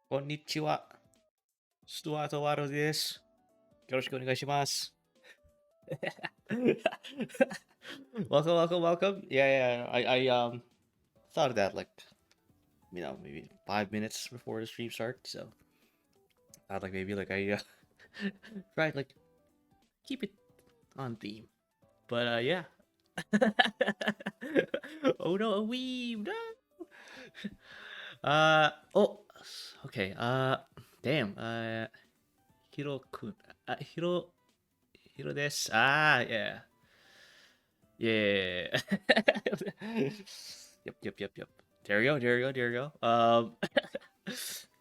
こんにちは。ストワートワードです。よろしくお願いします。welcome. Yeah. I thought of that like maybe 5 minutes before the stream starts. So I thought like maybe like I tried like keep it on theme. But yeah. Oh no, a weeb, no. Oh, okay. Damn. Hiro-kun. Hiro des. Ah, yeah. Yeah. Yep. There you go.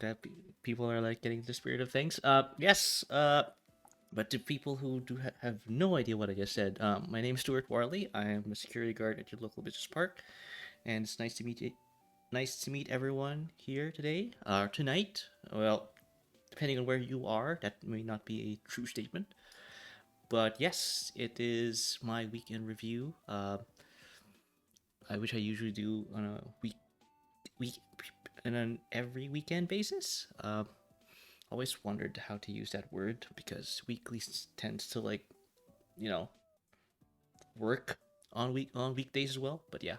That people are like getting the spirit of things. Yes. But to people who do have no idea what I just said, my name is Stuart Warley. I am a security guard at your local business park, and it's nice to meet you. Nice to meet everyone here today or tonight. Well, depending on where you are, that may not be a true statement. But yes, it is my weekend review. Which I usually do on a week and an every weekend basis. Always wondered how to use that word because weekly tends to like you know work on weekdays as well. But yeah,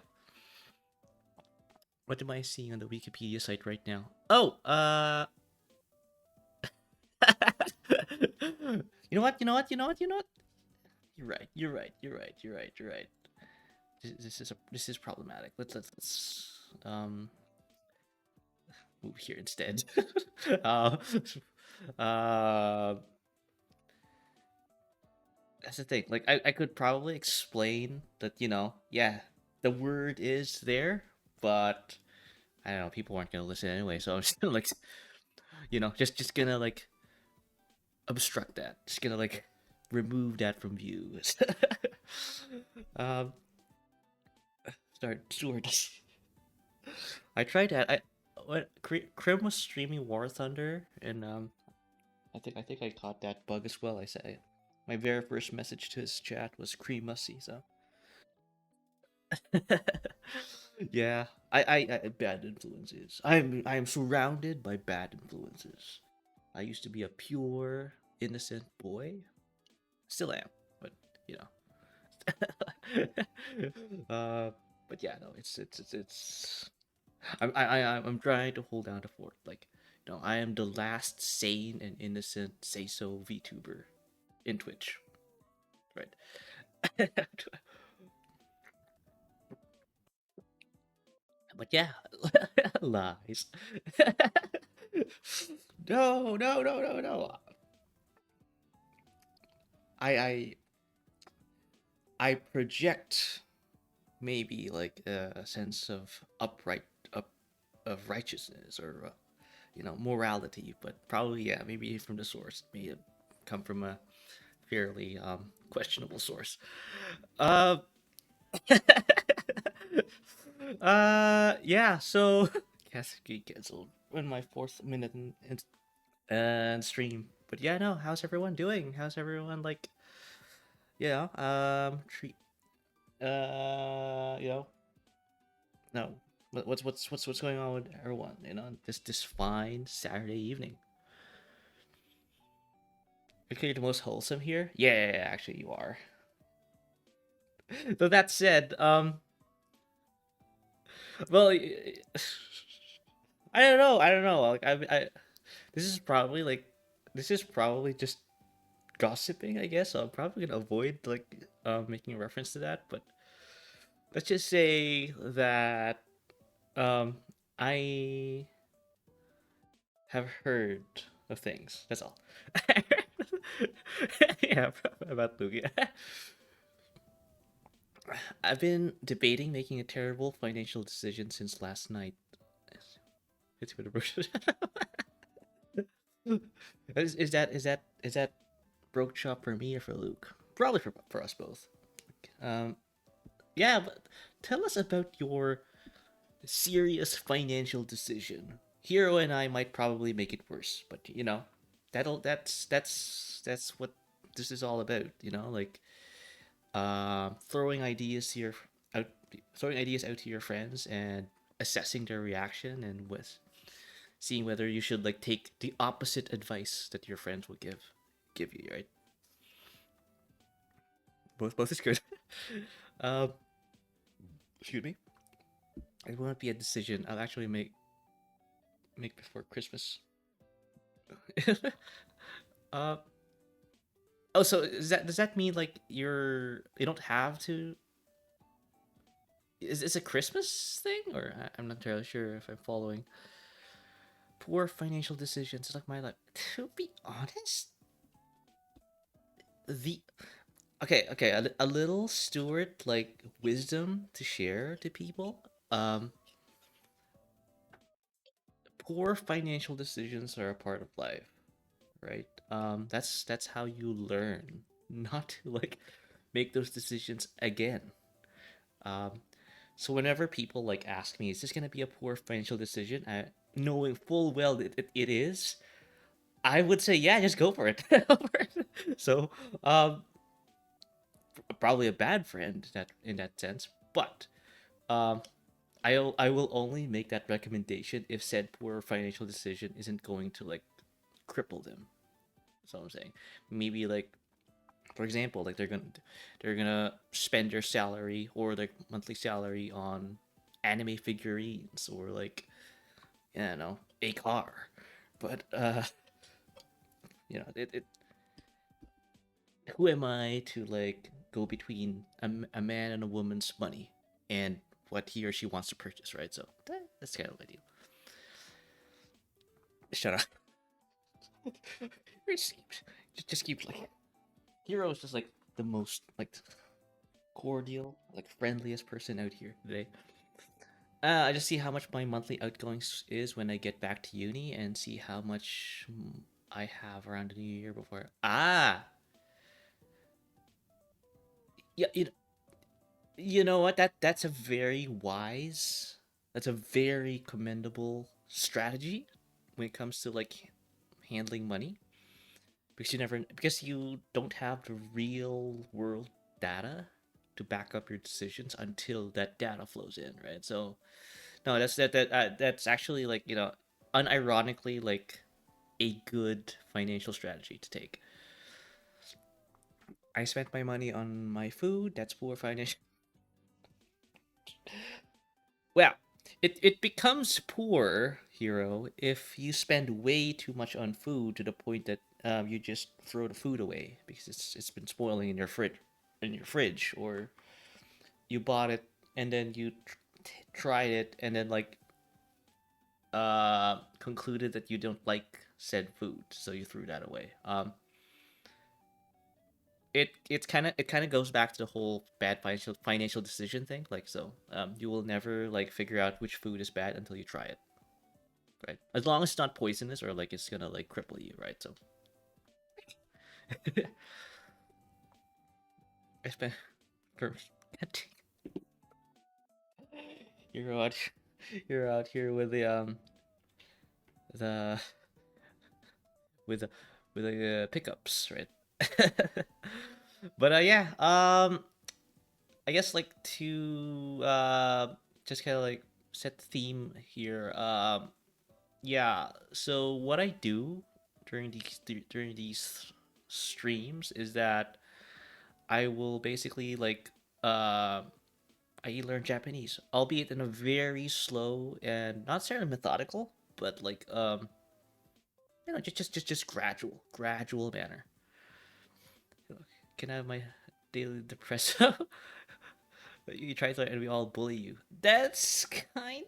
what am I seeing on the Wikipedia site right now? Oh, you know what? You're right. This is problematic. Let's move here instead. uh, uh, that's the thing. Like I could probably explain that, yeah, the word is there, but I don't know, people aren't gonna listen anyway, so I'm just gonna like just gonna like obstruct that. Just gonna like remove that from view. um start Stuart. I tried that. Krim was streaming War Thunder, and I think I caught that bug as well. I said my very first message to his chat was creamussy, so yeah. I bad influences. I am surrounded by bad influences. I used to be a pure, innocent boy. Still am, but you know. But yeah, no, it's. I'm trying to hold down the fort. Like, I am the last sane and innocent say so VTuber in Twitch, right? But yeah, lies. No. I I project maybe like a sense of of righteousness or morality, but probably yeah, maybe from the source. May have come from a fairly questionable source. Uh, yeah. So, yes, get canceled in my fourth minute and stream. But yeah, no. How's everyone doing? How's everyone like? Treat. You know, no. What's going on with everyone? This fine Saturday evening. Okay, the most wholesome here. Yeah, actually, you are. Though that said, well, I don't know. Like this is probably like, this is probably just gossiping, I guess. So I'm probably gonna avoid like making a reference to that. But let's just say that um, I have heard of things. That's all. Yeah, about Lugia. I've been debating making a terrible financial decision since last night. It's been is that broke shop for me or for Luke? Probably for us both. Um, yeah, but tell us about your serious financial decision. Hero and I might probably make it worse, but that's what this is all about. Like throwing ideas to your out throwing ideas out to your friends and assessing their reaction and with seeing whether you should like take the opposite advice that your friends will give you, right? Both is good. um, excuse me. It won't be a decision I'll actually make before Christmas. uh, oh, so does that mean like you don't have to? Is this a Christmas thing, or I'm not entirely sure if I'm following? Poor financial decisions like my life. To be honest, the okay, a little steward like wisdom to share to people. Poor financial decisions are a part of life, right? That's how you learn, not to like make those decisions again. Um, so whenever people like ask me, is this gonna be a poor financial decision? Knowing full well that it is, I would say, yeah, just go for it. So, um, probably a bad friend that in that sense, but um, I will only make that recommendation if said poor financial decision isn't going to like cripple them. That's all I'm saying. Maybe like for example, like they're gonna spend their salary or their monthly salary on anime figurines or like you know a car, but it who am I to like go between a man and a woman's money and what he or she wants to purchase, right? So that's kind of my deal. Shut up. just keep like Hero is just like the most like cordial, like friendliest person out here today. I just see how much my monthly outgoings is when I get back to uni and see how much I have around the new year before. Yeah, you know what? That's a very wise, that's a very commendable strategy when it comes to like handling money because you don't have the real world data to back up your decisions until that data flows in, right? So no, that's actually like unironically like a good financial strategy to take. I spent my money on my food. That's poor financial. Well, it becomes poor, Hero, if you spend way too much on food to the point that you just throw the food away because it's been spoiling in your fridge, or you bought it and then you tried it and then like concluded that you don't like said food, so you threw that away. It kind of goes back to the whole bad financial decision thing. Like so, you will never like figure out which food is bad until you try it, right? As long as it's not poisonous or like it's gonna like cripple you, right? So, I spent first. You're out, you're out here with the with the with the pickups, right? But yeah, I guess like to just kind of like set the theme here. Yeah. So what I do during these streams is that I will basically like uh I learn Japanese, albeit in a very slow and not necessarily methodical, but like just gradual manner. Can I have my daily depresso? You try to and we all bully you. That's kind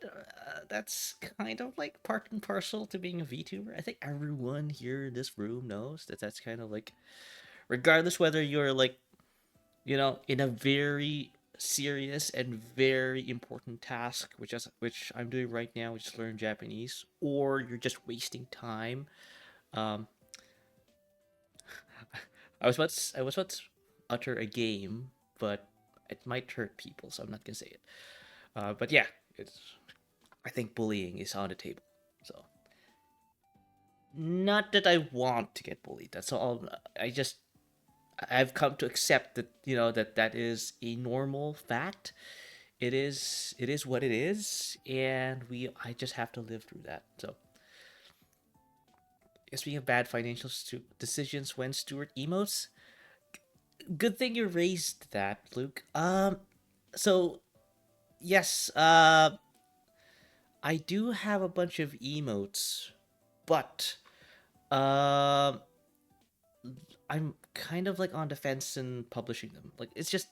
of like part and parcel to being a VTuber. I think everyone here in this room knows that that's kind of like regardless whether you're like in a very serious and very important task, which I'm doing right now, which is learn Japanese, or you're just wasting time. Um, I was about to utter a game, but it might hurt people, so I'm not gonna say it. But yeah, it's I think bullying is on the table. So not that I want to get bullied. That's all. I've come to accept that that is a normal fact. It is what it is, and we I just have to live through that. So speaking of bad financial decisions when Stuart emotes, good thing you raised that, Luke. So yes, I do have a bunch of emotes, but um, I'm kind of like on the fence in publishing them. Like it's just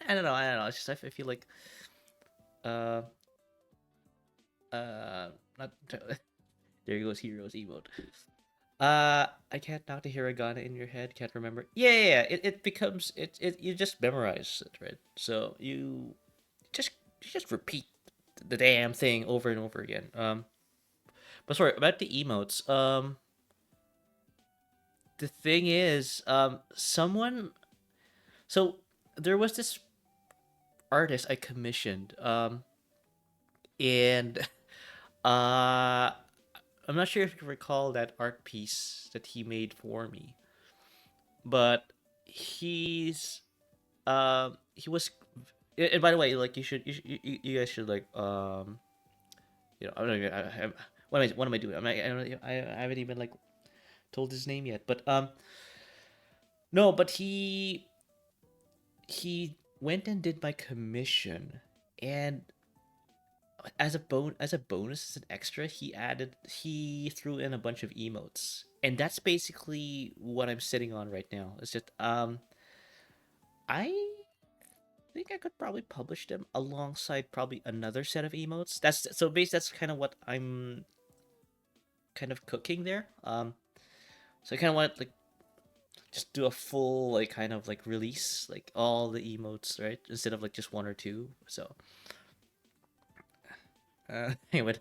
I don't know. I don't know. It's just I feel like uh not there goes heroes emote. I can't knock the hiragana in your head. Can't remember. Yeah. It becomes it. You just memorize it, right? So just you just repeat the damn thing over and over again. But sorry about the emotes. The thing is, someone. So there was this artist I commissioned. And uh, I'm not sure if you recall that art piece that he made for me, but he's he was. And by the way, like you guys should like I don't know, what am I doing? I haven't even like told his name yet, but no, but he went and did my commission, and as a bonus, as an extra, he threw in a bunch of emotes, and that's basically what I'm sitting on right now. It's just I think I could probably publish them alongside probably another set of emotes. That's kind of what I'm kind of cooking there. So I kind of want like just do a full like kind of like release like all the emotes, right, instead of like just one or two. So anyway,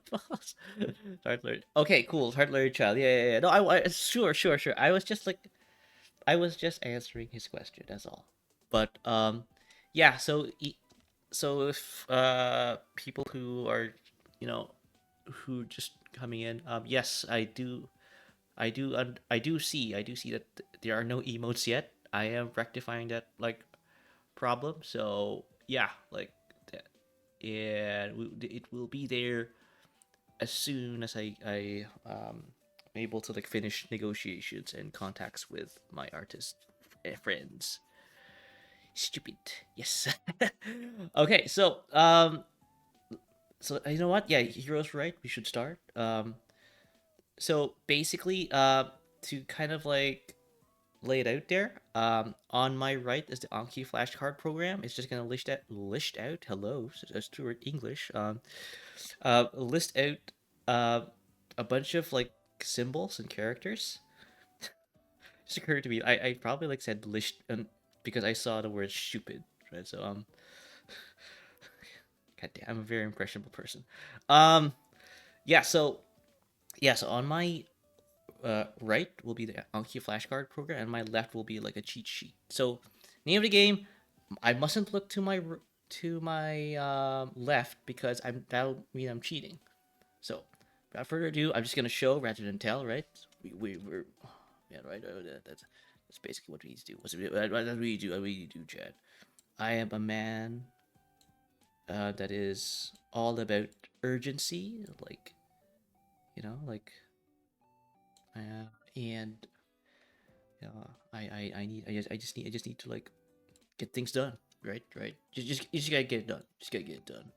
hard learned. Okay, cool. Hard learned child. Yeah. No, sure. I was just answering his question. That's all. But yeah. So if people who are, you know, who just coming in, yes, I do see that there are no emotes yet. I am rectifying that like problem. So yeah, like, and it will be there as soon as I'm able to like finish negotiations and contacts with my artist friends. Stupid. Yes. Okay, so you know what? Yeah, Hero's right. We should start. So basically, to kind of like lay it out there. On my right is the Anki flashcard program. It's just gonna list out. Hello, Stuart English. List out a bunch of like symbols and characters. Just occurred to me. I probably like said list because I saw the word stupid. Right. So God damn, I'm a very impressionable person. Um. Yeah. So on my right will be the Anki flashcard program, and my left will be like a cheat sheet. So, name of the game, I mustn't look to my left because that'll mean I'm cheating. So, without further ado, I'm just gonna show rather than tell. Right? We're yeah, right. That's basically what we need to do. What we do? What we do, Chad? I am a man that is all about urgency, like like and I just need to like get things done. Right. You just gotta get it done. Just gotta get it done.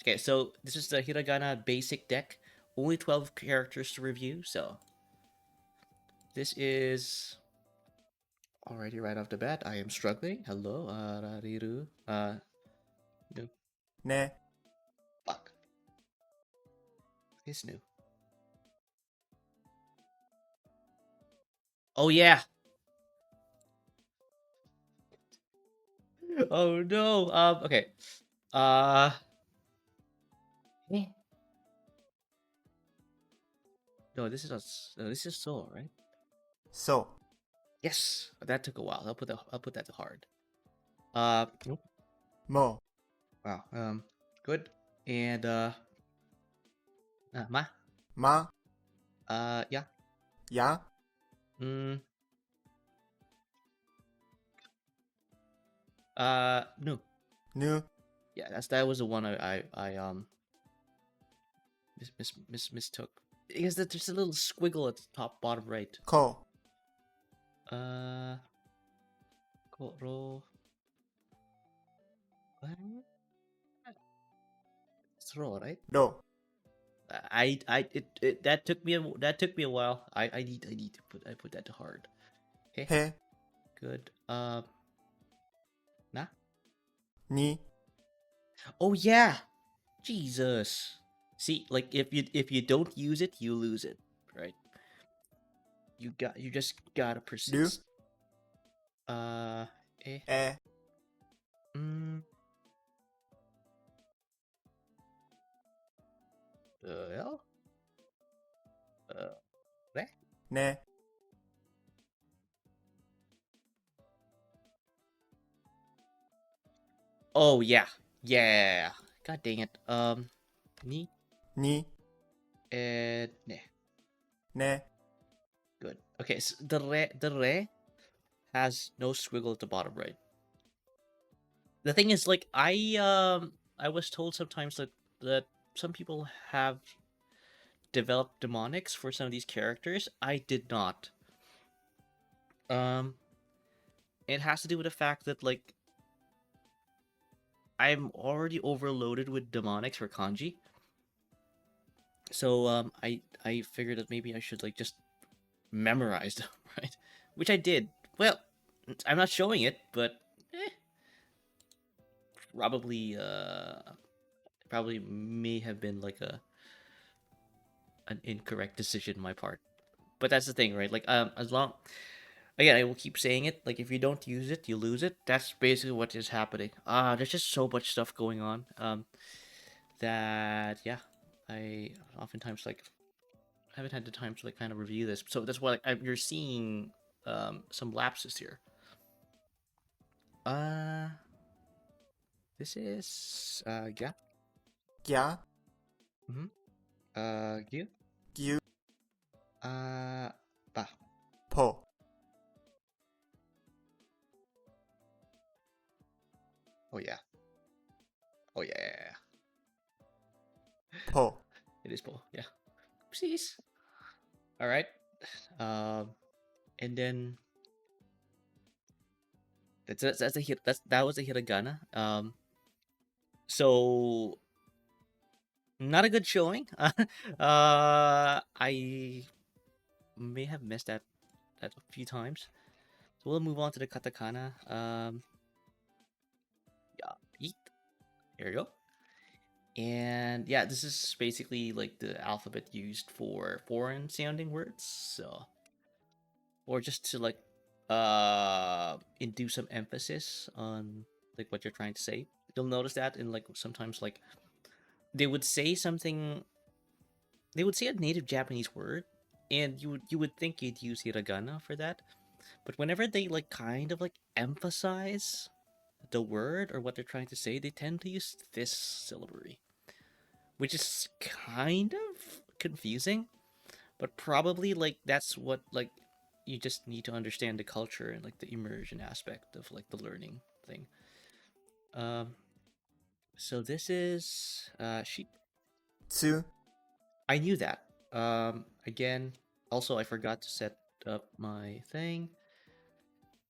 Okay, so this is the hiragana basic deck. Only 12 characters to review, so this is already right off the bat. I am struggling. Hello, Rariru. No, 네, fuck. It's new. Oh yeah. Oh no. Okay. Uh. eh. No, this is no, this is Soul, right? so, Yes, that took a while. I'll put that to hard. Nope. 뭐, Wow. Good. And ma. 마, Yeah. 야, Mm. No. 누, Yeah, that was the one I mistook. Because there's a little squiggle at the top bottom right. Ko. Uh, Koro. What? It's ro, right? Do. That took me a while. I need to put that to hard. Okay, He. good. Nah. Ni. Oh yeah, Jesus. See, like if you don't use it, you lose it, right? You just gotta Lu. persist. Eh. E. Mm, yeah. Re. Ne. Oh yeah, yeah. God dang it. Ni Ni. and ne. Ne. Good. Okay, so the re has no squiggle at the bottom right. The thing is, like, I was told sometimes that some people have developed demonics for some of these characters. I did not. Um, it has to do with the fact that, like, I'm already overloaded with demonics for kanji. So I figured that maybe I should like just memorize them, right? Which I did. Well, I'm not showing it, but probably probably may have been like an incorrect decision on my part. But that's the thing, right? Like as long again, I will keep saying it. Like if you don't use it, you lose it. That's basically what is happening. There's just so much stuff going on. That yeah, I oftentimes like haven't had the time to like kind of review this. So that's why like, you're seeing some lapses here. Uh, this is yeah. Gya. Mm-hmm. Gyu. Gyu. Ba. Po. Oh yeah. Oh yeah. Yeah, yeah. Po. It is po. Yeah. Oopsies. All right. And then that was a hiragana. So not a good showing. I may have missed that a few times. So we'll move on to the katakana. Yeah, eat. There you go. And yeah, this is basically like the alphabet used for foreign sounding words. So, or just to like induce some emphasis on like what you're trying to say. You'll notice that in like sometimes like they would say something, they would say a native Japanese word, and you would think you'd use hiragana for that. But whenever they like kind of like emphasize the word or what they're trying to say, they tend to use this syllabary, which is kind of confusing, but probably like that's what like you just need to understand the culture and like the immersion aspect of like the learning thing. Um, so this is sheep. Tsu. I knew that. Again, also I forgot to set up my thing.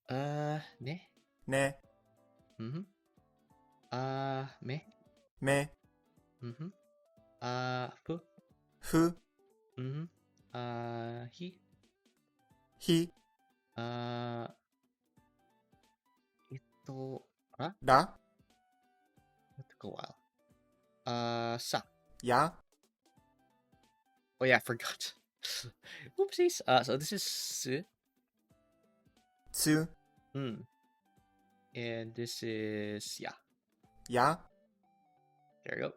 Ne. Ne. Mm-hmm. Me. Me. Mm-hmm. Fu. Fu. Mm-hmm. He. Hi. Uh, ito. Da. It took a while. Sa. Ya. Oh yeah, I forgot. Oopsies. So this is su. Tsu. Hmm. And this is yeah. Ya. There you go.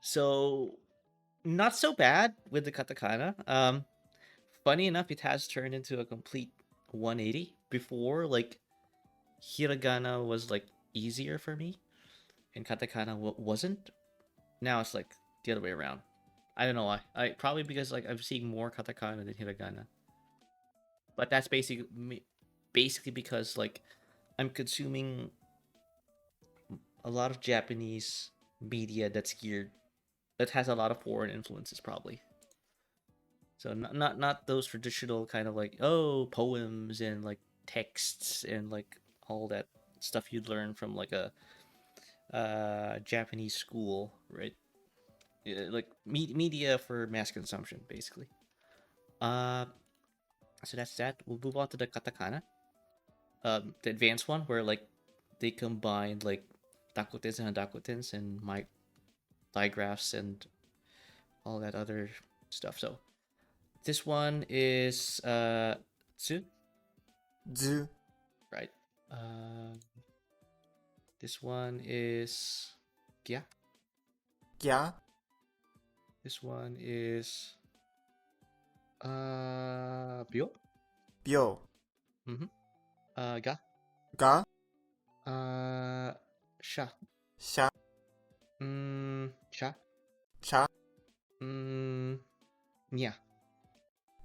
So not so bad with the katakana. Funny enough, it has turned into a complete 180. Before, like hiragana was like easier for me, and katakana wasn't. Now it's like the other way around. I don't know why. I probably because like I'm seeing more katakana than hiragana. But that's basically because like I'm consuming a lot of Japanese media that's geared that has a lot of foreign influences probably. So not those traditional kind of like, oh, poems and like texts and like all that stuff you'd learn from like a Japanese school, right? Yeah, like media for mass consumption, basically. Uh, so that's that. We'll move on to the katakana, the advanced one, where like they combined like dakotens and handakotens and my digraphs and all that other stuff. So this one is tsu, zu, right? Uh, this one is gya. gya, This one is byo. byo, Mm-hmm. Ga. ga, Uh, sha. sha, Cha. cha, Nya.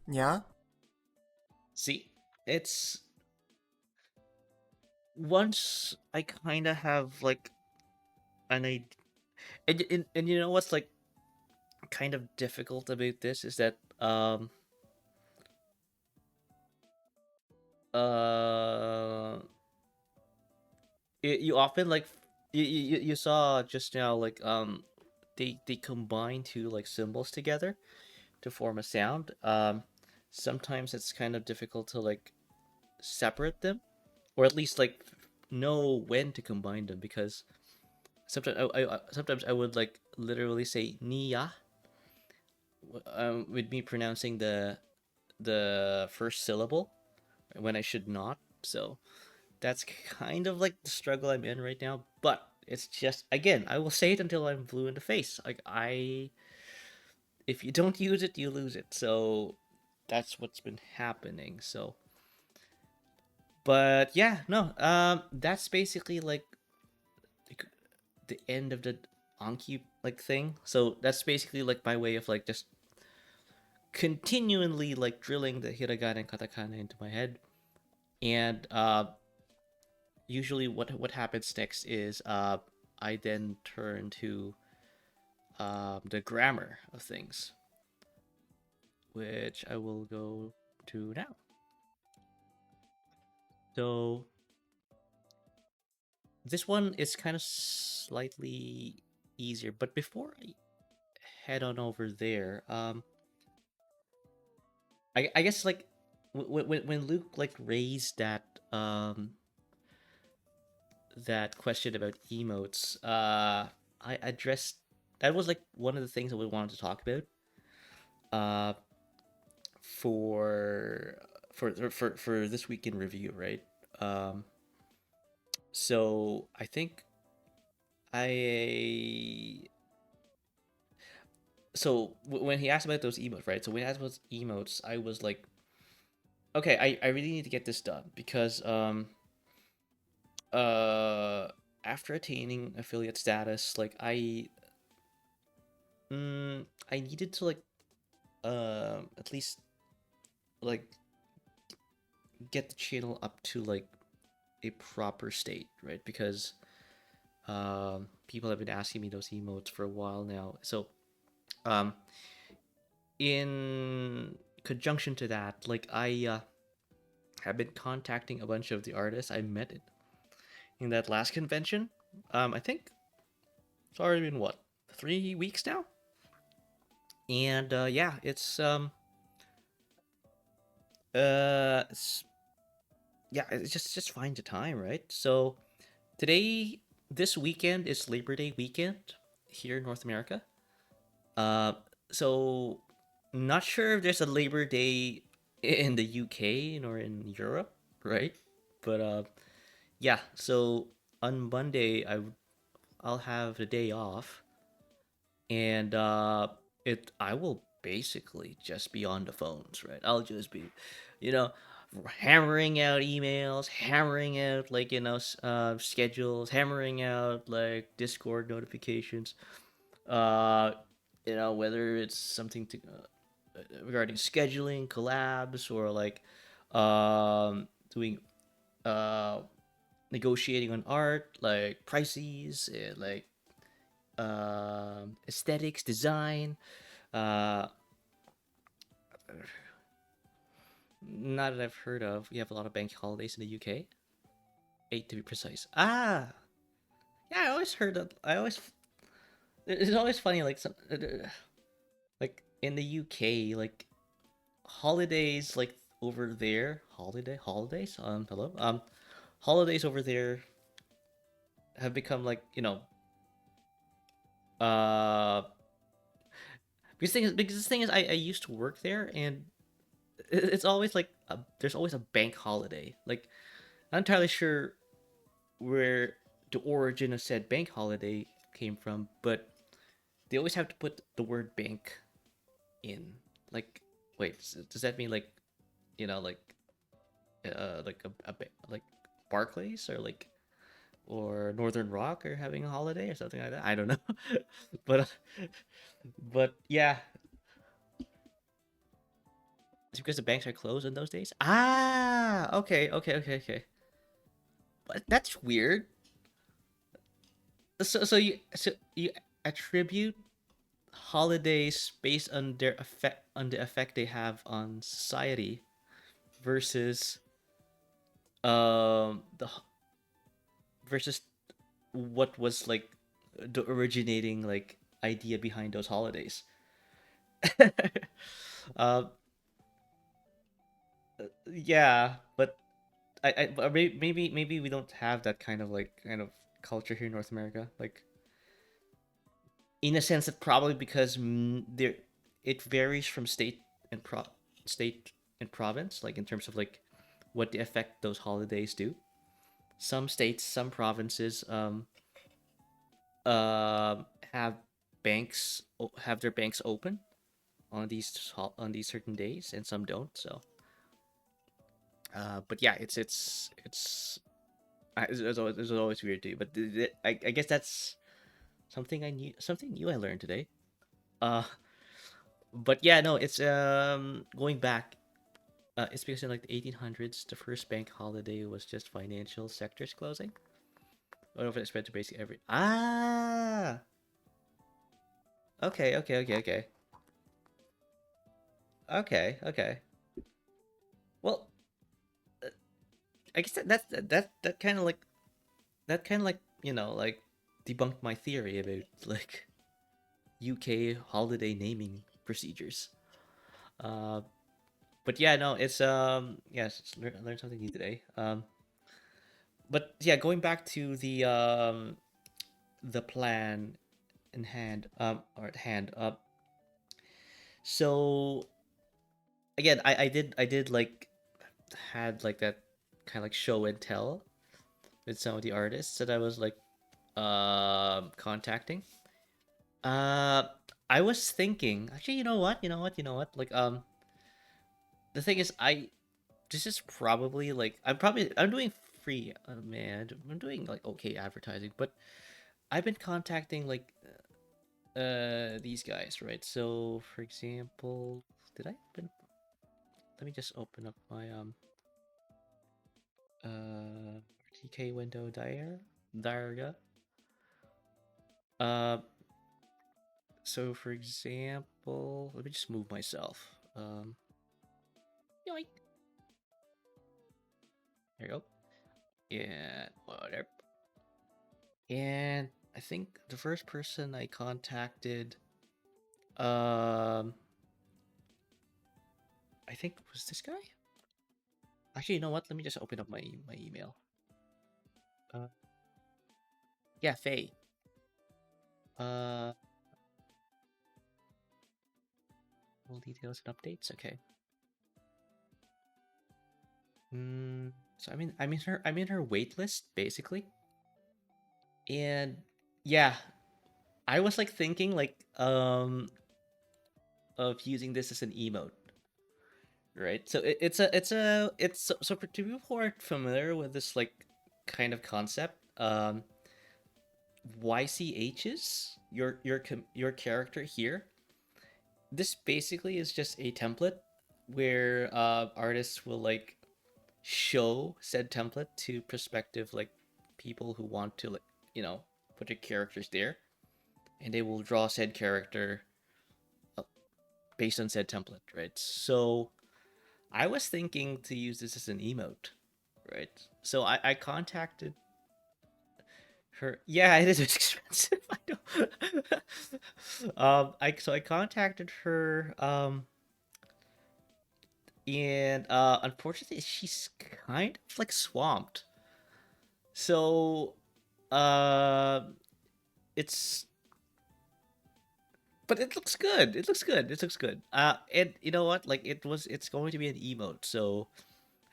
nya, See, it's once I kind of have like an idea, and you know what's like kind of difficult about this is that uh you often like you saw just now like they combine two like symbols together to form a sound. Sometimes it's kind of difficult to like separate them, or at least like know when to combine them, because sometimes I would like literally say niya with me pronouncing the first syllable when I should not. So that's kind of like the struggle I'm in right now. But it's just, again, I will say it until I'm blue in the face. Like if you don't use it, you lose it. So that's what's been happening. So, but yeah, no, that's basically like the end of the Anki like thing. So that's basically like my way of like just continually like drilling the hiragana and katakana into my head. And usually what happens next is I then turn to the grammar of things, which I will go to now. So this one is kind of slightly easier, but before I head on over there, I guess like when Luke like raised that question about emotes, I addressed that was like one of the things that we wanted to talk about. Uh, for for this week in review, right? Um, so I think I when he asked about those emotes, right? So when he asked about emotes, I was like, okay, I really need to get this done because uh after attaining affiliate status, like I needed to like at least like get the channel up to like a proper state, right? Because people have been asking me those emotes for a while now. So um, in conjunction to that, like I have been contacting a bunch of the artists I met in that last convention. I think it's already been what 3 weeks now, and yeah, it's yeah, it's just find the time, right? So today, this weekend is Labor Day weekend here in North America. Uh, so not sure if there's a Labor Day in the UK or in Europe, right? But yeah. So on Monday, I'll have the day off, and it I will basically just be on the phones, right? I'll just be, you know, hammering out emails, hammering out like schedules, hammering out like Discord notifications. Uh, whether it's something to regarding scheduling collabs or like doing uh negotiating on art like prices and like aesthetics design, uh Not that I've heard of. We have a lot of bank holidays in the UK. 8 to be precise. Ah, yeah. I always heard that. I always. It's always funny. Like like in the UK, like holidays, like over there, holidays. Hello. Holidays over there have become like uh. Because this thing is, I used to work there, and it's always like there's always a bank holiday. Like I'm not entirely sure where the origin of said bank holiday came from, but they always have to put the word bank in. Like, wait, does that mean like like like like Barclays or like or Northern Rock are having a holiday or something like that? I don't know, but but yeah, it's because the banks are closed in those days. Ah, okay. But that's weird. So you attribute holidays based on their effect on the effect they have on society versus the versus what was like the originating like idea behind those holidays. uh, yeah, but maybe we don't have that kind of culture here in North America. Like in a sense, that probably because there it varies from state and province, like in terms of like what the effect those holidays do. Some states, some provinces, have have their banks open on these certain days, and some don't. So, but yeah, it's always weird too. But I guess that's something new I learned today. Uh, but yeah, no, it's going back. It's because in like the 1800s, the first bank holiday was just financial sectors closing. I don't know if it spread to basically every. Ah, okay. Well, uh, I guess that kind of like like debunked my theory about like UK holiday naming procedures. Uh, but yeah, no, it's yes, learn something new today. But yeah, going back to the plan in hand or at hand. So again, I did like had like that kind of like show and tell with some of the artists that I was like contacting. Uh, I was thinking, actually, you know what? Like, the thing is, this is probably like I'm doing free. Oh man, I'm doing like okay advertising, but I've been contacting like these guys, right? So, for example, did I open? Let me just open up my TK window diaria. Uh, so for example, let me just move myself. Yoink. There you go. Yeah, whatever. And I think the first person I contacted, um, I think was this guy. Actually, you know what? Let me just open up my email. Uh, yeah, Faye. Uh, all details and updates. Okay. So I'm in her wait list basically, and yeah, I was like thinking like of using this as an emote, right? So so for people who aren't familiar with this like kind of concept, YCHs, your character here. This basically is just a template where artists will like show said template to prospective like people who want to like put their characters there, and they will draw said character based on said template, right? So I was thinking to use this as an emote, right? So I contacted her. Yeah, it is expensive. I know. I contacted her. And unfortunately, she's kind of like swamped. So, uh, it's but it looks good. It looks good. It looks good. And you know what? Like it's going to be an emote. So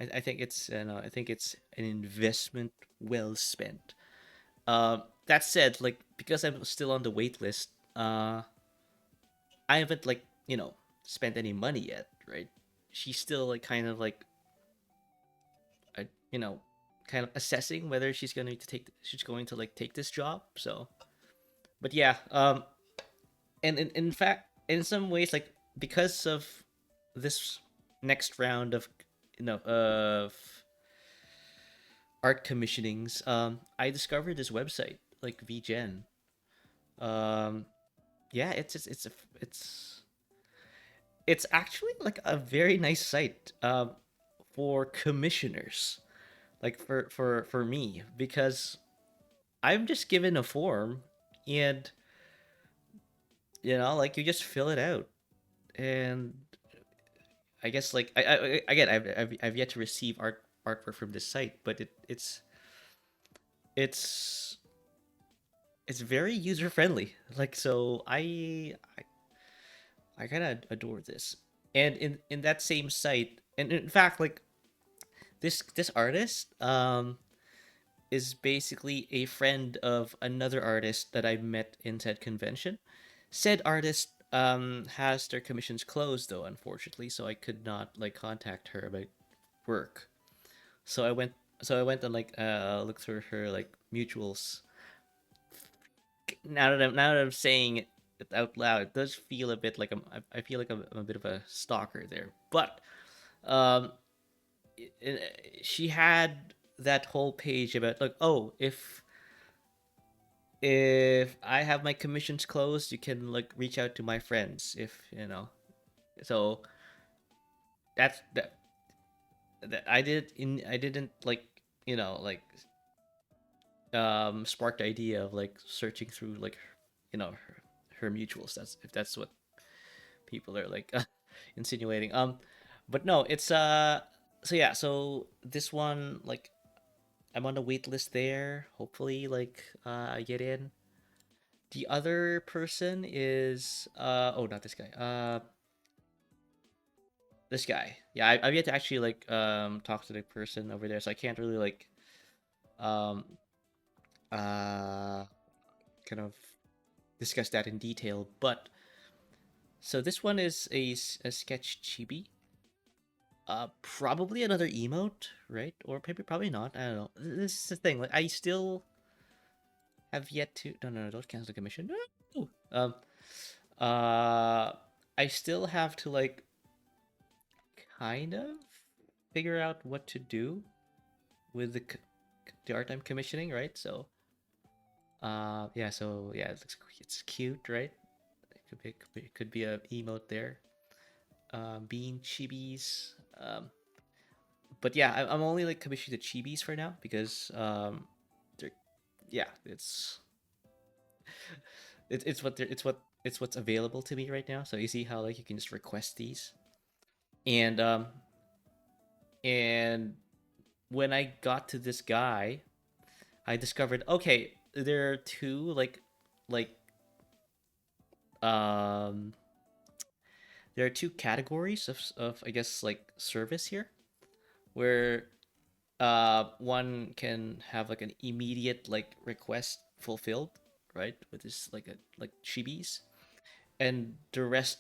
I think I think it's an investment well spent. That said, like because I'm still on the wait list, I haven't like spent any money yet, right? She's still like kind of like uh, you know kind of assessing whether she's going to like take this job. So, but yeah, and in fact, in some ways, like because of this next round of of art commissionings, I discovered this website like VGen. Um, yeah, it's it's actually like a very nice site for commissioners, like for me, because I'm just given a form, and like you just fill it out, and I guess like again, I've yet to receive artwork from this site, but it's it's very user friendly. Like so, I kind of adore this, and in that same site, and in fact, like this artist is basically a friend of another artist that I met in said convention. Said artist has their commissions closed though, unfortunately, so I could not like contact her about work. So I went and like looked through her like mutuals. Now that I'm saying it out loud, it does feel a bit like I feel like I'm a bit of a stalker there. But um, she had that whole page about like, oh, if I have my commissions closed, you can like reach out to my friends if you know. So that's that I didn't like like sparked the idea of like searching through like her mutuals. That's if that's what people are like insinuating. But no, it's so yeah, so this one like I'm on the wait list there. Hopefully like I get in. The other person is oh, not this guy. This guy. Yeah, I've yet to actually like talk to the person over there, so I can't really like um uh kind of discuss that in detail. But so this one is a sketch chibi. Probably another emote, right? Or maybe probably not. I don't know. This is the thing. Like, I still have yet to. No, no, no! Don't cancel the commission. No. Uh, I still have to like kind of figure out what to do with the art I'm commissioning, right? So, yeah. So yeah, it's cute, right? It could be a emote there. Bean chibis. But yeah, I'm only like commissioning the chibis for now because they're yeah, it's what's available to me right now. So you see how like you can just request these, and and when I got to this guy, I discovered okay, there are two like um there are two categories of I guess like service here where one can have like an immediate like request fulfilled, right, with this like a like chibis, and the rest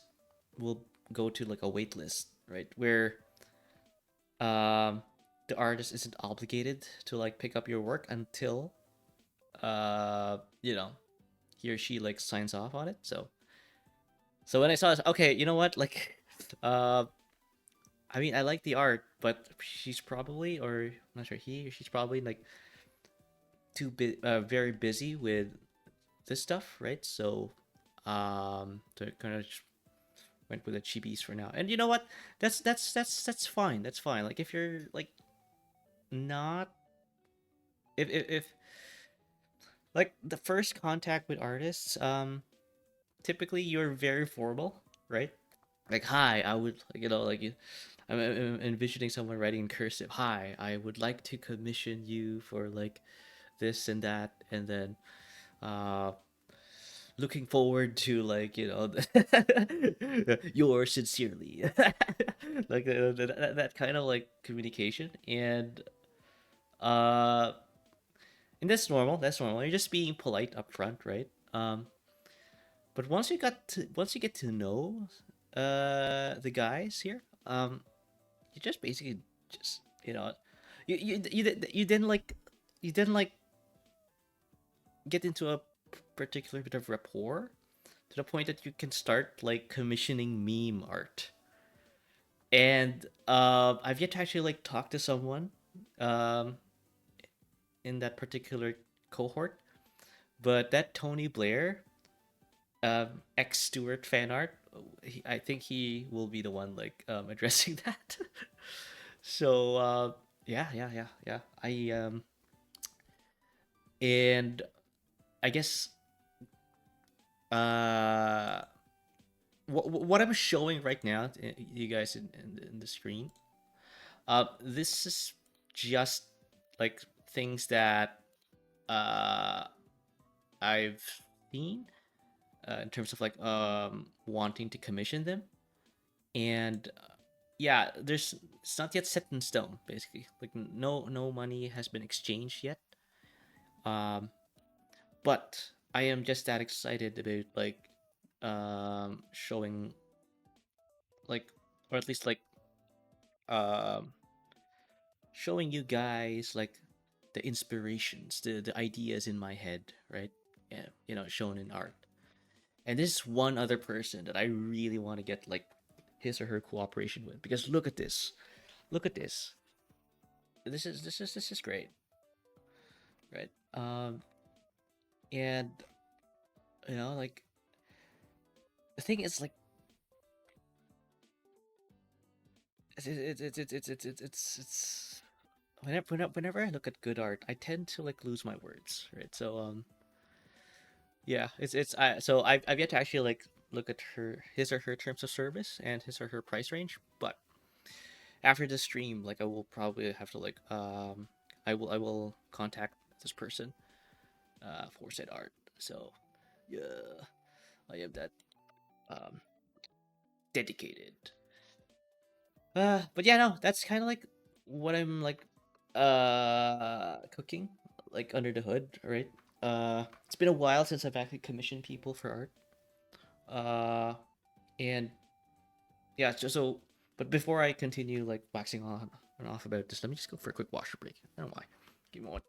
will go to like a wait list, right, where um the artist isn't obligated to like pick up your work until he or she like signs off on it. So when I saw this, okay, you know what, like uh I mean I like the art, but she's probably, or I'm not sure, he or she's probably like very busy with this stuff, right? So to kind of went with the chibis for now. And you know what? That's fine. That's fine. Like if you're like not if like the first contact with artists, typically you're very formal, right? Like hi, I would like I'm envisioning someone writing in cursive. Hi, I would like to commission you for like this and that, and then uh looking forward to like yours sincerely like that kind of like communication. And that's normal, you're just being polite up front, right? But once you get to know the guys here, you just basically just you didn't like you didn't like get into a particular bit of rapport to the point that you can start like commissioning meme art. And I've yet to actually like talk to someone um, in that particular cohort, but that Tony Blair ex Stewart fan art, I think he will be the one like addressing that. So yeah. And I guess uh what I'm showing right now, you guys in the screen, this is just like things that uh, I've seen in terms of like wanting to commission them, and yeah, there's it's not yet set in stone. Basically, like no money has been exchanged yet. Um, but I am just that excited about like showing like, or at least like um showing you guys like the inspirations, the ideas in my head, right? Yeah, shown in art. And this is one other person that I really want to get like his or her cooperation with, because look at this. Look at this. This is great, right? And like the thing is like it's whenever I look at good art, I tend to like lose my words, right? So yeah, it's so I've yet to actually like look at his or her terms of service and his or her price range, but after the stream, like I will probably have to like I will contact this person for said art. So yeah, I am that um dedicated. But yeah, no, that's kind of like what I'm like cooking like under the hood, right? It's been a while since I've actually commissioned people for art. And yeah, so but before I continue like waxing on and off about this, let me just go for a quick washer break. I don't know why. Give me one.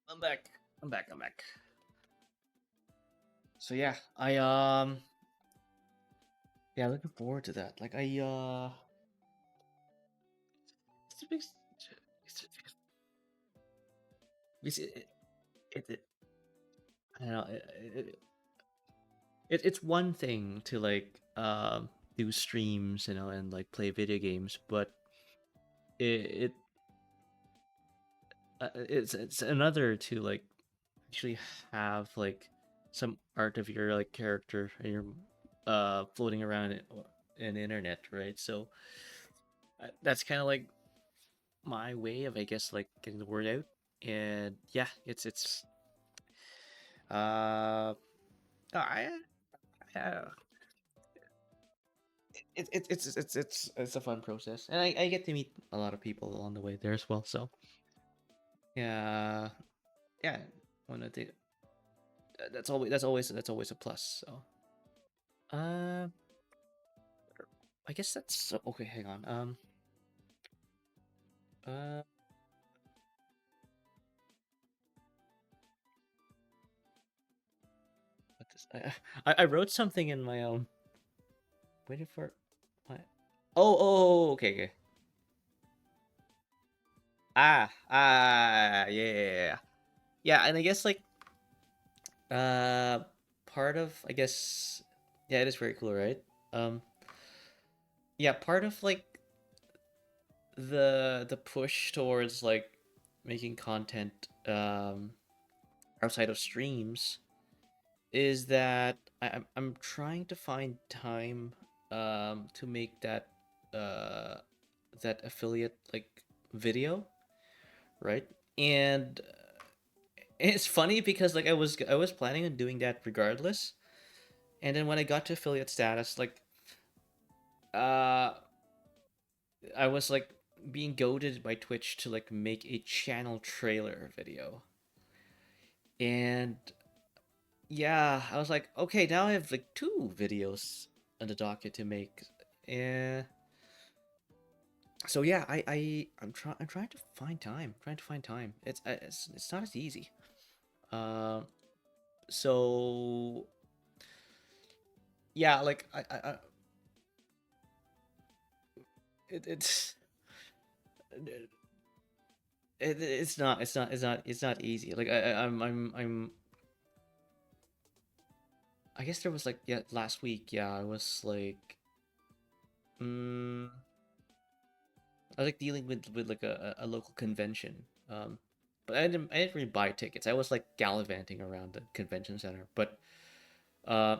I'm back. I'm back. I'm back. So yeah, I yeah, looking forward to that. Like it's a big, it I don't know. It's one thing to like do streams, and like play video games, but it it's another to like actually have like some art of your like character and your floating around in the internet, right? So that's kind of like my way of, I guess, like getting the word out. And yeah, it's I it's a fun process, and I get to meet a lot of people along the way there as well. So yeah, yeah, one of the that's always a plus. So uh, I guess that's okay. Hang on. Uh, what this? I wrote something in my waiting for my. Okay, okay. Yeah. Yeah, and I guess like uh part of I guess yeah, it is very cool, right? Um yeah, part of like the push towards like making content outside of streams is that I'm trying to find time to make uh that affiliate like video, right? And it's funny because like I was planning on doing that regardless. And then when I got to affiliate status, like uh I was like being goaded by Twitch to like make a channel trailer video. And yeah, I was like, okay, now I have like two videos on the docket to make. And so yeah, I'm trying to find time. Trying to find time. It's not as easy. Um so yeah, like it's it's not easy. Like I guess there was like yeah last week, yeah, I was like mm, I was like dealing with like a local convention. But I didn't really buy tickets. I was like gallivanting around the convention center. Uh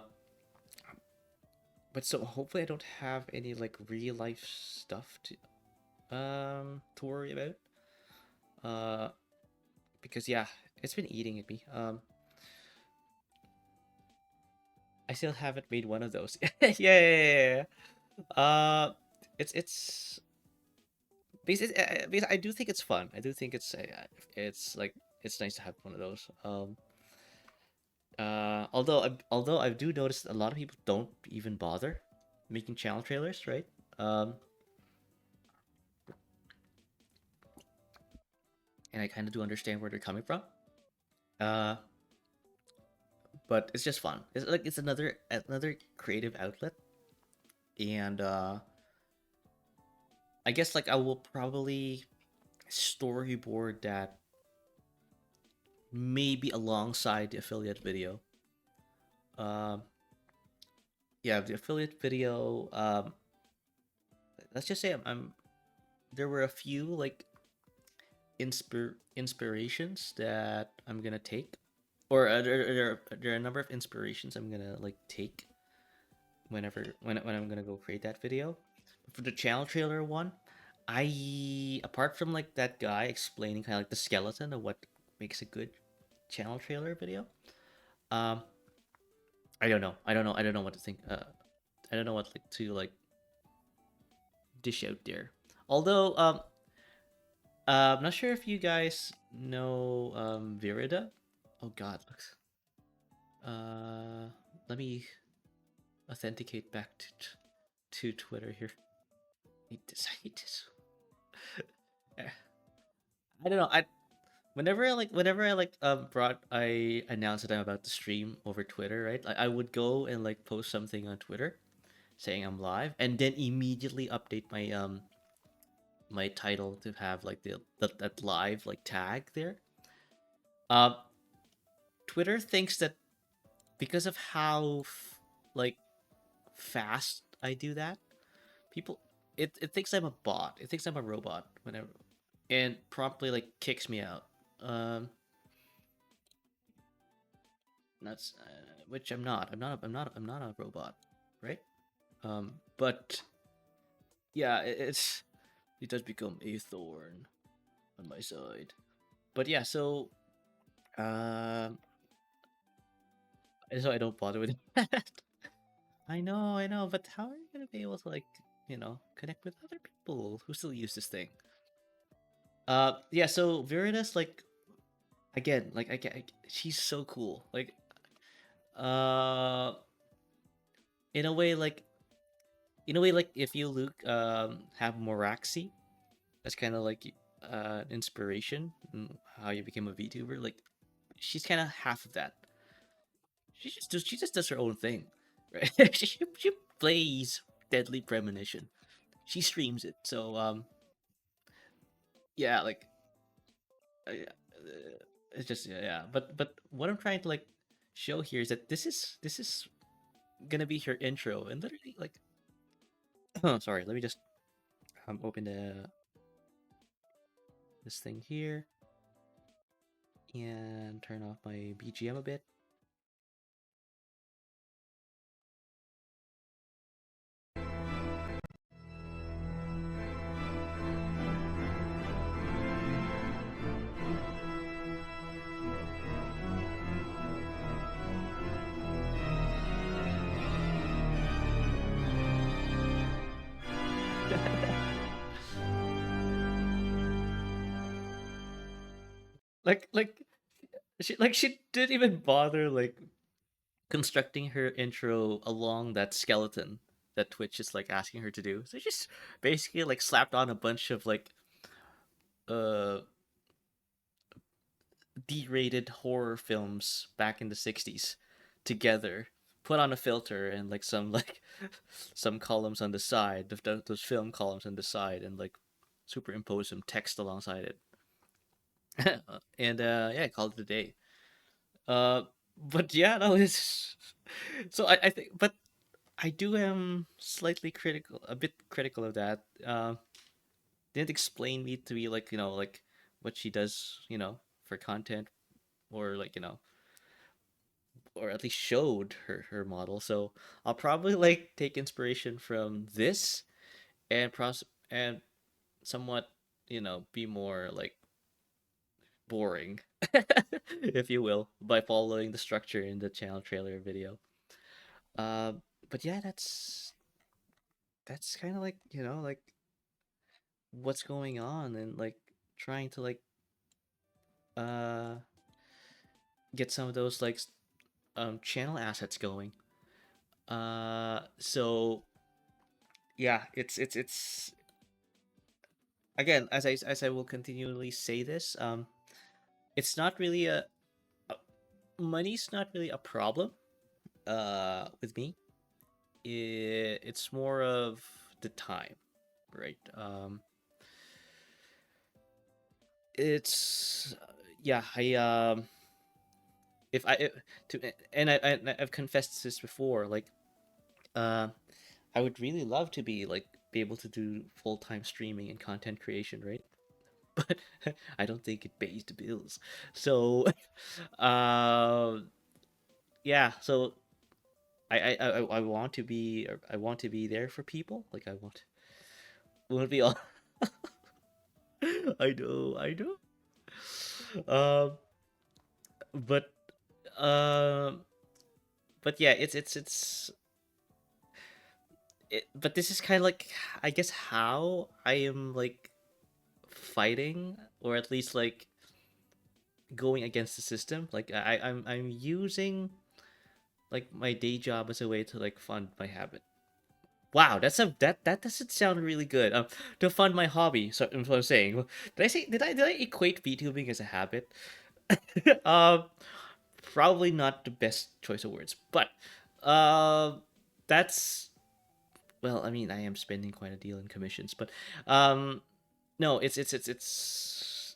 but so hopefully I don't have any like real life stuff to worry about. Uh because yeah, it's been eating at me. I still haven't made one of those. Yeah. It's because I do think it's fun. I do think it's like it's nice to have one of those. Although I do notice a lot of people don't even bother making channel trailers, right? Um, and I kind of do understand where they're coming from. Uh, but it's just fun. It's like it's another creative outlet, and I guess like I will probably storyboard that maybe alongside the affiliate video. Um, yeah, the affiliate video. Let's just say I'm there were a few like inspirations that I'm gonna take, or there are a number of inspirations I'm gonna like take when I'm gonna go create that video. For the channel trailer one, I apart from like that guy explaining kind of like the skeleton of what makes a good channel trailer video, um, I don't know what to think. I don't know what like to like dish out there. Although I'm not sure if you guys know Virida. Oh God, let me authenticate back to Twitter here. I hate this. Eh, I don't know. Whenever I brought I announced that I'm about to stream over Twitter, right? I would go and like post something on Twitter saying I'm live, and then immediately update my title to have like that live like tag there. Um, Twitter thinks that because of how like fast I do that, people it thinks I'm a bot. It thinks I'm a robot whenever and promptly like kicks me out. Um, that's which I'm not. I'm not a robot, right? But yeah, it does become a thorn on my side. But yeah, so um, so I don't bother with that. I know, but how are you gonna be able to like, connect with other people who still use this thing? Yeah. So Viridius, like, again, like, she's so cool. Like, uh, in a way, like, if you Luke have Moraxi, that's kind of like inspiration in how you became a VTuber. Like, she's kind of half of that. She just does her own thing, right? She plays Deadly Premonition. She streams it. So yeah, like it's just yeah. But what I'm trying to like show here is that this is gonna be her intro, and literally like sorry, let me just open this thing here and turn off my BGM a bit. like she didn't even bother like constructing her intro along that skeleton that Twitch is like asking her to do. So she just basically like slapped on a bunch of like uh D-rated horror films back in the 60s together, put on a filter and like some like some columns on the side, those film columns on the side, and like superimpose some text alongside it. And yeah, call it a day. Uh but yeah, no, it's so I think, but I do am slightly critical, a bit critical of that. Didn't explain me to be like, like what she does, for content, or like, or at least showed her model. So I'll probably like take inspiration from this and and somewhat, be more like boring, if you will, by following the structure in the channel trailer video. Uh, but yeah, that's kind of like, like what's going on, and like trying to like uh get some of those like channel assets going. So yeah, it's again, as I will continually say this, it's not really a money's not really a problem with me. It's more of the time, right? It's yeah, I if I to and I've confessed this before, like uh I would really love to be able to do full-time streaming and content creation, right? But I don't think it pays the bills. So, uh, yeah. So I want to be, there for people. Like I want to be all. I know. Um, but um, but yeah, but this is kind of like, I guess, how I am like fighting, or at least like going against the system. Like I'm using like my day job as a way to like fund my habit. Wow, that doesn't sound really good. To fund my hobby. So that's what I'm saying. Did I equate VTubing as a habit? um, Probably not the best choice of words, but uh, that's, well. I mean, I am spending quite a deal in commissions, but um, no, it's it's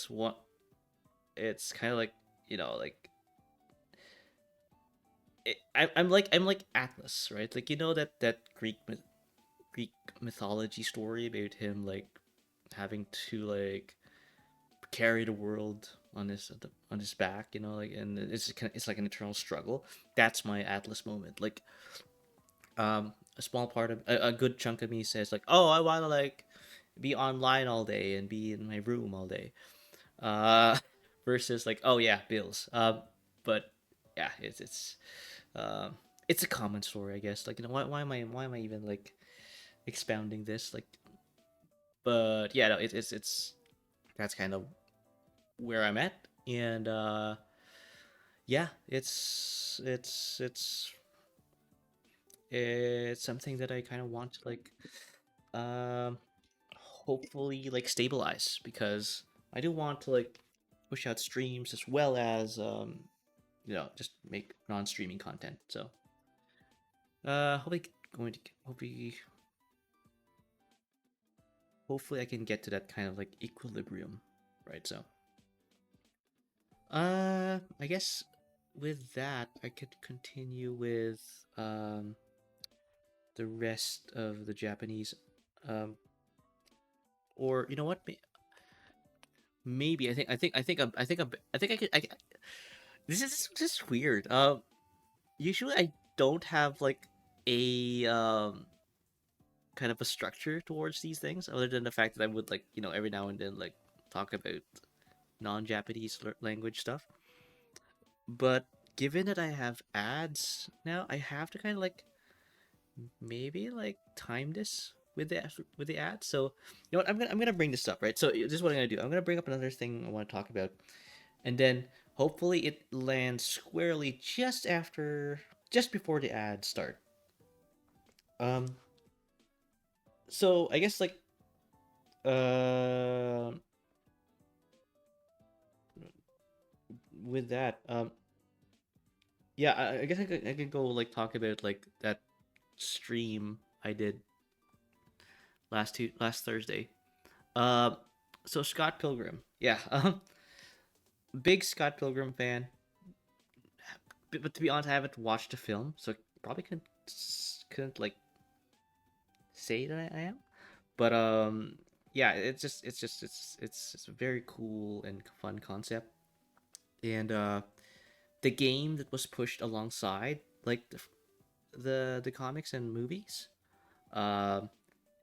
what it's kind of like, like I'm like Atlas, right? Like, that Greek mythology story about him like having to like carry the world on his back, like, and it's like an eternal struggle. That's my Atlas moment. Like, a small part of a good chunk of me says like, oh, I want to like be online all day and be in my room all day. Uh, versus like, oh yeah, bills. But yeah, um, it's a common story, I guess. Like, why am I even like expounding this? Like, but yeah, no, it's that's kind of where I'm at, and yeah, it's something that I kind of want to like um hopefully like stabilize, because I do want to like push out streams as well as just make non-streaming content. So hopefully going to hopefully I can get to that kind of like equilibrium, right? So I guess with that I could continue with um the rest of the Japanese, um or you know what, maybe I think I could this is weird. Usually I don't have like a kind of a structure towards these things, other than the fact that I would like every now and then like talk about non-Japanese language stuff. But given that I have ads now, I have to kind of like maybe like time this with the ads. So you know what, I'm gonna bring this up, right? So this is what I'm gonna do. I'm gonna bring up another thing I want to talk about, and then hopefully it lands squarely just before the ads start. Um, so I guess like uh, with that, yeah, I guess I could go like talk about like that stream I did last Thursday. Um, so Scott Pilgrim, yeah, big Scott Pilgrim fan. But to be honest, I haven't watched the film, so probably couldn't like say that I am. But yeah, it's a very cool and fun concept, and the game that was pushed alongside like the comics and movies, um,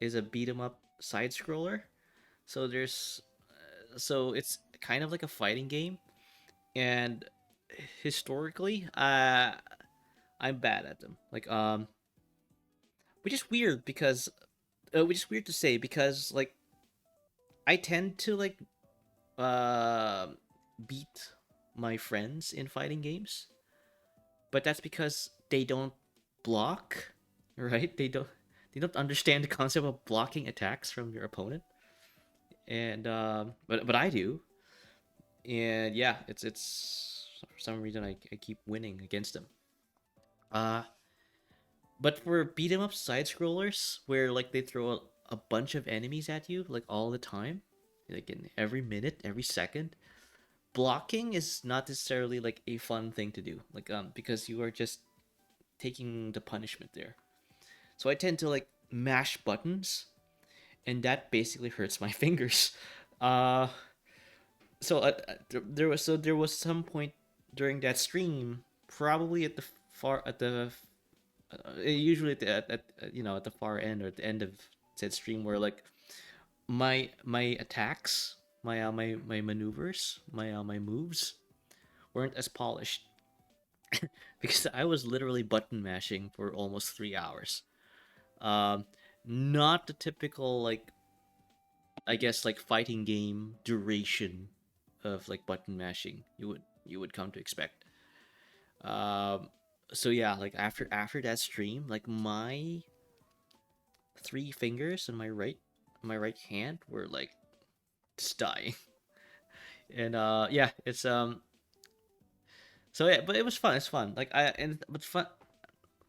is a beat 'em up side scroller. So so it's kind of like a fighting game, and historically, I'm bad at them. Like which is weird because which is weird to say because like I tend to like uh, beat my friends in fighting games, but that's because they don't block, right? They don't understand the concept of blocking attacks from your opponent, and but I do, and yeah, it's for some reason I keep winning against them. Uh, but for beat 'em up side scrollers where like they throw a bunch of enemies at you like all the time, like in every minute, every second, blocking is not necessarily like a fun thing to do. Like because you are just taking the punishment there. So I tend to like mash buttons, and that basically hurts my fingers. Uh, there was some point during that stream, probably at the far at the usually at the far end or at the end of said stream, where like my attacks, my maneuvers, my moves weren't as polished because I was literally button mashing for almost 3 hours. Um, not the typical like I guess like fighting game duration of like button mashing you would come to expect. Um, so yeah, like after that stream, like my three fingers on my right hand were like just dying, and yeah, it's so yeah, but it was fun. It's fun. Like I and but fun.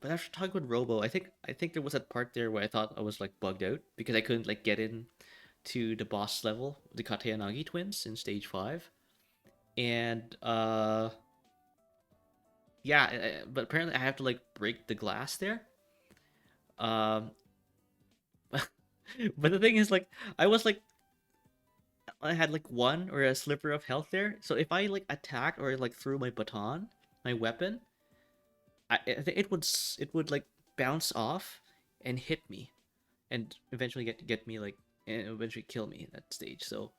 But after talking with Robo, I think there was a part there where I thought I was like bugged out because I couldn't like get in to the boss level, the Kateyanagi twins in stage 5. And yeah, but apparently I have to like break the glass there. Um but the thing is like I was like I had like one or a sliver of health there. So if I like attacked or like threw my baton, my weapon, I think it would like bounce off and hit me and eventually get me like and eventually kill me at that stage. So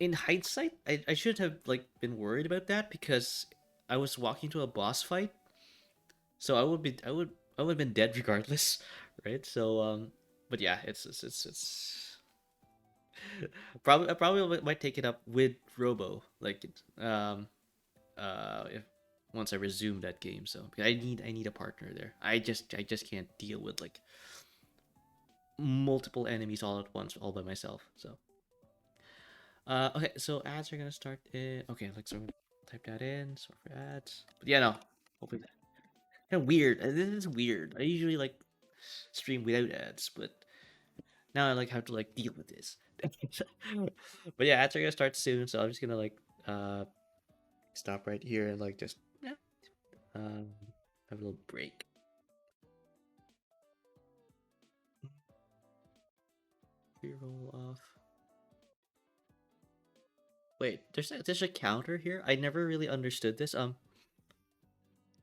in hindsight, I should have like been worried about that because I was walking to a boss fight, so I would have been dead regardless, right? So but yeah, it's probably I probably might take it up with Robo like if once I resume that game. So I need a partner there. I just can't deal with like multiple enemies all at once all by myself. So okay, so ads are gonna start in. Okay, like so, type that in. Sort for ads. But yeah, no. Hopefully, kind of weird. This is weird. I usually like stream without ads, but now I like have to like deal with this. But yeah, ads are gonna start soon, so I'm just gonna like uh stop right here and like just yeah, um have a little break. Pre-roll off. Wait, there's a counter here. I never really understood this. In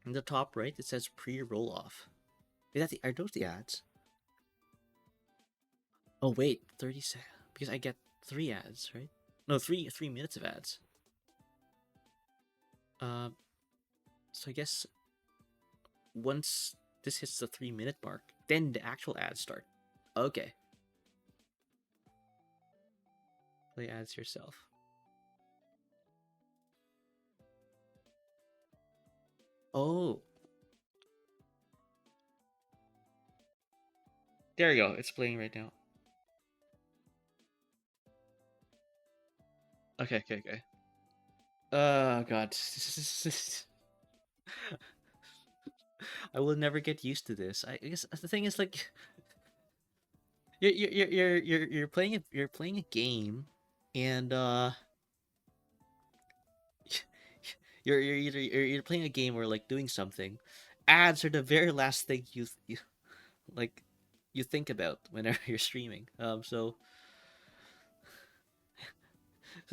the top right, it says pre-roll off. Is that are those the ads? Oh wait, 30 seconds because I get 3 ads, right? No, 3 minutes of ads. Um, so I guess once this hits the 3 minute mark, then the actual ads start. Okay, play ads yourself. Oh, there you go. It's playing right now. Okay, okay, okay. Oh god, I will never get used to this. I guess the thing is like you're playing a game, and you're playing a game or like doing something. Ads are the very last thing you like you think about whenever you're streaming.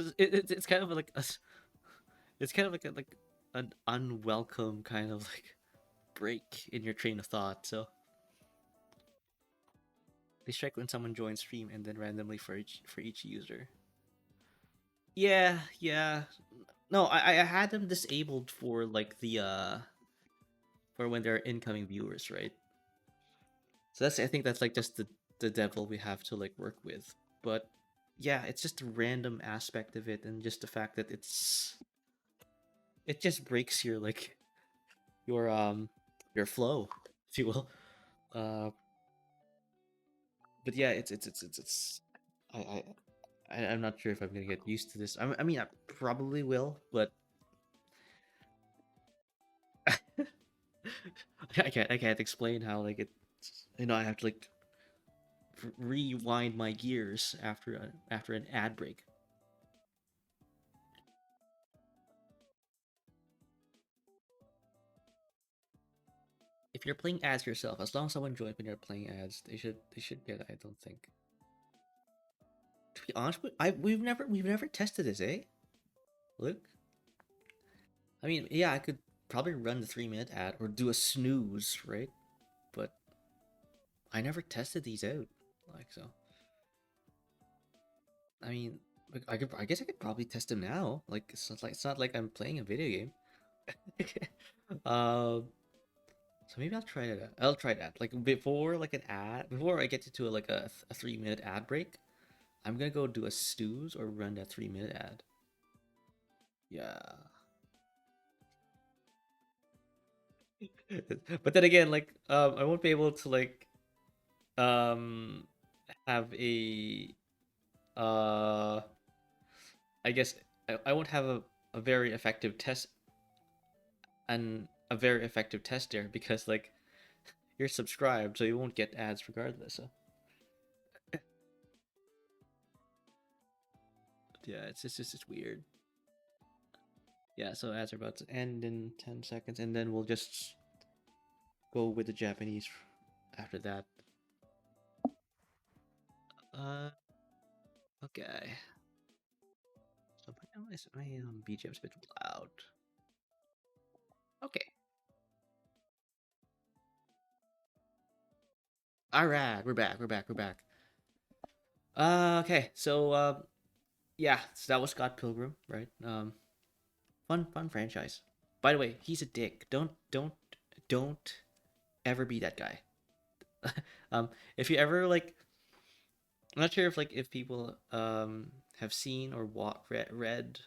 It's kind of like it's kind of like like an unwelcome kind of like break in your train of thought. So they strike when someone joins stream and then randomly for each user. Yeah, yeah. No, I had them disabled for like the for when there are incoming viewers, right? So that's I think that's like just the devil we have to like work with. But yeah, it's just a random aspect of it and just the fact that it just breaks your like your flow, if you will. Uh but yeah, it's I'm not sure if I'm gonna get used to this. I mean, I probably will, but I can't explain how like it. You know, I have to like rewind my gears after an ad break. If you're playing ads yourself, as long as someone joins when you're playing ads, they should get it. I don't think. To be honest, we've never tested this, eh? Look, I mean, yeah, I could probably run the 3 minute ad or do a snooze, right? But I never tested these out, like so. I mean, like, I guess I could probably test them now. Like it's not like I'm playing a video game. um, so maybe I'll try that. I'll try that. Like before, like an ad, before I get to like a 3 minute ad break, I'm gonna go do a snooze or run that 3 minute ad. Yeah. But then again, like I won't be able to like um have a uh I guess I won't have a very effective test and a very effective test there because like you're subscribed, so you won't get ads regardless. So yeah, it's just weird. Yeah, so ads are about to end in 10 seconds, and then we'll just go with the Japanese after that. Uh, okay. So my BGM's a bit loud. Okay. All right, we're back. We're back. We're back. Okay, so yeah, so that was Scott Pilgrim, right? Fun franchise. By the way, he's a dick. Don't ever be that guy. If you ever like, I'm not sure if like if people have seen or read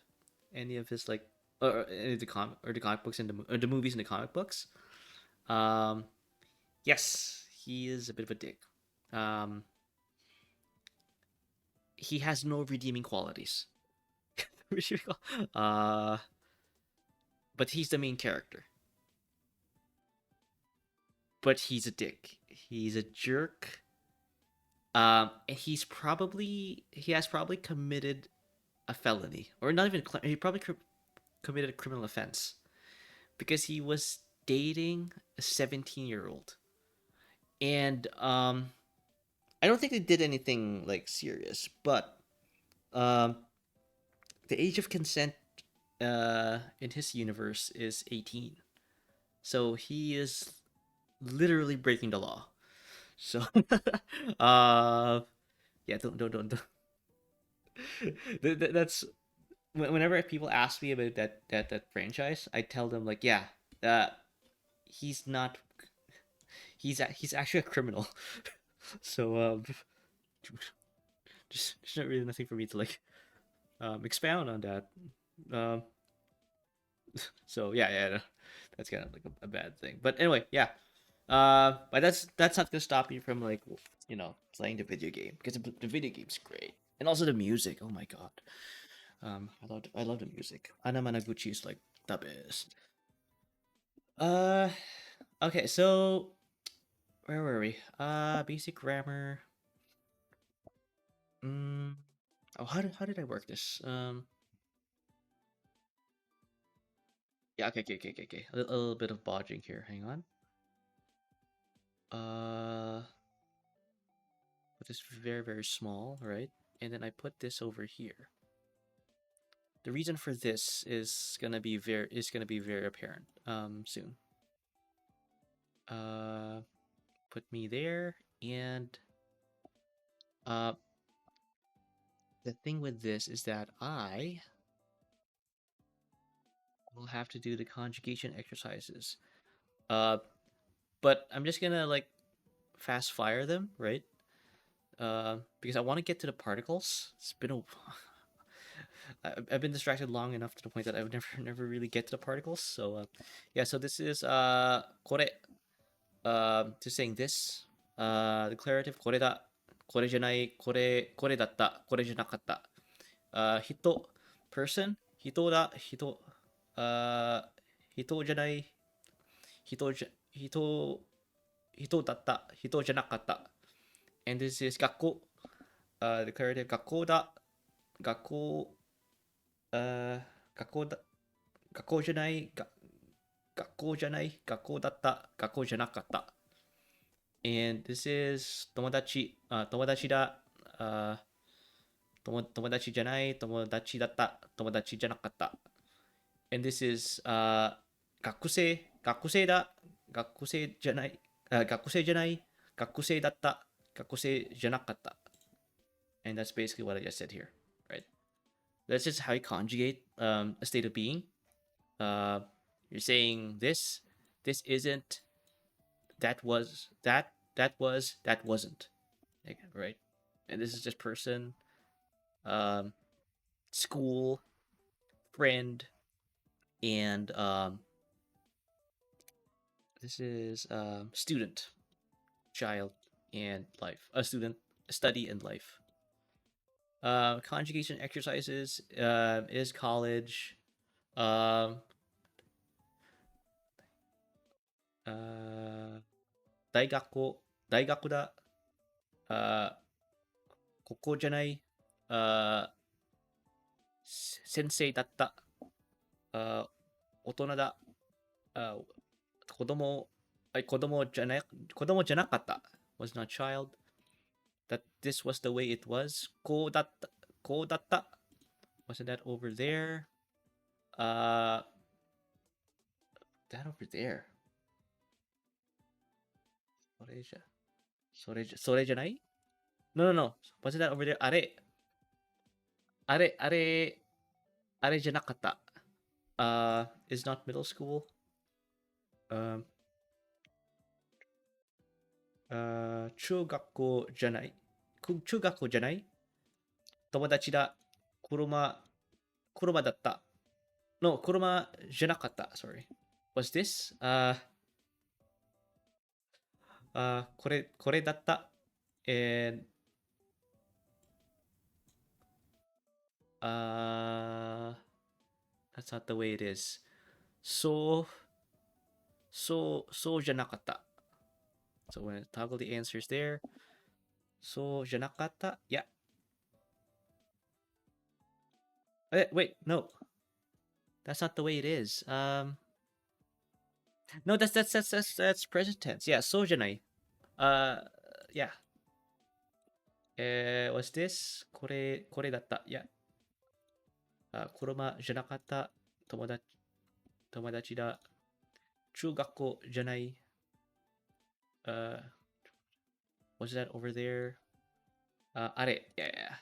any of his like or any of the comic books and the movies and the comic books. Um, yes, he is a bit of a dick. Um, he has no redeeming qualities. uh, but he's the main character. But he's a dick. He's a jerk. He has probably committed a felony, or not even he probably committed a criminal offense because he was dating a 17-year-old, and I don't think they did anything like serious, but um, the age of consent in his universe is 18, so he is literally breaking the law. So, uh, yeah, don't. That's whenever people ask me about that franchise, I tell them like, yeah, uh, he's not. He's actually a criminal. So just not really nothing for me to like expound on that. Um, so yeah, that's kind of like a bad thing. But anyway, yeah. But that's not gonna stop you from like playing the video game because the video game's great and also the music. Oh my god. I love the music. Anamanaguchi is like the best. Uh, okay, so where were we? Basic grammar. Mm, oh, how did I work this? Yeah, okay. A little bit of bodging here. Hang on. Put this very small, right? And then I put this over here. The reason for this is gonna be very apparent soon. Uh, put me there, and uh, the thing with this is that I will have to do the conjugation exercises. Uh, but I'm just gonna like fast fire them, right? Because I want to get to the particles. It's been a I've been distracted long enough to the point that I would never really get to the particles. So yeah, so this is kore. Just saying this. Declarative これだ、これじゃない、これだった、これじゃなかった。人 person 人じゃない、人じゃ人だった、人じゃなかった。And this is 学校。declarative 学校だ、学校、学校だ、学校じゃない、学校じゃない、学校だった、学校じゃなかった。And this is 友達、友達だ、友達じゃない、友達だった、友達じゃなかった。And this is 学生だ、学生じゃない、学生じゃない、学生だった、学生じゃなかった。And that's basically what I just said here, right? That's just how you conjugate a state of being. You're saying this isn't, that was, that was, that wasn't, right? And this is just person, um, school, friend, and this is student, child, and life. A student, study, and life. Conjugation exercises is college. Um, uh, 大学校、大学だ。ここじゃない。先生だった。大人だ。子供、子供じゃなかった。was not child. That this was the way it was. こうだった。こうだった。wasn't that over there? Uh, that over there. それじゃない No. Wasn't that over there? あれあれ、あれじゃなかった。is not middle school. Um, 中学校じゃない。中学校じゃない。友達だ。車、車だった。No, 車じゃなかった。Sorry. Was this? これだった。And, uh, that's not the way it is. そうじゃなかった。So when I toggle the answers there, そうじゃなかった。Yeah. Wait, no. That's not the way it is. No, that's present tense. Yeah, そうじゃない。Yeah. Was this? これだった。Yeah. 車じゃなかった。友達、友達だ。中学校じゃない。Uh, was that over there? あれ。Yeah, yeah.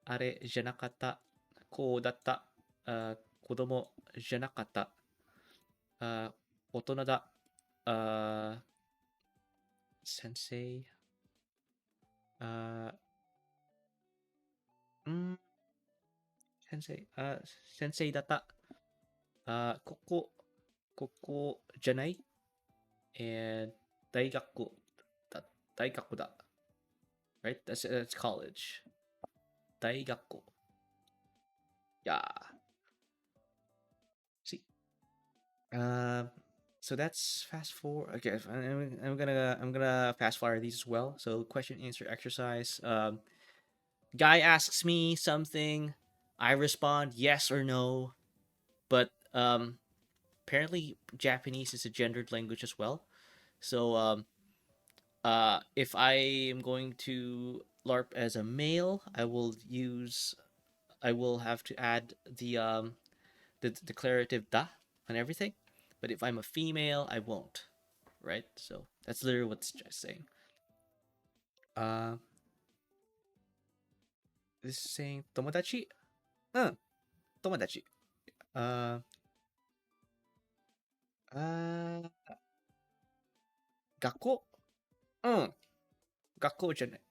あれじゃなかった。こうだった。子供じゃなかった。大人だ。先生。あん先生。先生だった。ここじゃない。大学だ。大学だ。Right? That's college. 大学校。Yeah. See. Um, so that's fast forward. Okay, I'm gonna fast forward these as well. So question answer exercise. Guy asks me something, I respond yes or no. But apparently Japanese is a gendered language as well. So if I am going to LARP as a male, I will have to add the declarative da on everything. But if I'm a female, I won't. Right? So that's literally what it's just saying. Uh, this is saying tomodachi. うん、友達。あ学校。うん、学校じゃない。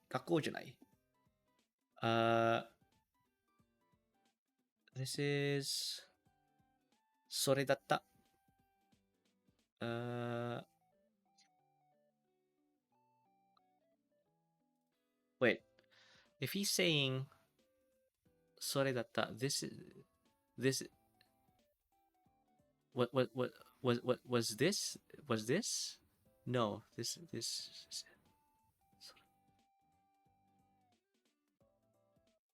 this is それだった。wait, if he's saying それだった、this, what, was this? Was this? No, this,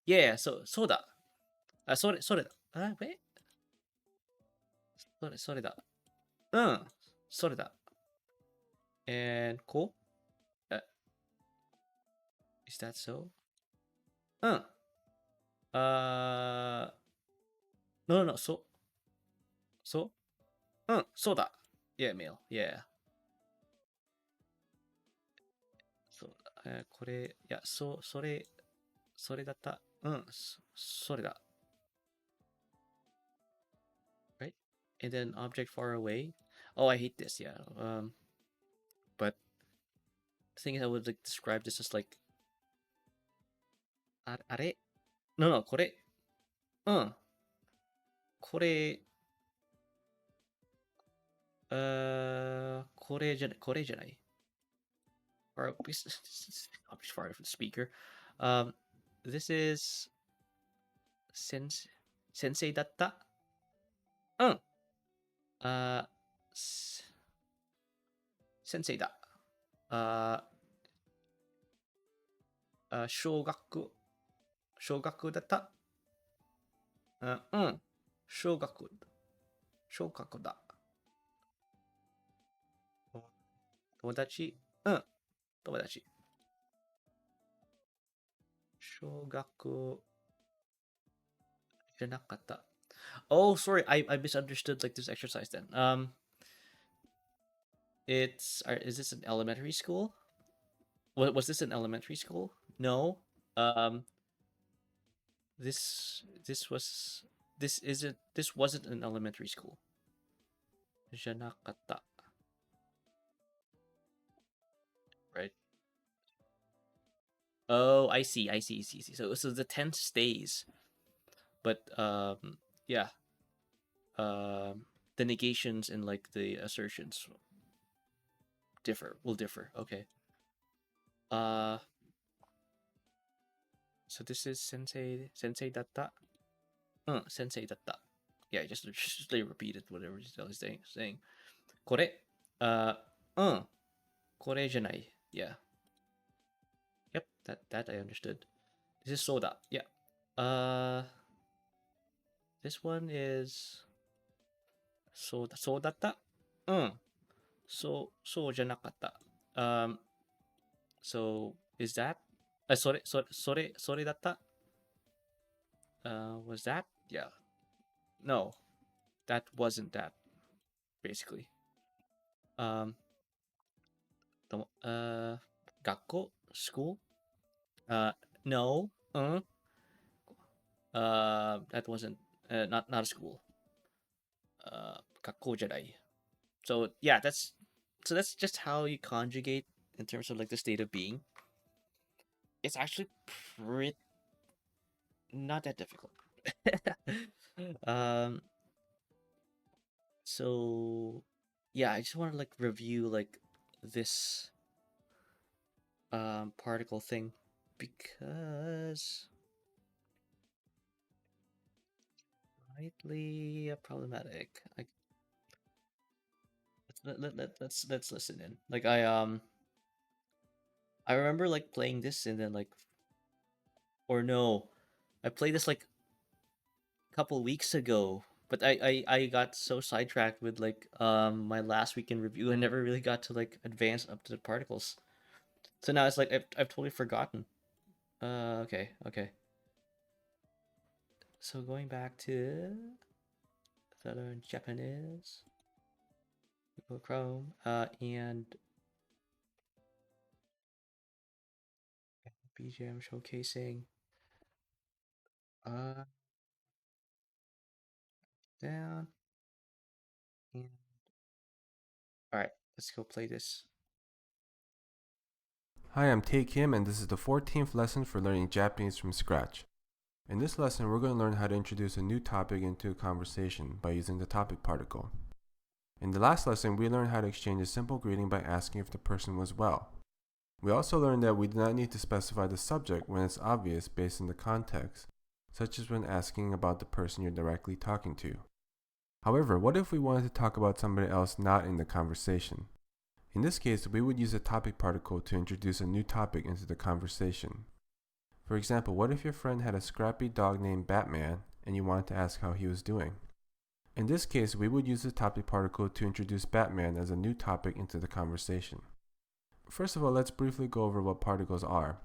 yeah, そうだ。それだ。wait? それだ。うん、それだ。And こう、is that so? うん。no, no, no, うん、そうだ。Yeah, male. Yeah. そうだ。これ、いや、それだった。うん、それだ。Right? And then object far away. Oh, I hate this, yeah. But the thing is, I would like describe this as like, あれ No, no, これ。うん。これ、これじゃない。Or, object far from the speaker. This is, 先生だった。うん。あー、先生だ。あ小学だった。うん。小学、小学だ。友達。うん。友達。小学じゃなかった。Oh, sorry. I misunderstood like this exercise then. Is this an elementary school? Was this an elementary school? No. Um, this was this wasn't an elementary school. Janakata, right? Oh, I see. So the tense stays, but yeah, the negations and like the assertions will differ. Okay. Uh, so this is sensei datta. Sensei datta. Yeah, just like repeat it whatever he's saying. Kore. Uh, これじゃない. Yeah. Yep. That I understood. This is soda. Yeah. Uh, this one is so datta. そうじゃなかった. So is that? それだった? Was that? Yeah. No, that wasn't that. Basically. Um, 学校 school. No. That wasn't. Not a school. 学校じゃない. So yeah, that's just how you conjugate in terms of like the state of being. It's actually pretty not that difficult. um, so yeah, I just want to like review like this particle thing because slightly problematic. Let's listen in. Like I remember like playing this and then like or no, I played this like a couple weeks ago, but I got so sidetracked with like my last weekend review. I never really got to like advance up to the particles. So now it's like I've totally forgotten. Okay. So going back to Southern Japanese, Google Chrome, and BGM showcasing. Uh, down and all right, let's go play this. Hi, I'm Tae Kim, and this is the 14th lesson for learning Japanese from scratch. In this lesson, we're going to learn how to introduce a new topic into a conversation by using the topic particle. In the last lesson, we learned how to exchange a simple greeting by asking if the person was well. We also learned that we do not need to specify the subject when it's obvious based on the context, such as when asking about the person you're directly talking to. However, what if we wanted to talk about somebody else not in the conversation? In this case, we would use a topic particle to introduce a new topic into the conversation. For example, what if your friend had a scrappy dog named Batman and you wanted to ask how he was doing? In this case, we would use the topic particle to introduce Batman as a new topic into the conversation. First of all, let's briefly go over what particles are.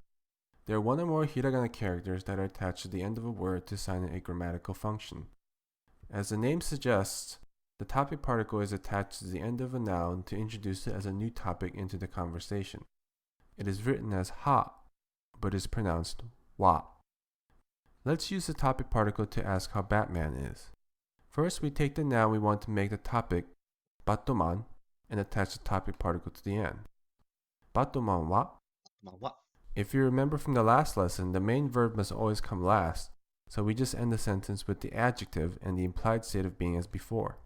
They are one or more hiragana characters that are attached to the end of a word to sign a grammatical function. As the name suggests, the topic particle is attached to the end of a noun to introduce it as a new topic into the conversation. It is written as ha, but is pronounced wa. Let's use the topic particle to ask how Batman is. First, we take the noun we want to make the topic, Batman, and attach the topic particle to the end. Batman wa. If you remember from the last lesson, the main verb must always come last, so we just end the sentence with the adjective and the implied state of being as before.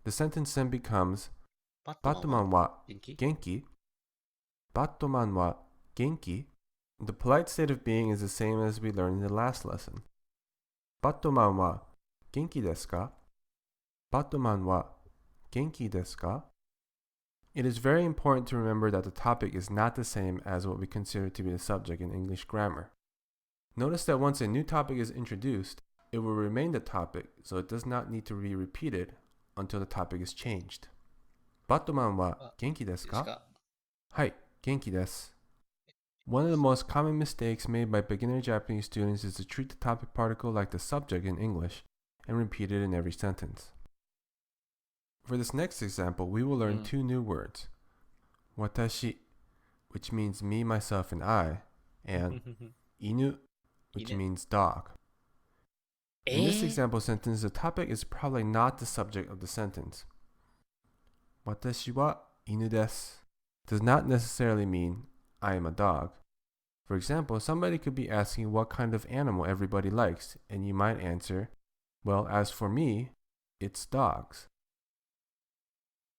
The sentence then becomes, Batman wa genki. Batman wa genki. The polite state of being is the same as we learned in the last lesson. Batman wa genki desu ka? Batman wa genki desu ka? It is very important to remember that the topic is not the same as what we consider to be the subject in English grammar. Notice that once a new topic is introduced, it will remain the topic, so it does not need to be repeated until the topic is changed. Batman wa genki desu ka? Hai, genki desu. One of the most common mistakes made by beginner Japanese students is to treat the topic particle like the subject in English and repeat it in every sentence. For this next example, we will learn two new words. Watashi, which means me, myself, and I, and inu, which means dog. In this Eh? example sentence, the topic is probably not the subject of the sentence. 私は犬です does not necessarily mean I am a dog. For example, somebody could be asking what kind of animal everybody likes, and you might answer, well, as for me, it's dogs.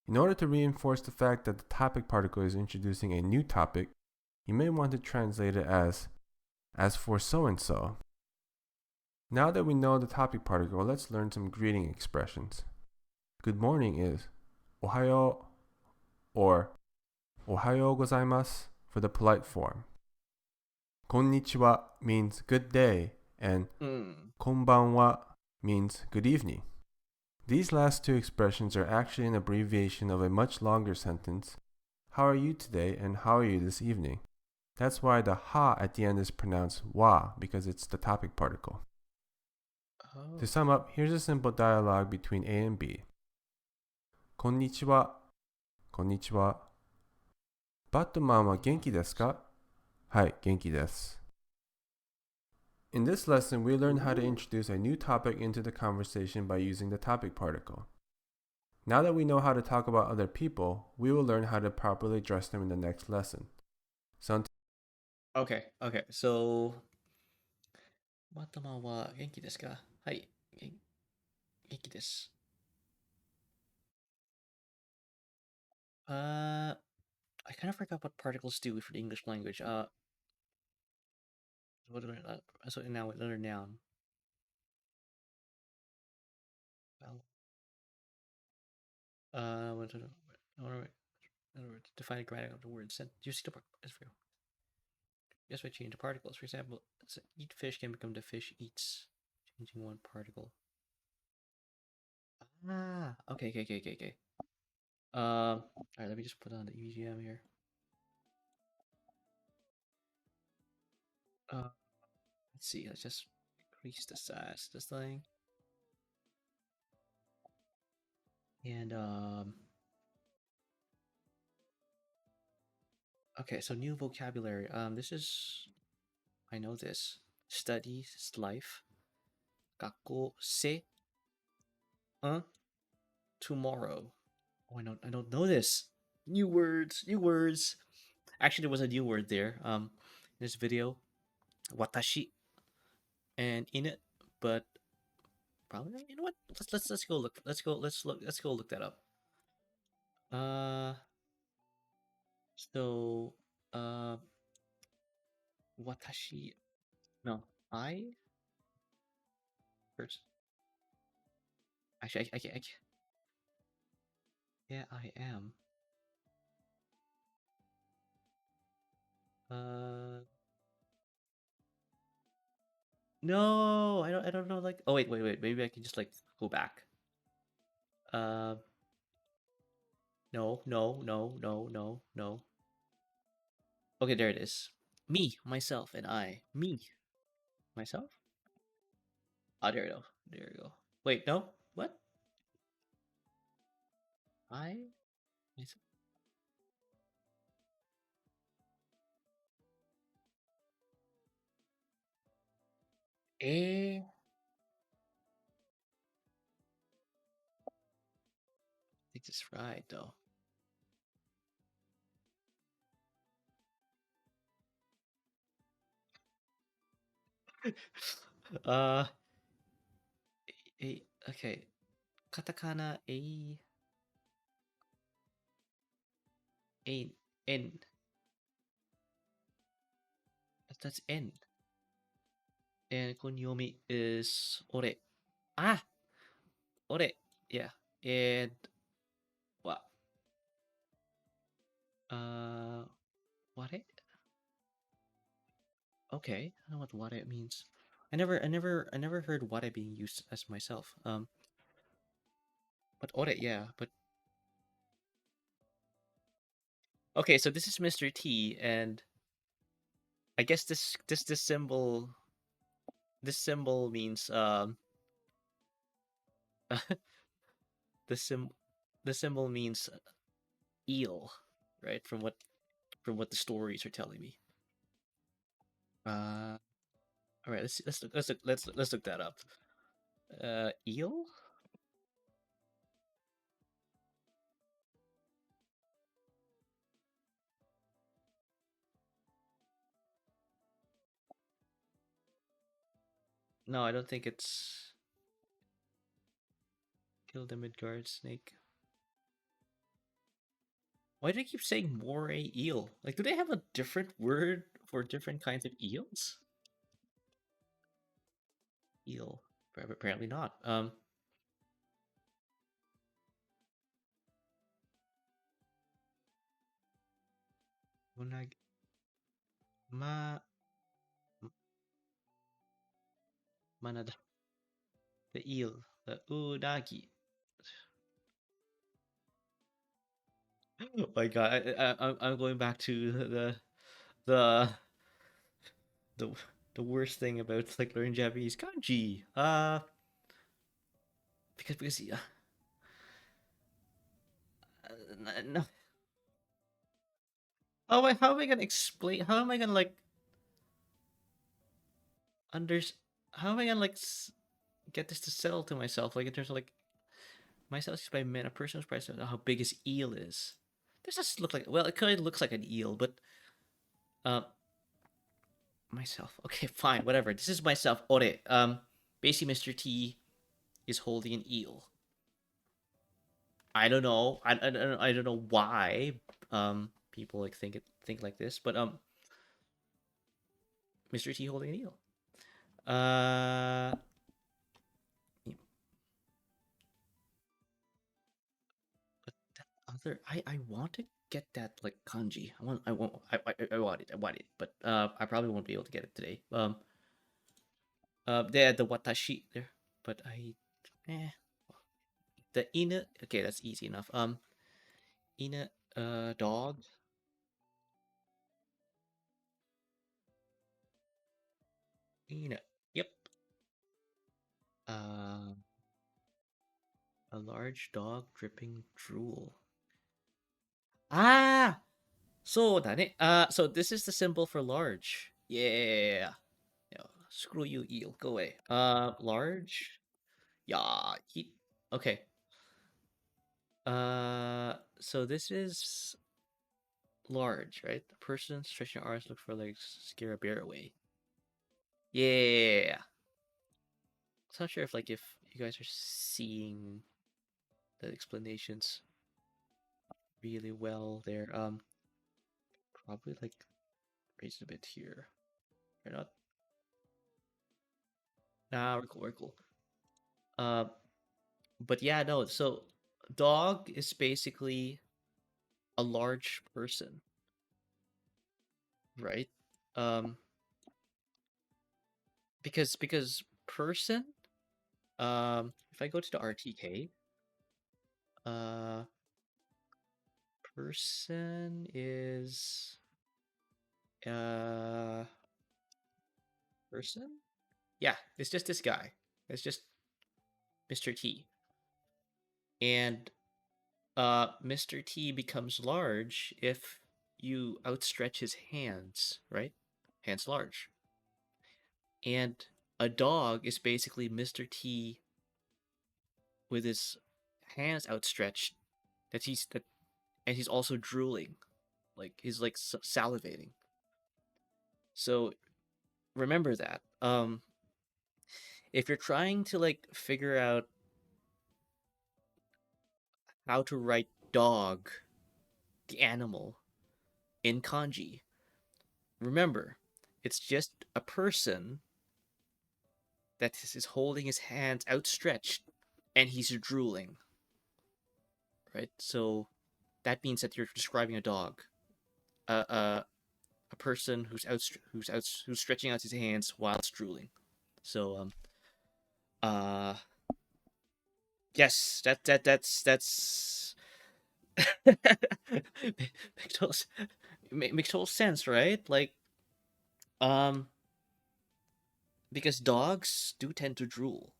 In order to reinforce the fact that the topic particle is introducing a new topic, you may want to translate it as for so-and-so. Now that we know the topic particle, let's learn some greeting expressions. Good morning is おはよう or おはようございます for the polite form. Konnichiwa means good day, and konbanwa means good evening. These last two expressions are actually an abbreviation of a much longer sentence. How are you today, and how are you this evening? That's why the ha at the end is pronounced wa, because it's the topic particle. Oh. To sum up, here's a simple dialogue between A and B. Konnichiwa. Konnichiwa. バットマンは元気ですか? はい、元気です. In this lesson, we learned how to introduce a new topic into the conversation by using the topic particle. Now that we know how to talk about other people, we will learn how to properly address them in the next lesson. So Okay, okay. So, またまは元気ですか? はい、元気です. I kind of forgot what particles do for the English language. So now another noun. Well, what? Define a grammar of the word. Do you see the part? Just by changing the particles. For example, eat fish can become the fish eats, changing one particle. Ah, okay. All right, let me just put on the EGM here. Let's see. Let's just increase the size of this thing. And okay, so new vocabulary. This is, I know this. Studies life. 学校せ tomorrow. Oh, I don't know this. New words. Actually, there was a new word there. In this video, watashi, and in it, but probably, you know what? Let's go look. Let's go look that up. Uh, so, uh, watashi. No, I first. Actually, I can't. Yeah, I am. Uh, no, I don't know. Like, oh wait. Maybe I can just like go back. Uh, no. Okay, there it is. Me, myself, and I. Me, myself. Oh, there you go. There you go. Wait, no. What? I, myself. Eh. I think this is right though. uh, okay. Katakana a n. That's n. And kunyomi is ore. Ah, ore. Yeah. And what? Uh, what? Okay, I don't know what it means. I never heard ware being used as myself. But ore, yeah. But okay, so this is Mr. T, and I guess this symbol means the sim the symbol means eel, right? From what the stories are telling me. All right, let's look that up. Eel? No, I don't think it's kill the Midgard snake. Why do they keep saying moray eel? Like, do they have a different word for different kinds of eels? Eel. Apparently not. Unag ma manada the eel the unagi. Oh my god, I'm going back to the the the worst thing about like learning Japanese kanji. Because no, how am I gonna explain? How am I gonna like under? How am I gonna like get this to settle to myself? Like in terms of like myself is by man, a person who's price how big his eel is. This just look like well, it kind of looks like an eel, but uh, myself. Okay, fine, whatever. This is myself. Ore. Basically, Mr. T is holding an eel. I don't know. I don't know why people like think like this, but Mr. T holding an eel. Uh but that other I want to get that like kanji. I want it. I want it. But I probably won't be able to get it today. The watashi there. But the ina okay, that's easy enough. Ina dog. Ina. Yep. Uh a large dog dripping drool. Ah, so so this is the symbol for large. Yeah. Yeah. Screw you, eel. Go away. Large. Yeah. Okay. So this is large, right? A person stretching arms, look for legs, scare a bear away. Yeah. So I'm not sure if if you guys are seeing the explanations really well there. Probably like raise it a bit here. Or not? Nah, we're cool. We're cool. Uh, but yeah, no. So dog is basically a large person, right? Um, because person. If I go to the RTK, uh, person is uh person. Yeah, it's just this guy. It's just Mr. T, and Mr. T becomes large if you outstretch his hands, right? Hands large. And a dog is basically Mr. T with his hands outstretched that and he's also drooling. Like he's like salivating. So remember that. If you're trying to like figure out how to write dog, the animal in kanji, remember, it's just a person that is holding his hands outstretched and he's drooling, right? So that means that you're describing a dog, uh, uh, a person who's stretching out his hands while drooling. So uh, yes, that's makes total, makes total sense, right? Like um, because dogs do tend to drool.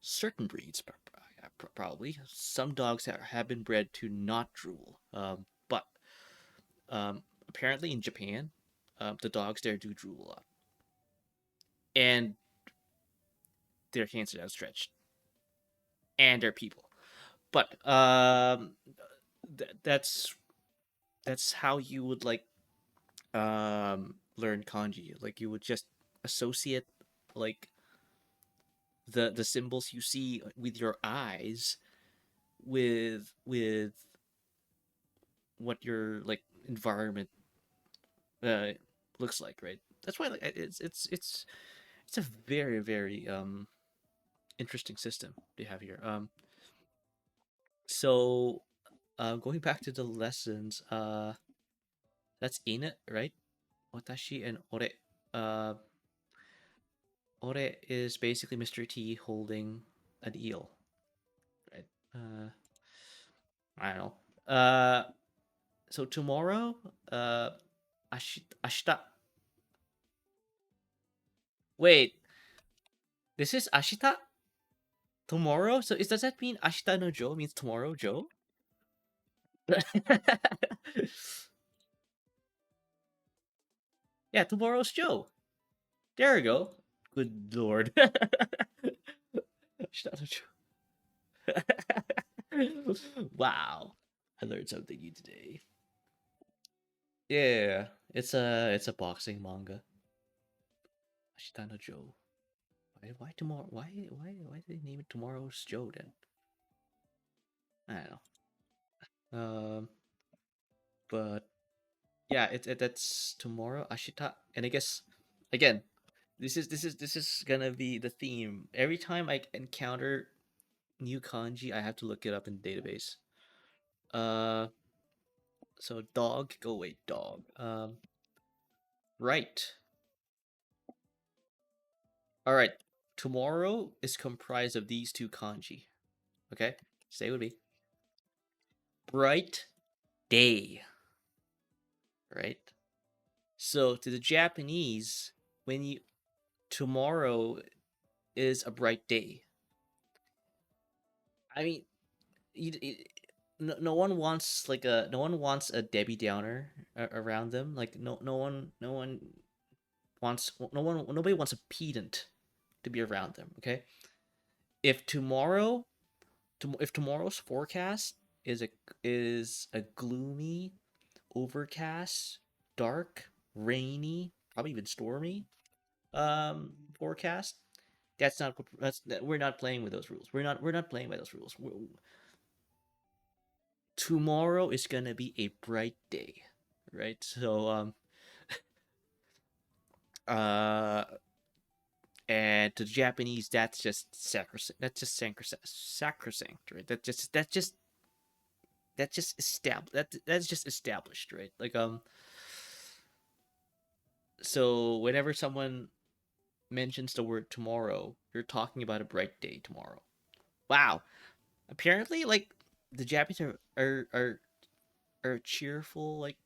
Certain breeds, probably. Some dogs have been bred to not drool. But apparently in Japan, the dogs there do drool a lot. And their hands are outstretched, and they're people. But that's how you would like learn kanji. Like you would just associate like the symbols you see with your eyes with what your like environment uh looks like, right? That's why like it's a very interesting system they have here. So going back to the lessons, that's in it, right? Watashi and ore. Uh, ore is basically Mr. T holding an eel, right? I don't know. So tomorrow, ashita. Wait, this is ashita tomorrow. So does that mean ashita no Joe means tomorrow Joe? Yeah, tomorrow's Joe. There we go. Good lord. Ashita no Joe. Wow, I learned something new today. Yeah, it's a boxing manga. Ashita no Joe. Why tomorrow? Why did they name it Tomorrow's Joe then? I don't know. But yeah, that's tomorrow Ashita, and I guess again, this is gonna be the theme. Every time I encounter new kanji, I have to look it up in the database. Uh, so dog, go away, dog. Right. All right. Tomorrow is comprised of these two kanji. Okay, stay with me. Bright day. Right. So to the Japanese, when you tomorrow is a bright day. I mean, no one wants like a no one wants a Debbie Downer around them. Like no one wants no one nobody wants a pedant to be around them. Okay, if tomorrow if tomorrow's forecast is a gloomy, overcast, dark, rainy, probably even stormy forecast, we're not playing with those rules. We're not playing by those rules. Tomorrow is gonna be a bright day, right? So uh and to the Japanese that's just sacrosanct. That's just sacrosanct, right? That's just established. That's just established, right? Like so whenever someone mentions the word tomorrow, you're talking about a bright day tomorrow. Wow. Apparently, like the Japanese are a cheerful like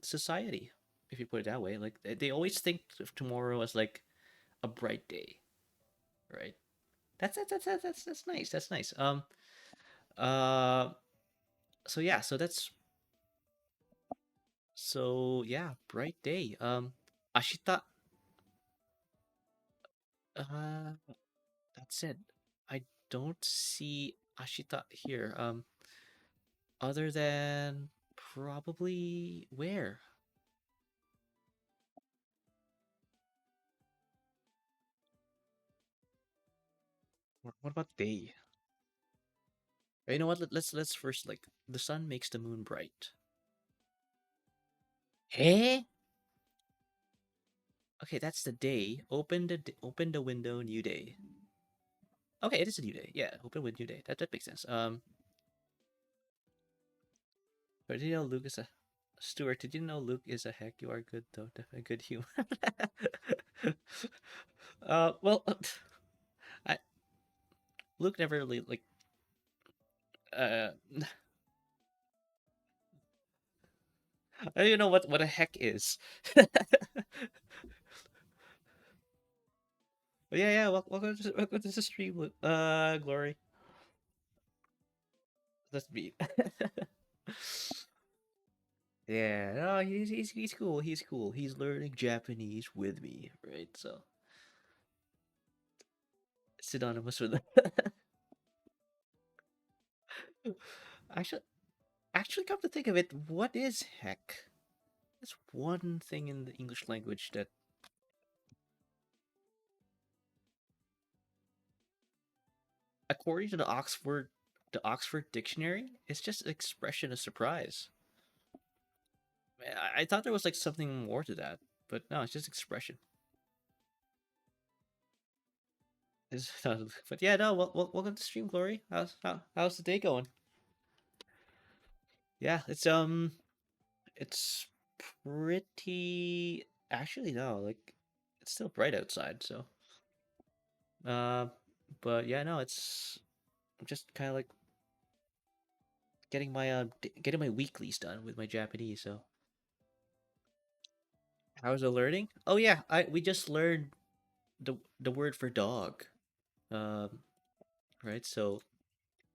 society, if you put it that way. Like they always think of tomorrow as like a bright day, right? That's nice. That's nice. Uh. So yeah. So yeah. Bright day. Ashita. Uh. That's it. I don't see Ashita here. Other than probably where? What about day? You know what? Let's first like the sun makes the moon bright. Hey. Okay, that's the day. Open the window. New day. Okay, it is a new day. Yeah, open with new day. That makes sense. But did you know Luke is a Stuart? Did you know Luke is a heck? You are good though. Definitely good human. Well, I Luke never really like. Uh, I don't even know what a heck is. But yeah. Welcome to the stream, Luke. Glory. That's me. Yeah, no, he's cool. He's cool. He's learning Japanese with me, right? So synonymous with actually come to think of it, what is heck? That's one thing in the English language that, according to the Oxford Dictionary, it's just an expression of surprise. I thought there was like something more to that, but no, it's just expression. But yeah, no. Welcome to Stream Glory. How's the day going? Yeah, it's pretty. Actually, no, like it's still bright outside. So, uh, but yeah, no, I'm just kind of like getting my weeklies done with my Japanese. So, how's the learning? Oh yeah, I we just learned the word for dog. Um, right. So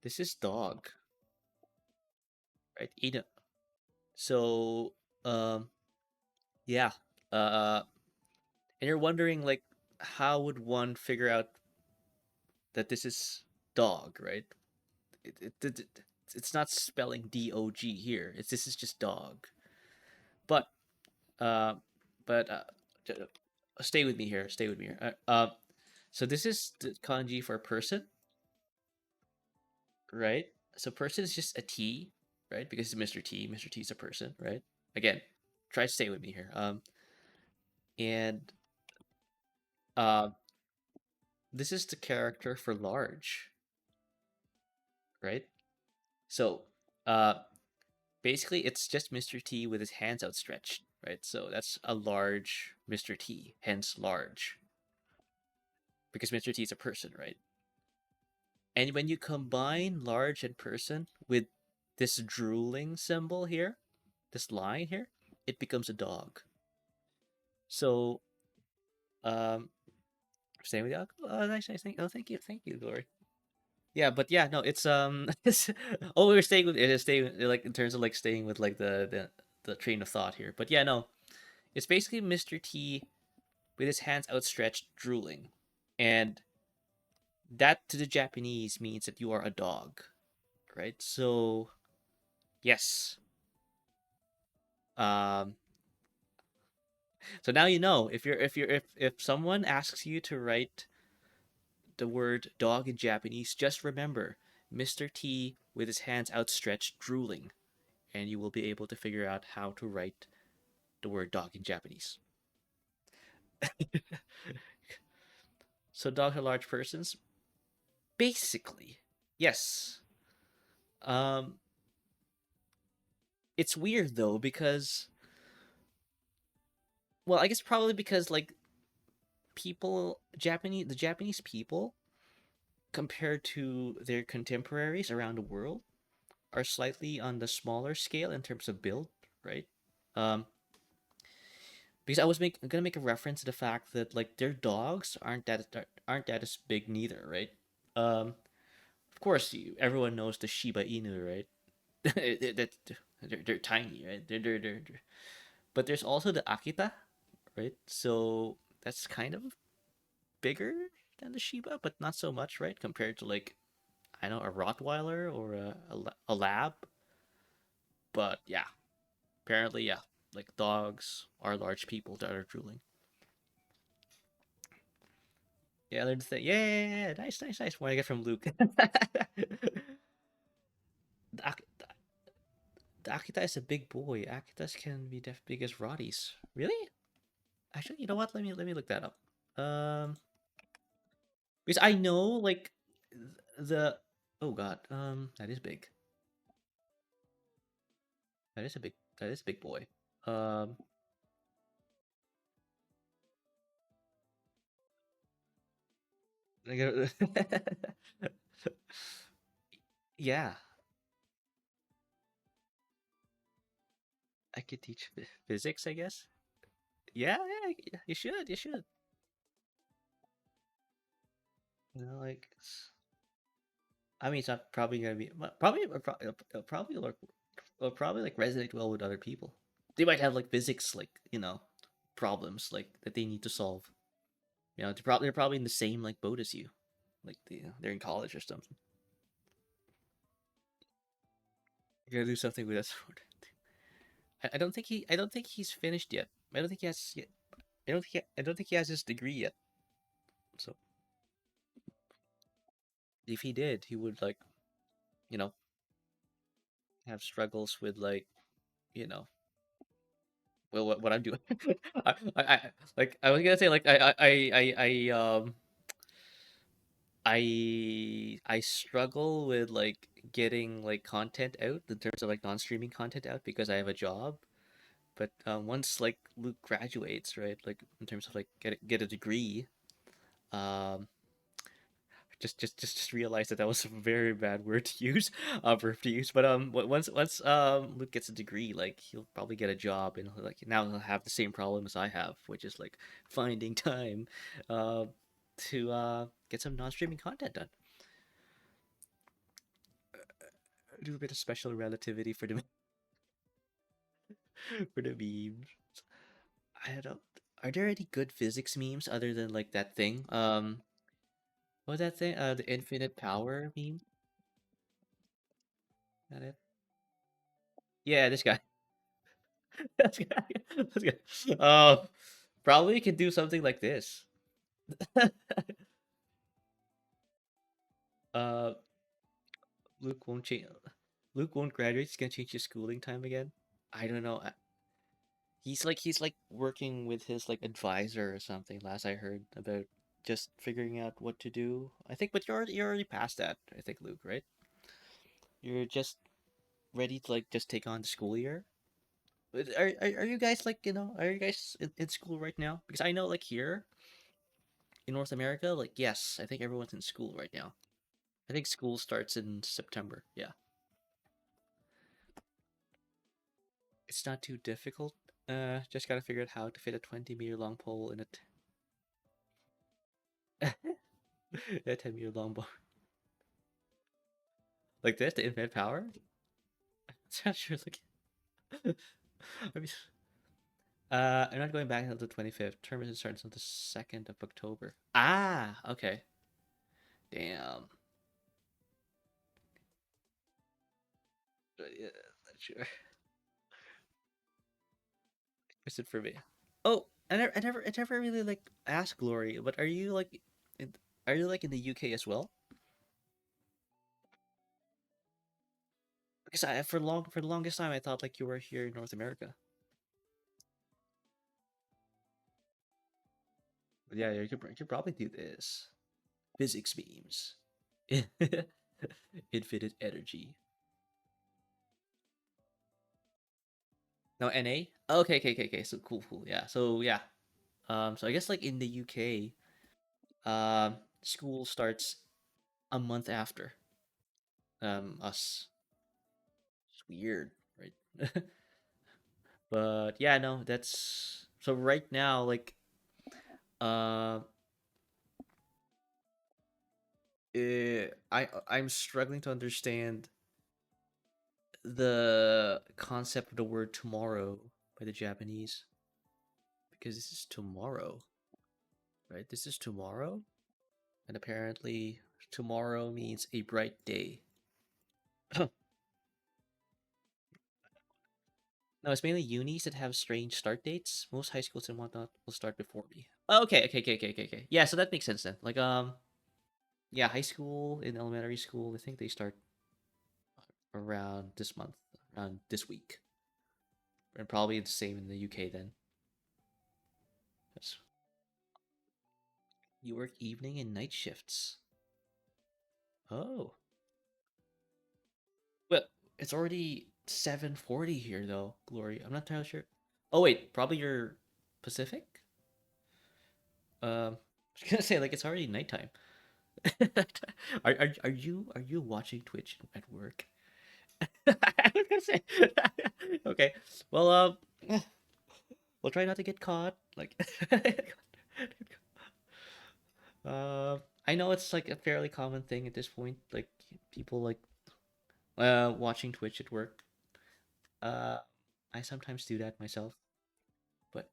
this is dog, right? So, um, yeah. Uh, and you're wondering like, how would one figure out that this is dog, right? It's not spelling dog here. This is just dog. But uh, but stay with me here. Stay with me here. So this is the kanji for person, right? So person is just a T, right? Because it's Mr. T. Mr. T is a person, right? Again, try to stay with me here. And uh, this is the character for large, right? So uh, basically, it's just Mr. T with his hands outstretched, right? So that's a large Mr. T, hence large, because Mr. T is a person, right? And when you combine large and person with this drooling symbol here, this line here, it becomes a dog. So, um, same with the nice, nice, thank you, Glory. Yeah, but yeah, no, it's oh, we were staying with staying like in terms of like staying with like the train of thought here, but yeah, no, it's basically Mr. T with his hands outstretched, drooling, and that to the Japanese means that you are a dog, right? So yes, um, so now you know if someone asks you to write the word dog in Japanese, just remember Mr. T with his hands outstretched, drooling, and you will be able to figure out how to write the word dog in Japanese. So dogs are large persons? Basically, yes. Um, it's weird though because, well, I guess probably because like the Japanese people compared to their contemporaries around the world are slightly on the smaller scale in terms of build, right? Um, because gonna make a reference to the fact that like their dogs aren't that as big neither, right? Of course, everyone knows the Shiba Inu, right? that they're tiny, right? But there's also the Akita, right? So that's kind of bigger than the Shiba, but not so much, right? Compared to like, I know, a Rottweiler or a lab. But yeah, apparently, yeah, like dogs are large people that are drooling. Yeah, they're the thing. Yeah, yeah, yeah, yeah. Nice, nice, nice. What I get from Luke. The Akita is a big boy. Akitas can be as big as Rotties. Really? Actually, you know what? Let me look that up. Um, because I know like the oh god, that is big. That is a big boy. Um, yeah, I could teach physics, I guess. Yeah, yeah, you should, you should. You know, like, I mean, it's not probably gonna be probably like probably like resonate well with other people. They might have like physics, like problems like that they need to solve. You know, they're probably in the same like boat as you. like they're in college or something. You gotta do something with that sword. I don't think I don't think he's finished yet. I don't think he has yet. I don't think he has his degree yet. So if he did, he would like you know have struggles with like you know well what I'm doing. Like I was gonna say like I struggle with like getting like content out in terms of like non-streaming content out because I have a job. But once like Luke graduates, right, like in terms of like get a degree, um, just realized that that was a very bad word to use, verb to use. But once Luke gets a degree, like he'll probably get a job, and like now he'll have the same problem as I have, which is like finding time, uh, to get some non-streaming content done. Do a bit of special relativity for the for the memes. I don't. Are there any good physics memes other than like that thing? What was that thing? The infinite power meme. That it? Yeah, this guy. This guy. This guy. Probably could do something like this. uh, Luke won't change. Luke won't graduate. He's gonna change his schooling time again. I don't know. He's like working with his like advisor or something. Last I heard about just figuring out what to do. I think, but you're already past that. I think Luke, right? You're just ready to like just take on the school year. But are you guys like are you guys in school right now? Because I know like here in North America, like yes, I think everyone's in school right now. I think school starts in September. Yeah, it's not too difficult. Just gotta figure out how to fit a 20-meter long pole in a 10-meter long pole like this. The infinite power. It's not sure. Like, I mean, I'm not going back until the 25th. Term is starts on the 2nd of October. Ah, okay. Damn. Yeah, sure. Is it for me? Oh, I never really like asked Glory, but are you like in the UK as well? Because for the longest time I thought like you were here in North America. But yeah, you could probably do this. Physics beams. Infinite energy. No, NA? Okay, okay, okay, okay. So cool, cool. Yeah. So yeah. So I guess like in the UK, school starts a month after us. It's weird, right? But yeah, no, that's so right now, like uh I'm struggling to understand the concept of the word tomorrow by the Japanese because this is tomorrow, right? This is tomorrow, and apparently tomorrow means a bright day. No, it's mainly unis that have strange start dates. Most high schools and whatnot will start before me. Okay, okay, okay, okay, okay, okay. Yeah, so that makes sense then. Like, yeah, high school and elementary school, I think they start around this month, around this week, and probably the same in the UK then. That's, you work evening and night shifts. Oh, but it's already 7:40 here though, Glory. I'm not entirely sure. Oh wait, probably you're Pacific. I was gonna say like it's already nighttime. Are you watching Twitch at work? I was gonna say. Okay. Well, we'll try not to get caught. Like, I know it's like a fairly common thing at this point. Like people like watching Twitch at work. Uh, I sometimes do that myself, but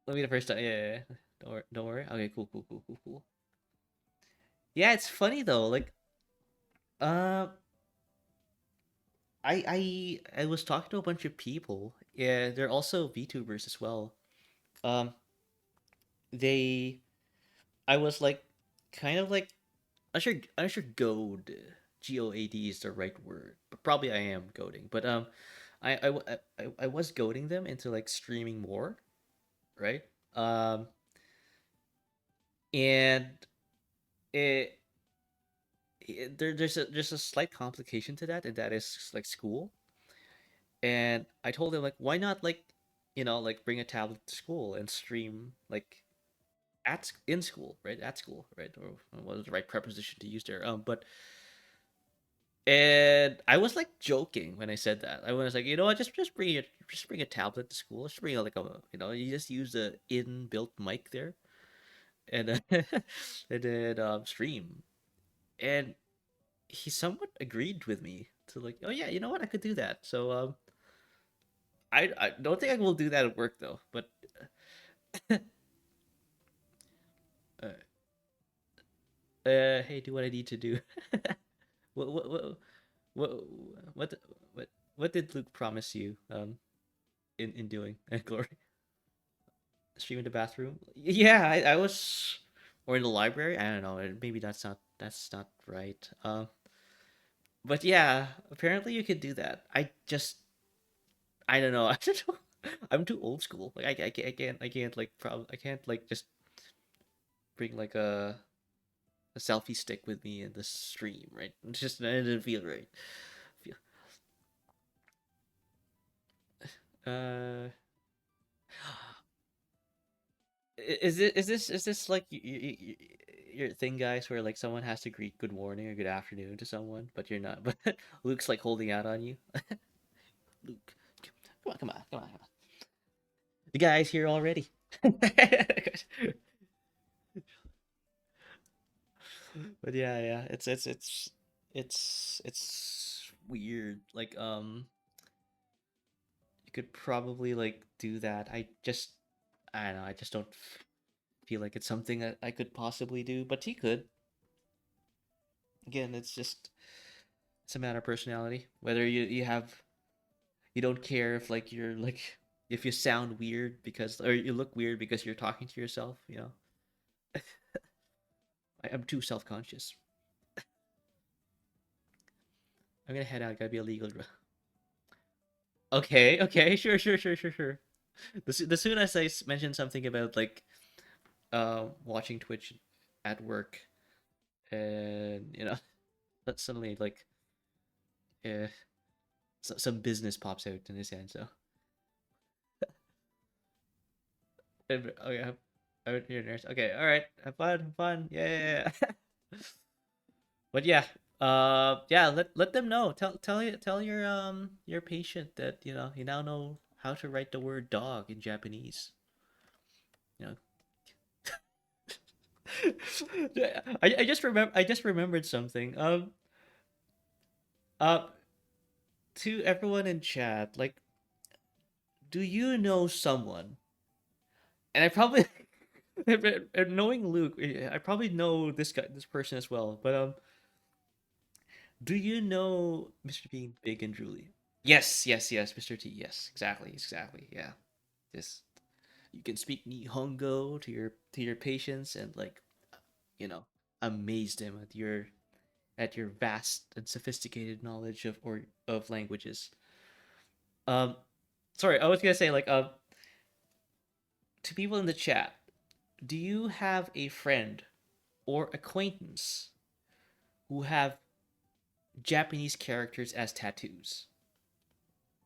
let me the first time. Yeah, yeah, yeah. Don't worry. Okay, cool, cool, cool, cool, cool. Yeah, it's funny though. Like, uh, I was talking to a bunch of people. Yeah, they're also VTubers as well. Um, they, I was like, kind of like, I'm sure goad, GOAD is the right word, but probably I am goading. But I was goading them into like streaming more, right? Um, and it, there's a slight complication to that, and that is like school. And I told them like, why not like, like bring a tablet to school and stream like in school, right? At school, right? Or what was the right preposition to use there? But and I was like joking when I said that. I was like, what, just bring a tablet to school. Just bring like you just use the inbuilt mic there, and and then stream. And he somewhat agreed with me to like, oh yeah, you know what, I could do that. So I don't think I will do that at work though. But uh, hey, do what I need to do. what what what what what what what did Luke promise you in doing Glory? Stream in the bathroom? Yeah, I was, or in the library. I don't know. Maybe that's not right. But yeah, apparently you could do that. I don't know. I don't know. I'm too old school. Like I can't like I can't like just bring like a selfie stick with me in the stream, right? It didn't feel right. Feel, uh, is this like your thing, guys, where like someone has to greet good morning or good afternoon to someone, but you're not, but Luke's like holding out on you. Luke, come on. The guy's here already. But yeah, it's weird. Like you could probably like do that. I don't know. I just don't feel like it's something that I could possibly do, but he could. Again, it's a matter of personality. Whether you don't care if like you're like if you sound weird because or you look weird because you're talking to yourself. I'm too self conscious. I'm gonna head out. Gotta be illegal. Okay, sure. The soon as I mentioned something about like watching Twitch at work, and that suddenly like uh, some business pops out in his hand. So okay, you're a nurse. Okay, all right, have fun, yeah. But yeah, yeah. Let them know. Tell your patient that you now know how to write the word dog in Japanese. You know, I just remembered something. Uh, to everyone in chat, like, do you know someone? And I probably, and knowing Luke, I probably know this person as well. But do you know Mr. Bean, Big and Julie? Yes, Mr. T. Yes, exactly. Yeah, this you can speak Nihongo to your patients and like you know amaze them at your vast and sophisticated knowledge of languages. Um, sorry, I was gonna say like to people in the chat, do you have a friend or acquaintance who have Japanese characters as tattoos?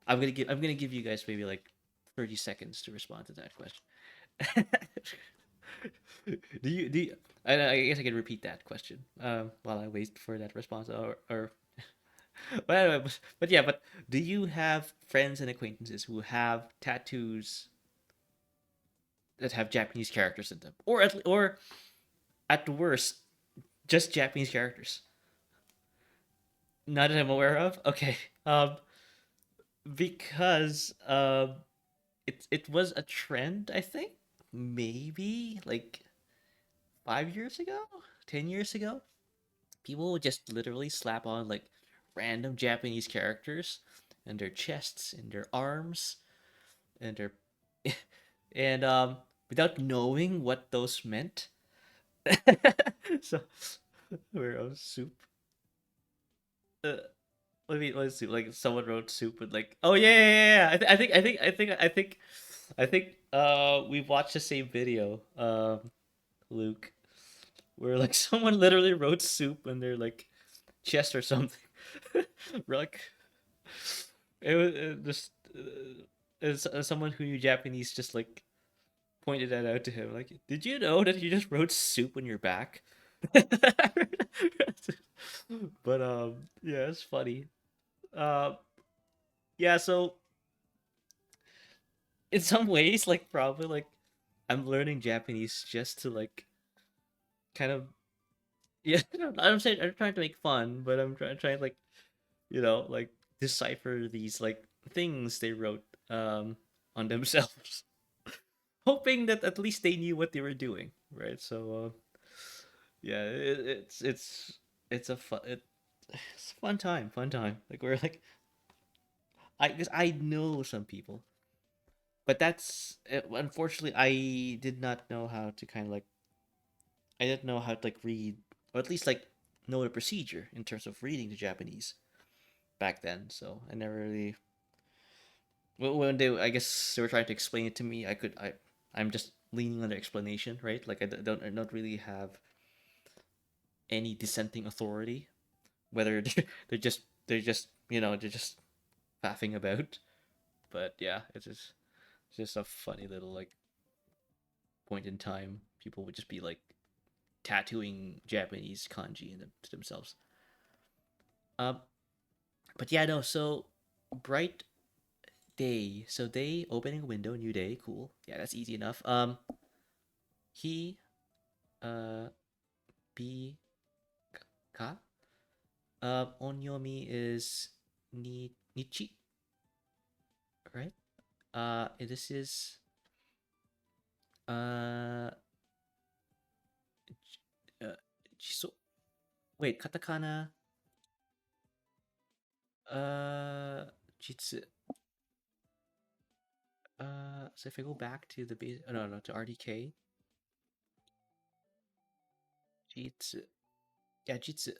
I'm gonna give you guys maybe like 30 seconds to respond to that question. do you I guess I can repeat that question while I wait for that response or but anyway, but yeah, but do you have friends and acquaintances who have tattoos that have Japanese characters in them, or at the worst, just Japanese characters? Not that I'm aware of. Okay, because it was a trend. I think maybe like 5 years ago, 10 years ago. people would just literally slap on like random Japanese characters and their chests and their arms and their and without knowing what those meant. So where soup. Uh, let's see. Like someone wrote soup with like, oh yeah, yeah, yeah. Yeah. I think. We've watched the same video, Luke, where like someone literally wrote soup in their like chest or something. We're like, it just as someone who knew Japanese just like pointed that out to him. Like, did you know that you just wrote soup on your back? But yeah, it's funny. Uh, yeah, so in some ways, like probably like I'm learning Japanese just to like kind of yeah. I'm saying I'm trying to make fun, but I'm trying to like like decipher these like things they wrote on themselves, hoping that at least they knew what they were doing, right? So yeah, it's a it's a fun time. Like we're like I because I know some people, but unfortunately I did not know how to kind of like I didn't know how to like read or at least like know the procedure in terms of reading the Japanese back then. So I never really when they I guess they were trying to explain it to me. I'm just leaning on their explanation, right? Like I don't really have any dissenting authority. Whether they're just they're just laughing about. But yeah, it's just a funny little like point in time. People would just be like tattooing Japanese kanji to themselves. Um, but yeah, no. So bright day. So day opening a window, new day, cool. Yeah, that's easy enough. He uh be ka. Onyomi is nichi, right? This is uh, uh jiso. Wait, katakana. Jitsu. So if I go back to the base, oh, no, to RDK, Jitsu. Yeah, Jitsu.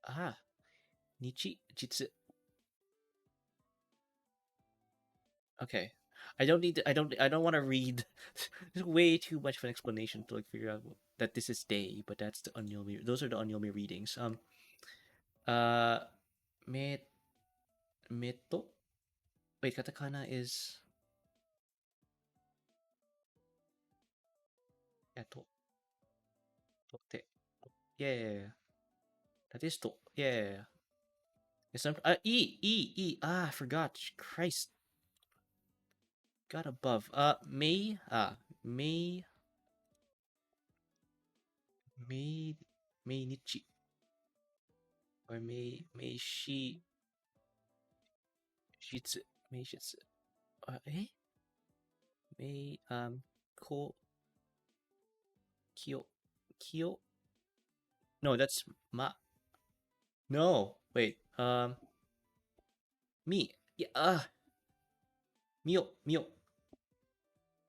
Ah, Nichi, Jitsu. Okay. I don't want to read. There's way too much of an explanation to like figure out that this is day, but that's the Onyomi. Those are the Onyomi readings. Uh, me, meto. Wait, katakana is yeah, te. Yeah, yeah, yeah. That is to. Yeah, yeah, yeah. It's not, e. Ah, I forgot. Christ, got above. May, May, May Nichi or May Shitsu, May Shitsu. Eh? May Ko Kyo Kyo. No, that's Ma. No, wait. Me. Yeah. Mio Mio.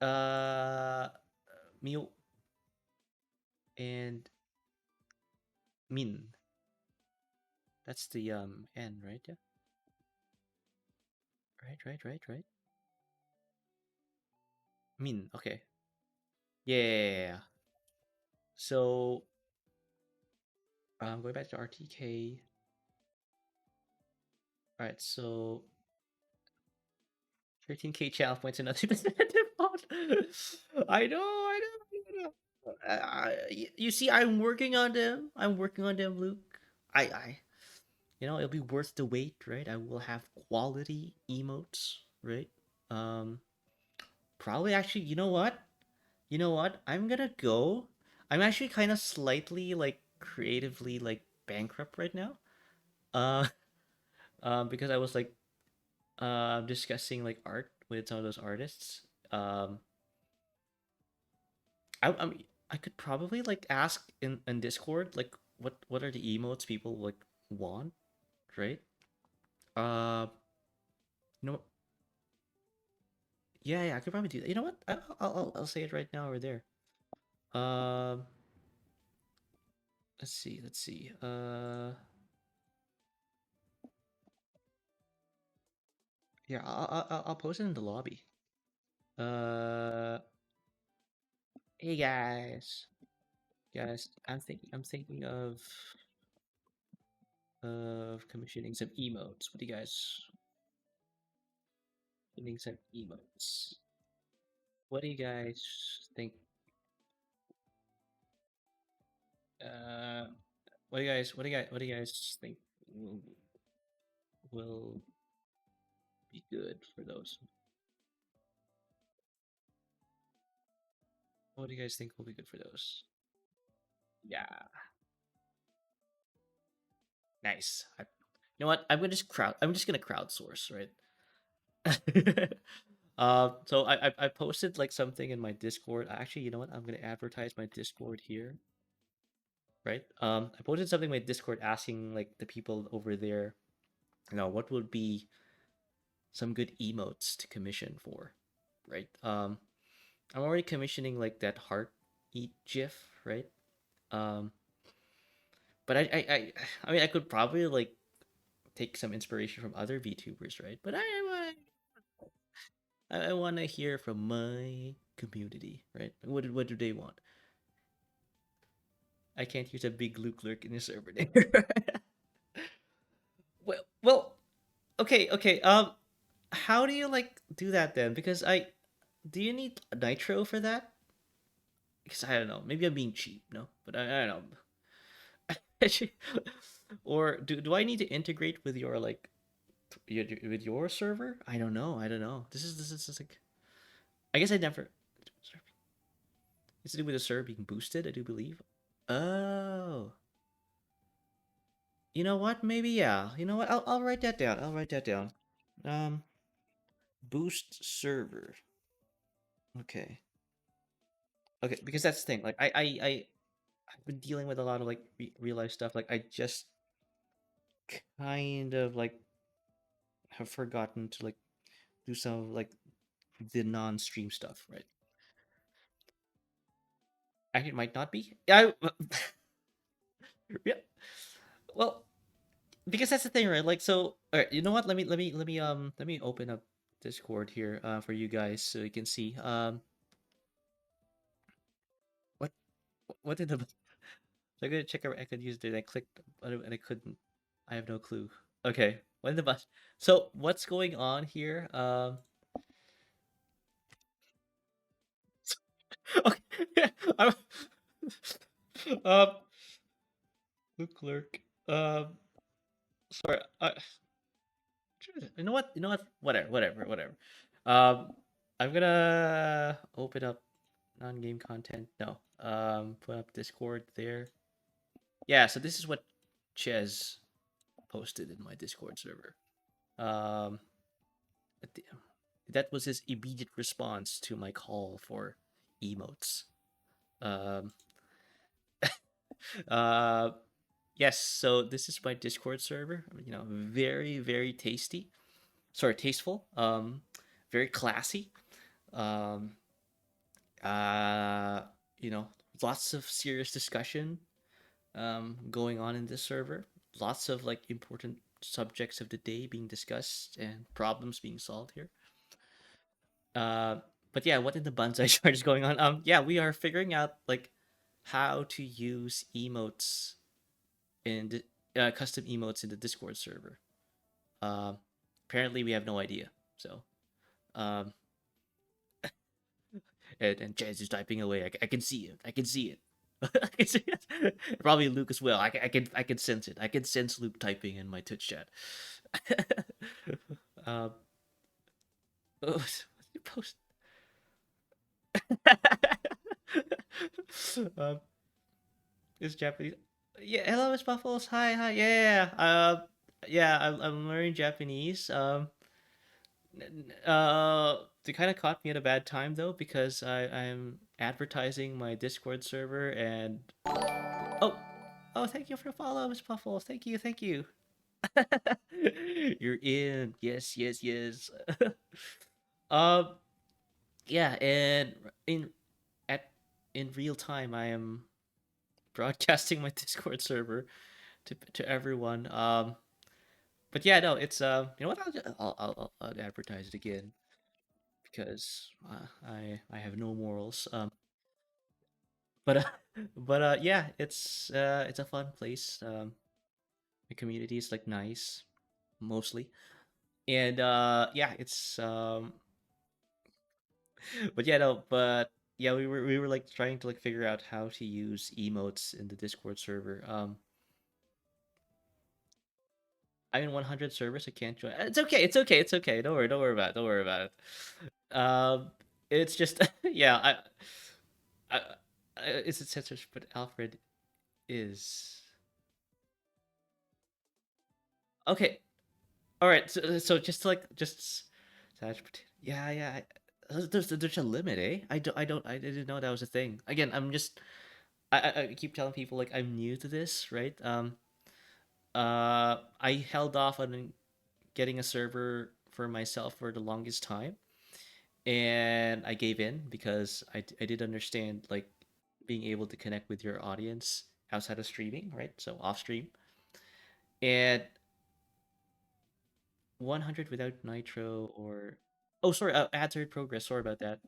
Uh, Mio and Min. That's the N, right? Yeah. Right. Min. Okay. Yeah. So going back to RTK. All right. So 13K channel points and nothing but I know. You see, I'm working on them. I'm working on them, Luke. It'll be worth the wait, right? I will have quality emotes, right? Um, Probably actually, you know what? You know what? I'm gonna go. I'm actually kind of slightly like creatively like bankrupt right now. Uh, because I was like discussing like art with some of those artists. Um, I'm I could probably like ask in Discord like what are the emotes people like want, right? Uh, you know, yeah, I could probably do that. You know what? I'll say it right now over there. Um, let's see. Yeah, I'll post it in the lobby. Uh, hey guys, I'm thinking of commissioning some emotes. What do you guys commissioning some emotes? What do you guys think? Uh, what do you guys think will be good for those? What do you guys think will be good for those? Yeah, nice. You know what? I'm just gonna crowdsource, right? So I posted like something in my Discord. Actually, you know what? I'm gonna advertise my Discord here, right? I posted something in my Discord asking like the people over there, what would be some good emotes to commission for, right? I'm already commissioning like that heart eat GIF, right? Um, but I mean, I could probably like take some inspiration from other VTubers, right? But I want to hear from my community, right? What do they want? I can't use a big Luke lurk in the server there. Well, okay. How do you like do that then? Because I do you need nitro for that? Because I don't know. Maybe I'm being cheap, no? But I don't know. Or do I need to integrate with your like with your server? I don't know. This is like I guess I never. It's to do with the server being boosted. I do believe. Oh, you know what? Maybe yeah. You know what? I'll write that down. I'll write that down. Um, boost server. Okay. Okay, because that's the thing. Like I've been dealing with a lot of like real life stuff. Like I just kind of like have forgotten to like do some of like the non-stream stuff, right? Actually, it might not be. Yeah, yeah. Well, because that's the thing, right? Like, so, all right, you know what? Let me open up Discord here, for you guys so you can see. What, what did the? So I'm gonna check out. I could use it. And I clicked, and I couldn't. I have no clue. Okay, when the bus. So what's going on here? Okay. I'm, um, Luke Lurk. Sorry. You know what? You know what? Whatever. Um, I'm gonna open up non-game content. No. Put up Discord there. Yeah. So this is what Ches posted in my Discord server. Um, that was his immediate response to my call for emotes. Um, uh, yes. So this is my Discord server. Very tasty. Sorry, tasteful. Very classy. Um, uh, you know, lots of serious discussion going on in this server. Lots of like important subjects of the day being discussed and problems being solved here. Uh, but yeah, what in the bonsai chart is going on? Yeah, we are figuring out like how to use emotes in custom emotes in the Discord server. Um, apparently we have no idea. So, um, and Jazz is typing away. I can see it. I can see it. I can see it. Probably Luke as well. I can sense it. I can sense Luke typing in my Twitch chat. um, what did you post? um, is Japanese? Yeah. Hello, Miss Buffles. Hi. Yeah. I'm learning Japanese. They kind of caught me at a bad time though because I'm advertising my Discord server and oh, oh, thank you for the follow, Miss Puffles. Thank you, thank you. You're in. Yes, yes, yes. um, yeah, and at in real time, I am broadcasting my Discord server to everyone. But yeah, no, it's you know what? I'll advertise it again because I have no morals. But yeah, it's a fun place. The community is like nice mostly, and yeah, it's but yeah, no, but yeah, we were like trying to like figure out how to use emotes in the Discord server. I'm in 100 servers. I can't join. It's okay. It's okay. It's okay. Don't worry. Don't worry about it. Don't worry about it. It's just yeah. I it's a censorship, but Alfred is okay. All right. So just like just yeah, yeah. There's a limit, eh? I didn't know that was a thing. Again, I'm just I keep telling people like I'm new to this, right? I held off on getting a server for myself for the longest time, and I gave in because I did understand like being able to connect with your audience outside of streaming, right? So off stream, and 100 without nitro or oh sorry, ads are in progress. Sorry about that.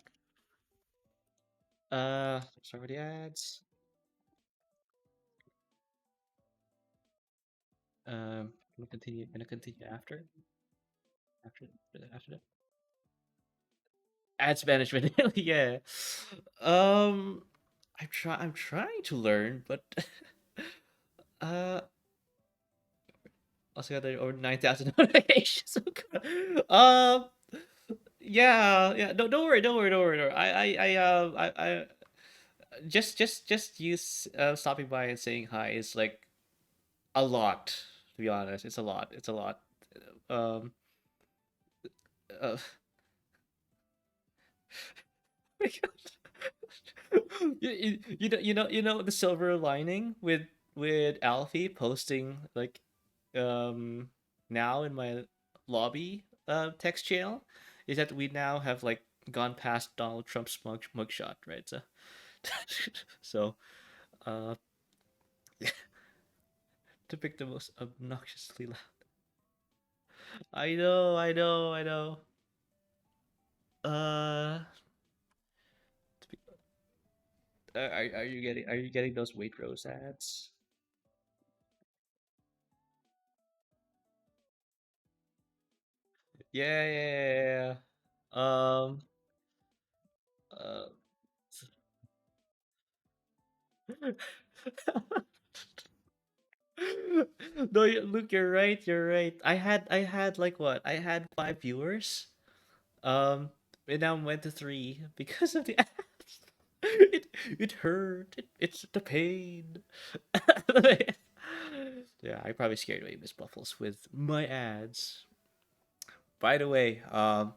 Sorry for the ads. Gonna continue. Gonna continue after after that. Ads management. Yeah. Um, I'm trying to learn, but uh, also got over 9,000 notifications. Oh, God. Yeah, yeah. No, don't worry, don't worry, don't worry. Don't worry. I just use stopping by and saying hi is like a lot. To be honest, it's a lot. It's a lot. Um, uh, you know the silver lining with Alfie posting like um now in my lobby text channel is that we now have like gone past Donald Trump's mugshot, right? So so uh to pick the most obnoxiously loud. I know, I know, I know. To pick, are you getting those Waitrose ads? Yeah, yeah, yeah, yeah. Uh, no, Luke, you're right. You're right. I had like what? I had 5 viewers. Um, and now went to three because of the ads. It hurt. It's the pain. Yeah, I probably scared away Miss Buffles with my ads. By the way, um,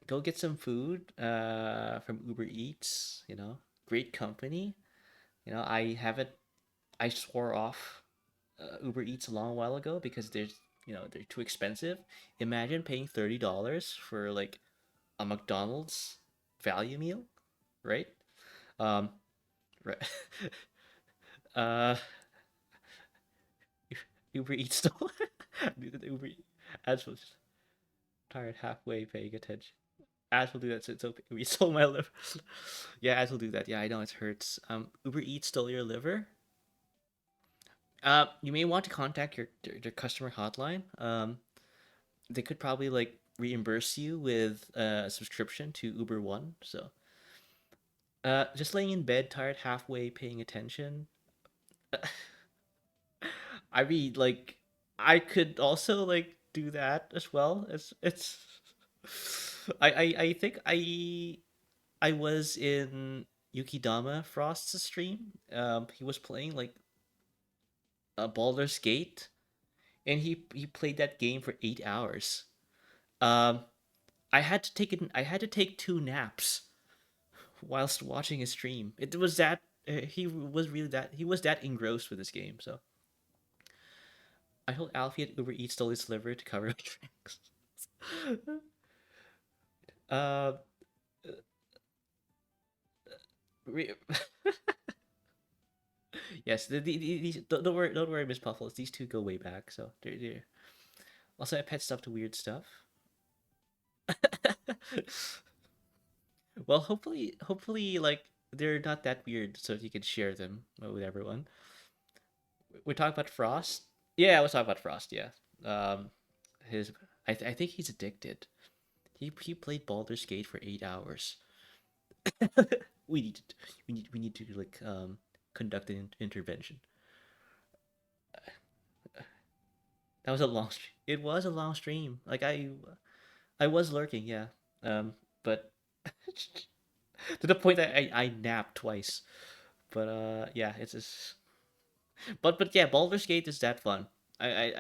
go get some food. From Uber Eats. You know, great company. You know, I haven't. I swore off Uber Eats a long while ago because they're too expensive. Imagine paying $30 for like a McDonald's value meal, right? Um, right. uh, Uber Eats stole. Uber ads was tired halfway paying attention. Ads will do that. So it's okay. We stole my liver. Yeah, ads will do that. Yeah, I know it hurts. Uber Eats stole your liver. You may want to contact your customer hotline. They could probably like reimburse you with a subscription to Uber One. So, just laying in bed, tired, halfway paying attention. I mean, like, I could also like do that as well. It's. I think I was in Yukidama Frost's stream. He was playing like a Baldur's Gate, and he played that game for 8 hours. Um, I had to take 2 naps whilst watching his stream. It was that he was that engrossed with this game. So I told Alfie at Uber Eats stole his liver to cover up tracks. uh, re- yes, these don't worry, Miss Puffles. These two go way back, so they're also I pet stuff to weird stuff. Well, hopefully, like they're not that weird, so you can share them with everyone. We talk about Frost. Yeah, I was talking about Frost. Yeah, um, his I think he's addicted. He played Baldur's Gate for 8 hours. we need to we need to like conduct an intervention. That was a long stream. It was a long stream. Like I was lurking, yeah. But to the point that I napped twice. But yeah, it's just but yeah, Baldur's Gate is that fun. I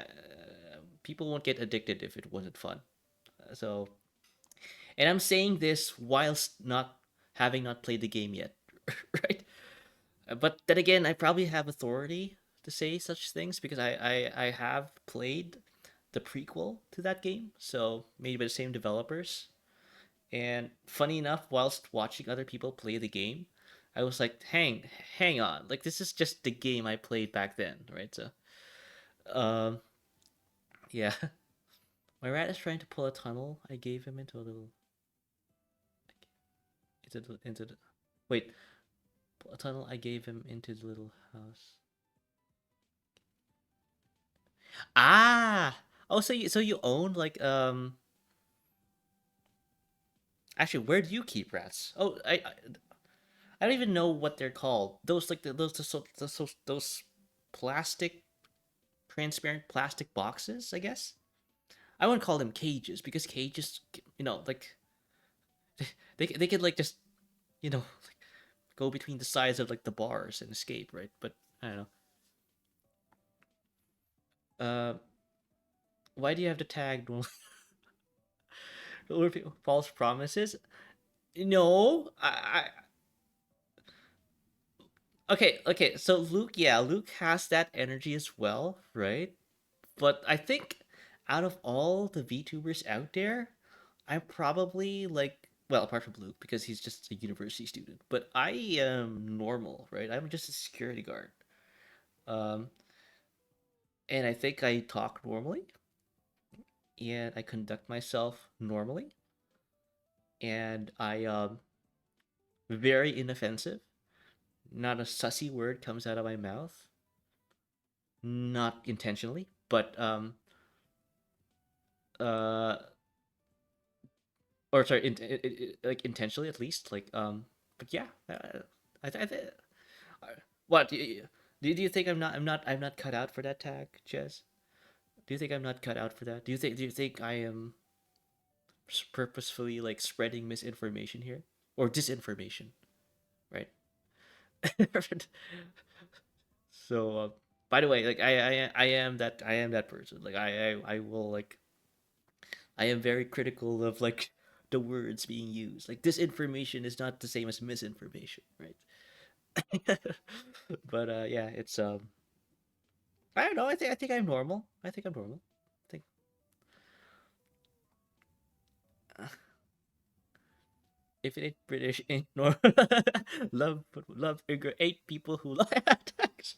people won't get addicted if it wasn't fun. So, and I'm saying this whilst not having not played the game yet, right? But then again, I probably have authority to say such things because I have played the prequel to that game, so made by the same developers. And funny enough, whilst watching other people play the game, I was like, hang on, like this is just the game I played back then, right? So, um, yeah, my rat is trying to pull a tunnel. I gave him into a little into the wait, pull a tunnel. I gave him into the little house. Ah, oh, so you own like actually, where do you keep rats? Oh, I don't even know what they're called. Those like those plastic transparent plastic boxes, I guess. I wouldn't call them cages because cages, like they could like just like go between the sides of like the bars and escape, right? But I don't know. Uh, why do you have to tag false promises? No, okay. So Luke, yeah, Luke has that energy as well, right? But I think out of all the VTubers out there, I'm probably like, well, apart from Luke because he's just a university student, but I am normal, right? I'm just a security guard. Um, and I think I talk normally and I conduct myself normally and I very inoffensive. Not a sussy word comes out of my mouth, not intentionally, but uh or sorry, like intentionally at least. Like but yeah, what do you think I'm not cut out for that tag, Jez? Do you think I'm not cut out for that? Do you think I am purposefully like spreading misinformation here or disinformation, right? So by the way, like I am that person. Like I will like I am very critical of like the words being used. Like disinformation is not the same as misinformation, right? But yeah, it's I don't know. I think I'm normal. I think I'm normal. I think uh, if it ain't British, ain't normal. Love eight people who love attacks.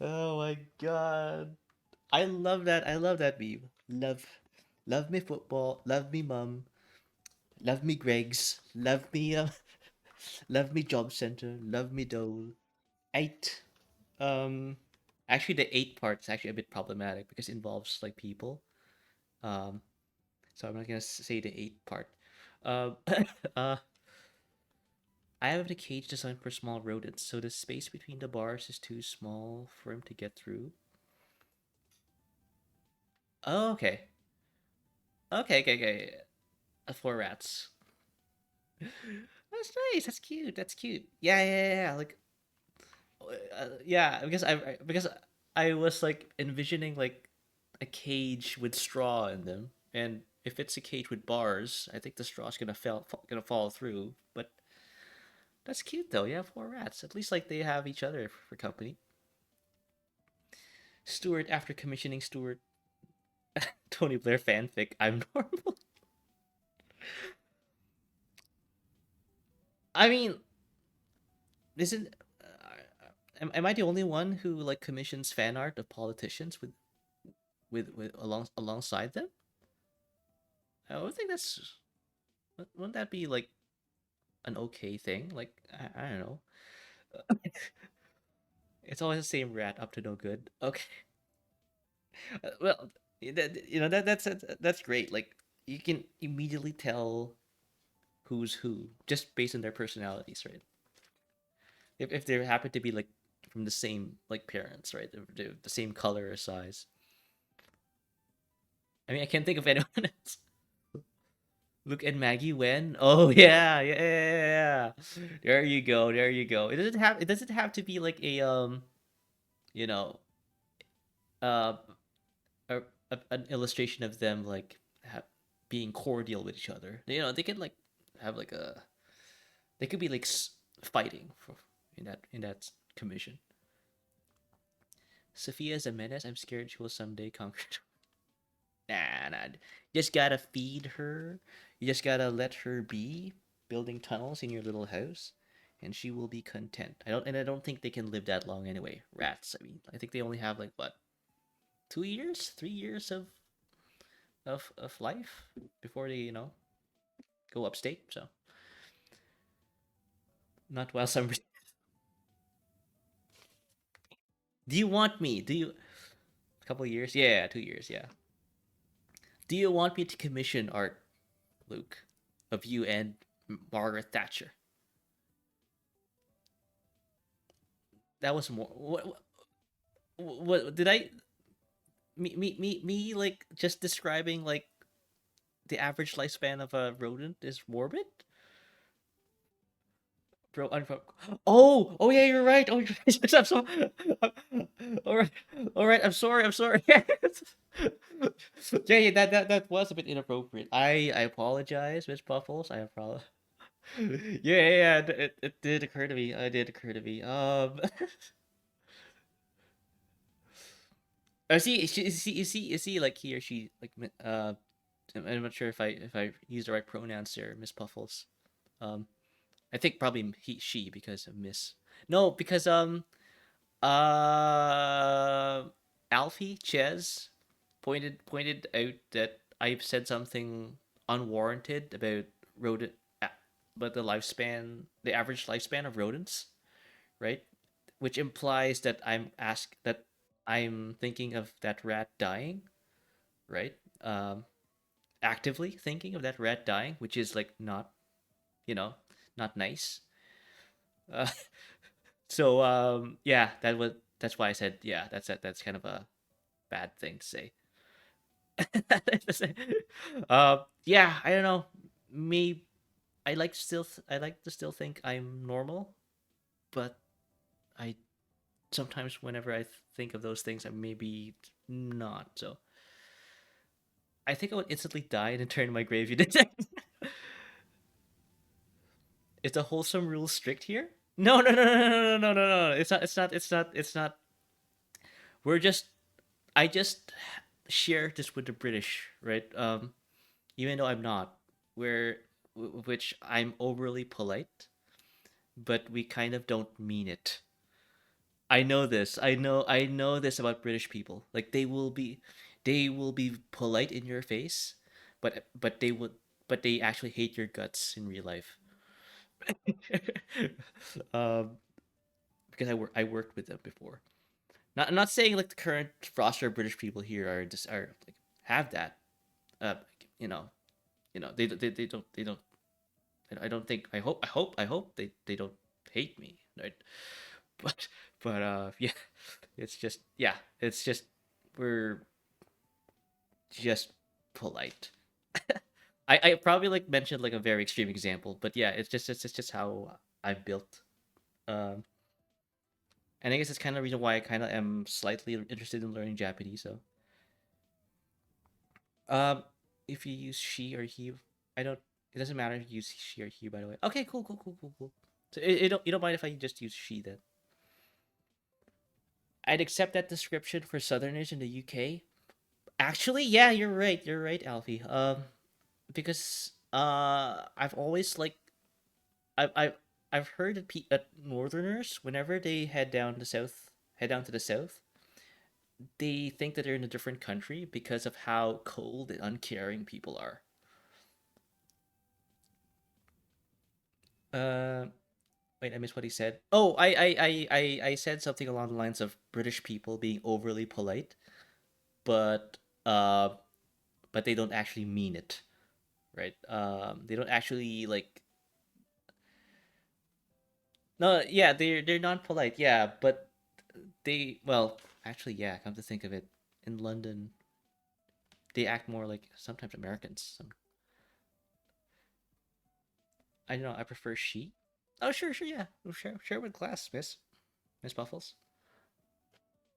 Oh my god. I love that. I love that meme. Love me football. Love me mum. Love me Greg's. Love me job center. Love me dole. Eight. Um, actually, the eight part is actually a bit problematic because it involves like people. Um, so I'm not gonna say the eight part. Um, uh, I have the cage designed for small rodents, so the space between the bars is too small for him to get through. Oh, okay. Okay. For rats. That's nice. That's cute. That's cute. Yeah. Like, yeah, because I was like envisioning like a cage with straw in them, and If it's a cage with bars, I think the straw's gonna fall through. But that's cute though. You have four rats. At least like they have each other for company. Stewart after commissioning Stewart. Tony Blair fanfic. I'm normal. I mean, isn't am I the only one who like commissions fan art of politicians with alongside them? I don't think that's wouldn't that be like an okay thing? Like I don't know. It's always the same rat up to no good. Okay. Well, that's great. Like you can immediately tell who's who just based on their personalities, right? If they happen to be like from the same like parents, right? They're the same color or size. I mean, I can't think of anyone else. Look at Maggie Wen. Oh yeah. There you go. There you go. It doesn't have to be like a you know, uh a, an illustration of them like being cordial with each other. You know, they can like have like a they could be like fighting for in that commission. Sophia is a menace. I'm scared she will someday conquer. Nah. You just gotta feed her. You just gotta let her be building tunnels in your little house, and she will be content. I don't think they can live that long anyway. Rats. I mean, I think they only have like what 2 years, 3 years of life before they go upstate. So not while some. Do you want me? Do you? A couple of years? Yeah, 2 years. Yeah. Do you want me to commission art, Luke, of you and Margaret Thatcher? That was more. What did I? Me, like just describing like the average lifespan of a rodent is morbid, bro. Oh yeah, you're right. Oh, you're right. I'm sorry. All right, all right. I'm sorry. I'm sorry. Yeah, that was a bit inappropriate. I apologize, Miss Puffles. I apologize. Yeah. It did occur to me. It did occur to me. I see. You see, like he or she, like I'm not sure if I use the right pronouns there, Miss Puffles. Um, I think probably she because of Miss. No, because uh Alfie Ches pointed out that I've said something unwarranted about rodent, but the average lifespan of rodents, right? Which implies that I'm thinking of that rat dying, right? Actively thinking of that rat dying, which is like not, you know, not nice. Uh, so yeah, that's why I said yeah. That's kind of a bad thing to say. Yeah, I don't know. Me, I like to still think I'm normal, but I sometimes whenever I think of those things, I'm maybe not. So I think I would instantly die and turn in my grave. You did. Is the wholesome rule strict here? No. It's not. It's not. It's not. It's not. We're just. I just share this with the British, right? Even though I'm not, where which I'm overly polite, but we kind of don't mean it. I know this. I know this about British people. Like they will be polite in your face, but they actually hate your guts in real life. um, because I worked with them before. I'm not saying like the current roster of British people here are just are like have that. Uh, you know, they don't. I don't think. I hope they don't hate me, right? But yeah, it's just yeah, it's just we're just polite. I probably like mentioned like a very extreme example, but yeah, it's just how I'm built. Um, and I guess it's kind of the reason why I kind of am slightly interested in learning Japanese. So, um, if you use she or he. I don't. It doesn't matter if you use she or he. By the way. Okay. Cool. Cool. Cool. Cool. Cool. So you don't mind if I just use she then? I'd accept that description for Southerners in the UK. Actually, yeah, you're right. You're right, Alfie. Because I've always like I've I've I've heard that, that Northerners, whenever they head down to the south, they think that they're in a different country because of how cold and uncaring people are. Uh, wait, I missed what he said. Oh, I said something along the lines of British people being overly polite, but uh, but they don't actually mean it, right? They don't actually like. No, yeah, they're non polite, yeah, but they well, actually, yeah. Come to think of it, in London, they act more like sometimes Americans. I don't know. I prefer she. Oh, sure, sure, yeah. Share with class, Miss Buffles.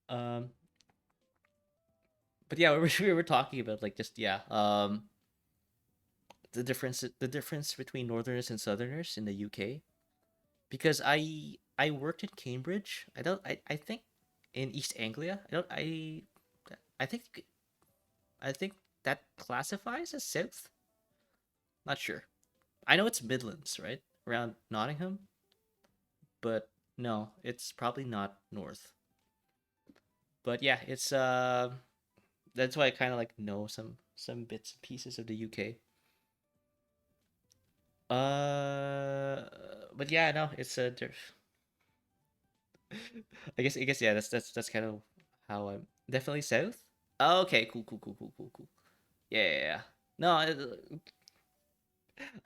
Um, but yeah, we were talking about like just yeah, the difference between Northerners and Southerners in the UK. Because I worked in Cambridge. I think in East Anglia. I think I think that classifies as South. Not sure. I know it's Midlands, right? Around Nottingham, but no, it's probably not North. But yeah, it's that's why I kind of like know some bits and pieces of the UK. But yeah, no, it's I guess yeah, that's kind of how I'm definitely south. Oh, okay, cool, cool, cool, cool, cool, cool. Yeah, yeah, yeah. No,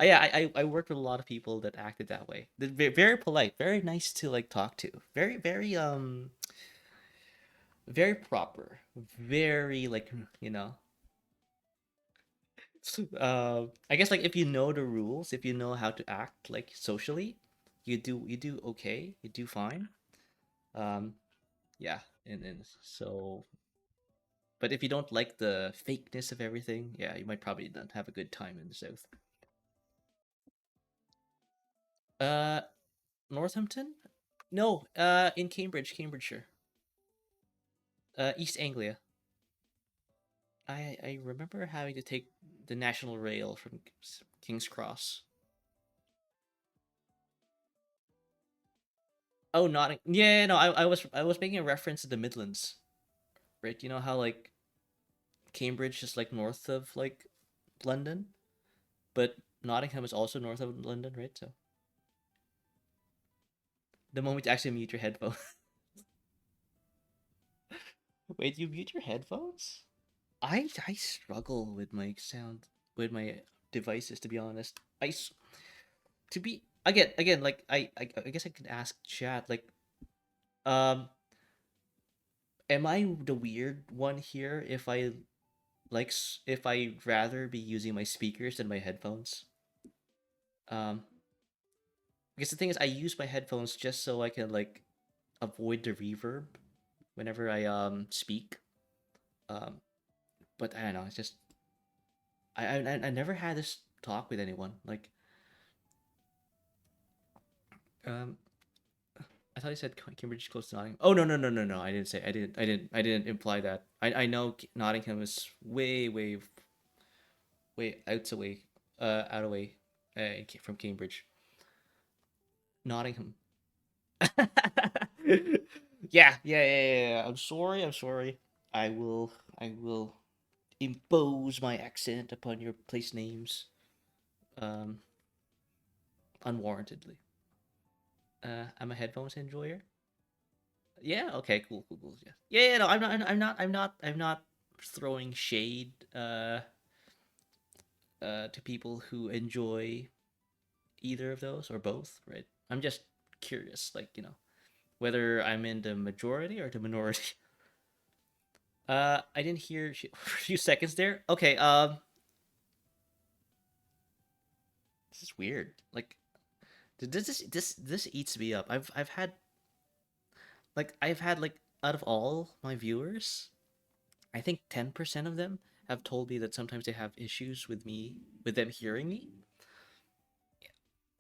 yeah, I worked with a lot of people that acted that way. They're very polite, very nice to like talk to, very very proper, very like you know. I guess like if you know the rules, if you know how to act like socially, you do okay, you do fine. Um, yeah, and so, but if you don't like the fakeness of everything, yeah, you might probably not have a good time in the south. Uh, Northampton? No, in Cambridge, Cambridgeshire. East Anglia. I remember having to take the National Rail from King's Cross. Oh, not yeah, no, I was making a reference to the Midlands, right? You know how like Cambridge is like north of like London, but Nottingham is also north of London, right? So the moment you actually mute your headphones. Wait, you mute your headphones? I struggle with my sound with my devices, to be honest. To be again like I guess I could ask chat like um am I the weird one here if I like if I'd rather be using my speakers than my headphones? Um because the thing is I use my headphones just so I can like avoid the reverb whenever I speak. Um but I don't know, it's just I never had this talk with anyone. Like um I thought you said Cambridge is close to Nottingham. Oh no! I didn't say. I didn't imply that. I know Nottingham is way out of way, from Cambridge. Nottingham. Yeah. I'm sorry. I'm sorry. I will impose my accent upon your place names, um, unwarrantedly. I'm a headphones enjoyer. Yeah. Okay. Cool. Yeah. No, I'm not throwing shade to people who enjoy either of those or both. Right. I'm just curious, like whether I'm in the majority or the minority. I didn't hear for a few seconds there. Okay. This is weird. Like, this eats me up. I've had like out of all my viewers, I think 10% of them have told me that sometimes they have issues with me, with them hearing me.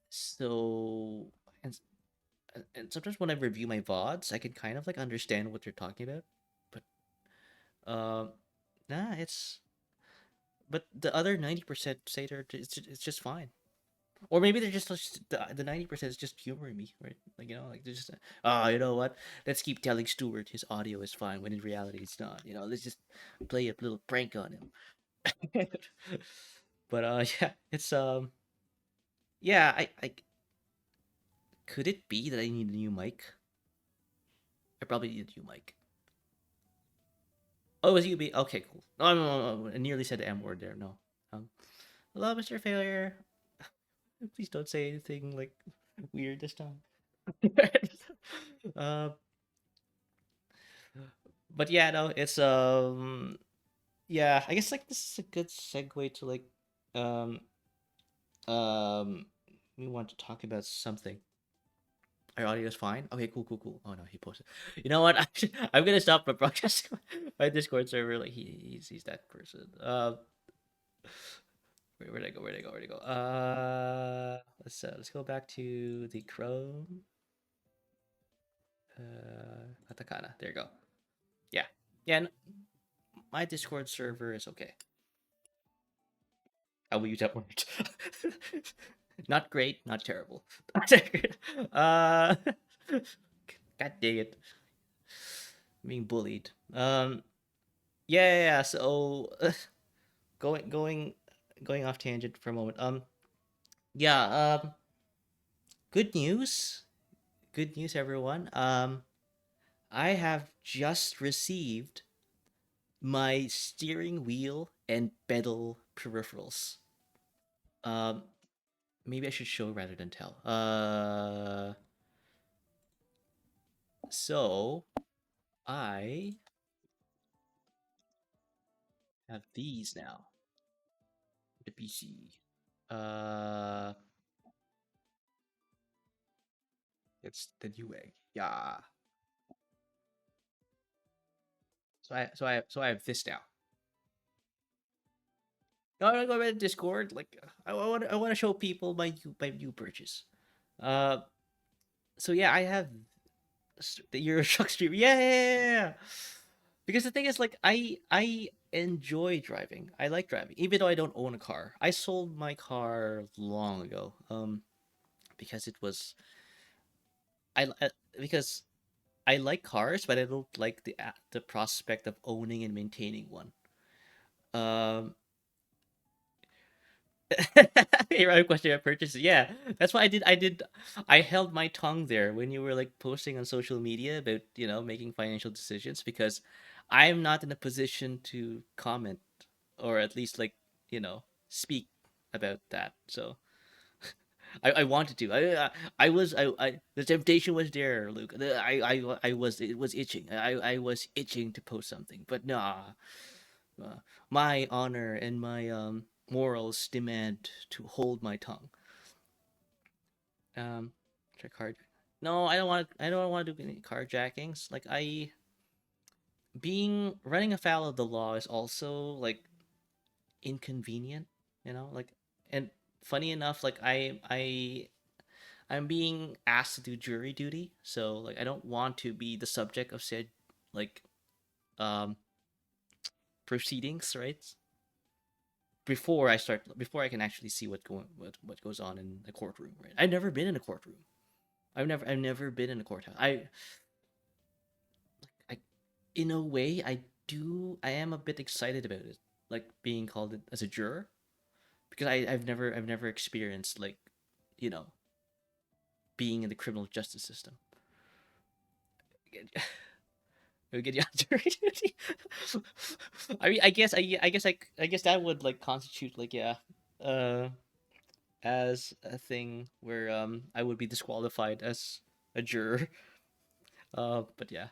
So, and and sometimes when I review my VODs, I can kind of like understand what they're talking about, but um, nah, it's but the other 90% say it's just fine. Or maybe they're just the 90% is just humoring me, right? Like, like they're just, oh, you know what? Let's keep telling Stewart his audio is fine when in reality it's not. Let's just play a little prank on him. But yeah, it's yeah, I could it be that I need a new mic? I probably need a new mic. Oh, it was UB. Okay, cool. No, no, no, no, I nearly said the M word there. No. Um, Hello, Mr. Failure. Please don't say anything like weird this time. uh, but yeah, no, it's yeah, I guess like this is a good segue to like um um we want to talk about something. Our audio is fine. Okay, cool, cool, cool. Oh no, he posted. You know what? I'm gonna stop my broadcast. My Discord server. Like he's that person. Where'd I go? Where'd I go? Where'd I go? Let's go back to the Chrome. Katakana. There you go. Yeah, yeah. My Discord server is okay. I will use that word. Not great, not terrible. uh, God dang it, I'm being bullied. Yeah, yeah, yeah. So going going going off tangent for a moment. Yeah. Good news. Good news, everyone. I have just received my steering wheel and pedal peripherals. Um, Maybe I should show rather than tell. So I have these now. The PC. Uh, it's the new way. Yeah. So I have this now. Now I'm gonna go to Discord. Like I want to show people my new purchase. Uh, so yeah, I have the Euro Truck Stream. Yeah, yeah, yeah, yeah. Because the thing is, like, I enjoy driving. I like driving, even though I don't own a car. I sold my car long ago. Because it was I because I like cars, but I don't like the prospect of owning and maintaining one. Um, Your other question about purchases, yeah, that's why I held my tongue there when you were like posting on social media about making financial decisions because I'm not in a position to comment or at least like speak about that. So I wanted to. I the temptation was there, Luke. I was it was itching. I was itching to post something, but nah. My honor and my morals demand to hold my tongue. Um, Check card. No, I don't want. I don't want to do any carjackings. Like being running afoul of the law is also like inconvenient. Like and funny enough, like I'm being asked to do jury duty, so like I don't want to be the subject of said like um proceedings, right? Before I can actually see what goes on in a courtroom, right? I've never been in a courtroom. I've never been in a courthouse. I in a way I am a bit excited about it, like being called as a juror because I've never experienced like you know being in the criminal justice system. We get you on jury duty. I mean, I guess that would like constitute like yeah, uh, as a thing where I would be disqualified as a juror. But yeah.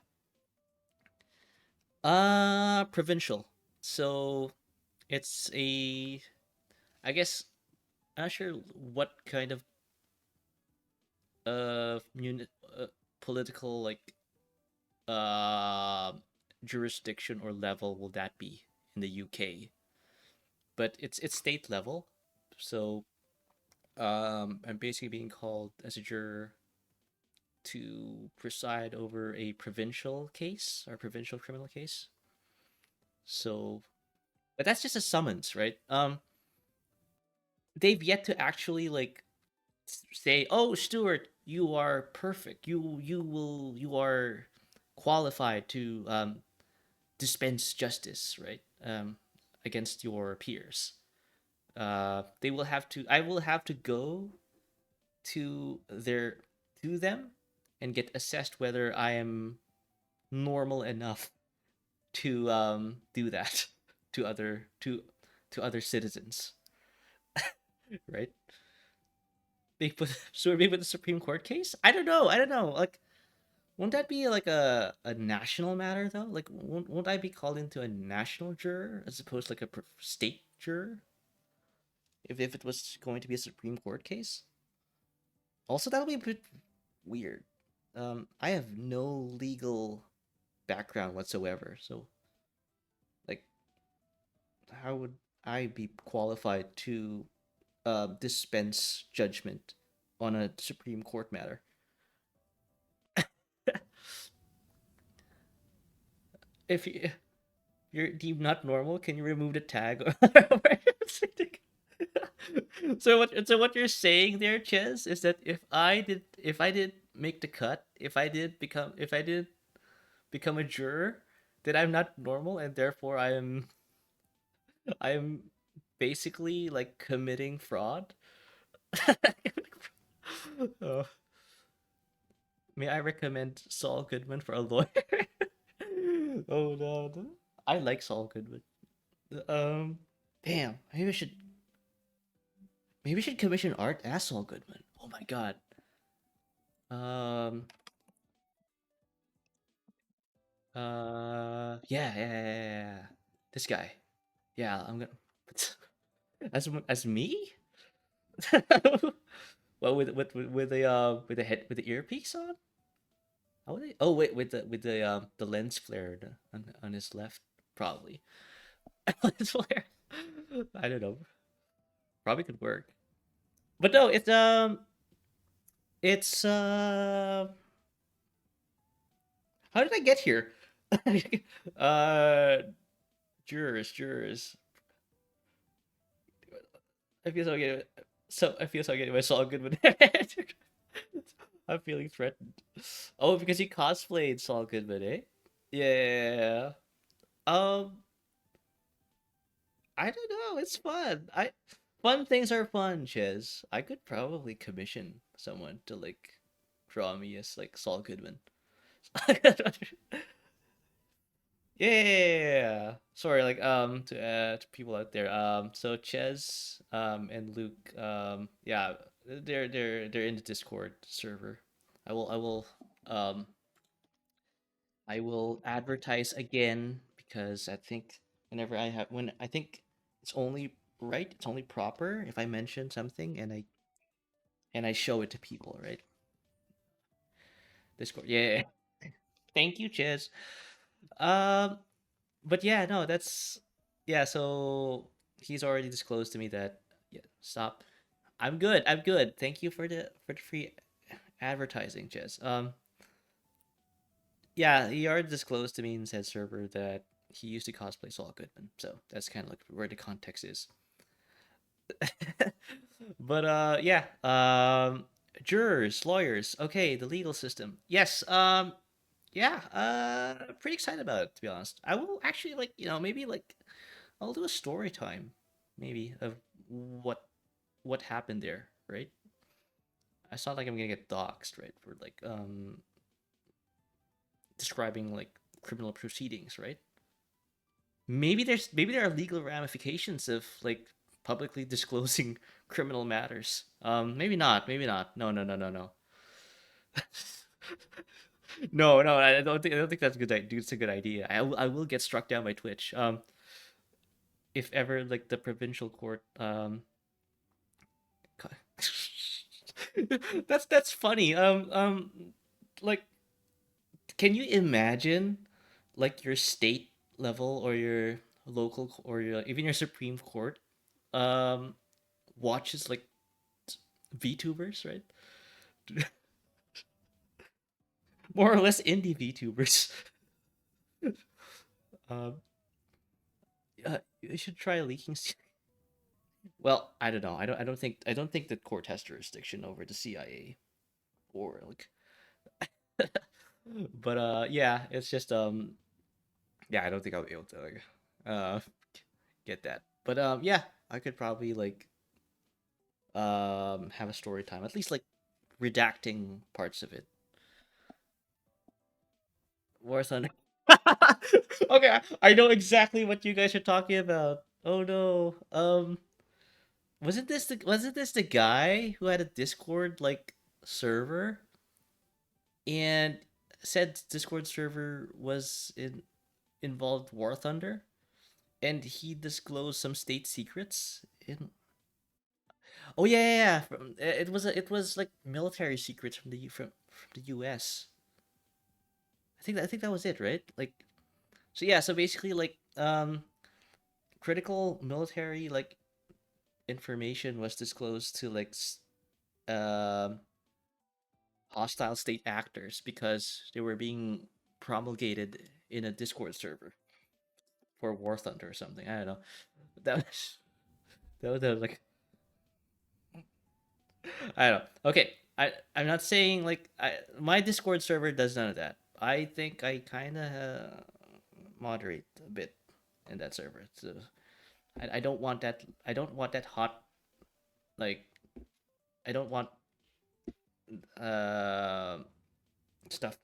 Provincial. So it's a I guess I'm not sure what kind of political like uh jurisdiction or level will that be in the UK. but it's state level. So I'm basically being called as a juror to preside over a provincial case or provincial criminal case. So, but that's just a summons, right? They've yet to actually like say, "Oh, Stuart, you are perfect. You are qualified to dispense justice, right? Against your peers." They will have to. I will have to go to their to them and get assessed whether I am normal enough to do that to other citizens, right? They put so maybe with the Supreme Court case. I don't know. I don't know. Like, won't that be like a national matter though? Like, won't I be called into a national juror as opposed to like a state juror if it was going to be a Supreme Court case? Also, that'll be a bit weird. I have no legal background whatsoever, so like, how would I be qualified to dispense judgment on a Supreme Court matter? If you're deemed not normal, can you remove the tag? So what you're saying there, Ches, is that if I did make the cut, if I did become a juror, then I'm not normal and therefore I'm basically like committing fraud. Oh, may I recommend Saul Goodman for a lawyer? Oh no, I like Saul Goodman. Um, damn, maybe we should commission art as Saul Goodman. Oh my god. Um, yeah. This guy. Yeah, I'm gonna. As me? Well, with the head with the earpiece on? How would they? Oh wait, with the lens flare on his left, probably. Lens flare. I don't know. Probably could work. But no, it's how did I get here? uh, jurors. I feel so good. So I feel so good. I saw good with I'm feeling threatened. Oh, because he cosplayed Saul Goodman, eh? Yeah. Um, I don't know. It's fun. Fun things are fun, Chiz. I could probably commission someone to like draw me as like Saul Goodman. Yeah. Sorry, like to people out there. So Ches and Luke yeah, they're in the Discord server. I will um I will advertise again because I think when I think it's only right, it's only proper if I mention something and I show it to people, right? Discord. Yeah. Thank you, Ches. Um but yeah, no, that's yeah. So he's already disclosed to me that yeah, stop. I'm good. I'm good. Thank you for the free advertising, Jess. Yeah, he already disclosed to me in said server that he used to cosplay Saul Goodman. So that's kind of like where the context is. But yeah. Jurors, lawyers. Okay, the legal system. Yes. Yeah. Pretty excited about it, to be honest. I will actually like maybe like I'll do a story time, maybe, of what what happened there, right? It's not like I'm gonna get doxxed, right, for like describing like criminal proceedings, right? Maybe there are legal ramifications of like publicly disclosing criminal matters. Maybe not. Maybe not. No, no, no, no, no. No, I don't think that's a good idea. It's a good idea. I will get struck down by Twitch. If ever like the provincial court that's funny. Like, can you imagine, like your state level or your local or your even your Supreme Court um watches like VTubers, right? More or less indie VTubers. um, you should try leaking. Well, I don't know. I don't think that court has jurisdiction over the CIA or like. But yeah, it's just yeah, I don't think I'll be able to like uh get that. But yeah, I could probably like have a story time, at least like redacting parts of it. War Thunder. Okay, I know exactly what you guys are talking about. Oh no. Wasn't this the guy who had a Discord like server and said Discord server was involved War Thunder and he disclosed some state secrets in. Oh yeah, yeah, yeah. It was like military secrets from from the US. I think that was it, right? Like so yeah, so basically like critical military like information was disclosed to like um hostile state actors because they were being promulgated in a Discord server for War Thunder or something. I don't know. That was that was like I don't know. Okay, I'm not saying like my Discord server does none of that. I think I kind of moderate a bit in that server. So I don't want that. I don't want that hot like. I don't want uh, stuff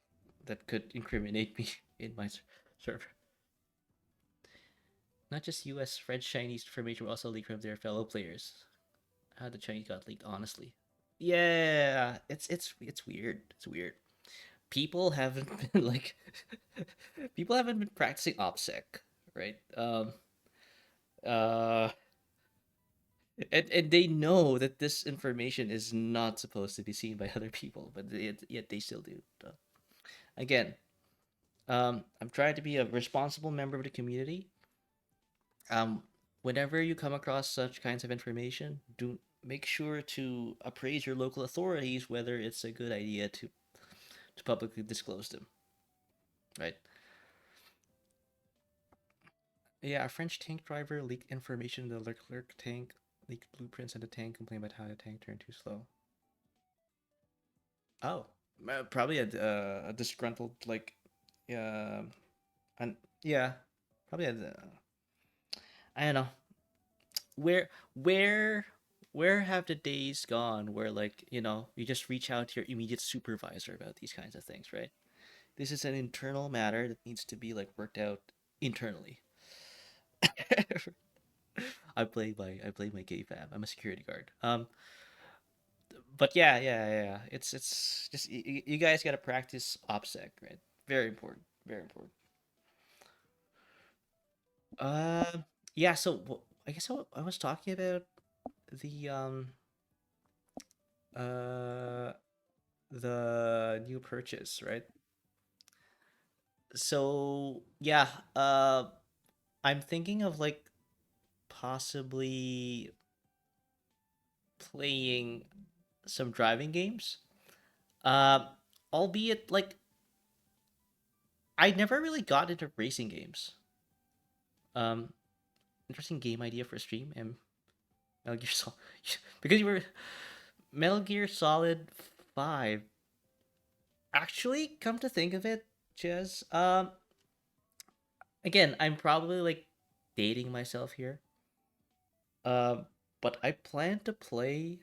that could incriminate me in my server. Not just U.S., French, Chinese information were also leaked from their fellow players. How the Chinese got leaked, honestly. Yeah, it's weird. It's weird. People haven't been like, people haven't been practicing OPSEC, right? Uh, and they know that this information is not supposed to be seen by other people, but yet they still do. So, again, I'm trying to be a responsible member of the community. um, Whenever you come across such kinds of information, do make sure to appraise your local authorities whether it's a good idea to publicly disclose them, right? Yeah, a French tank driver leaked information in the Leclerc tank, leaked blueprints of the tank, complained about how the tank turned too slow. Oh, probably a disgruntled like, uh, and yeah, probably I don't know where where where have the days gone where like you just reach out to your immediate supervisor about these kinds of things, right? This is an internal matter that needs to be like worked out internally. I play my KFAB. I'm a security guard. But yeah. It's just you guys got to practice OPSEC, right? Very important. Very important. Yeah. So I guess I was talking about the uh the new purchase, right? So yeah, I'm thinking of like possibly playing some driving games. Uh, Albeit like I never really got into racing games. Um, Interesting game idea for a stream and Metal Gear Solid because you were Metal Gear Solid 5. Actually, come to think of it, Jez, again, I'm probably like dating myself here. Um, but I plan to play,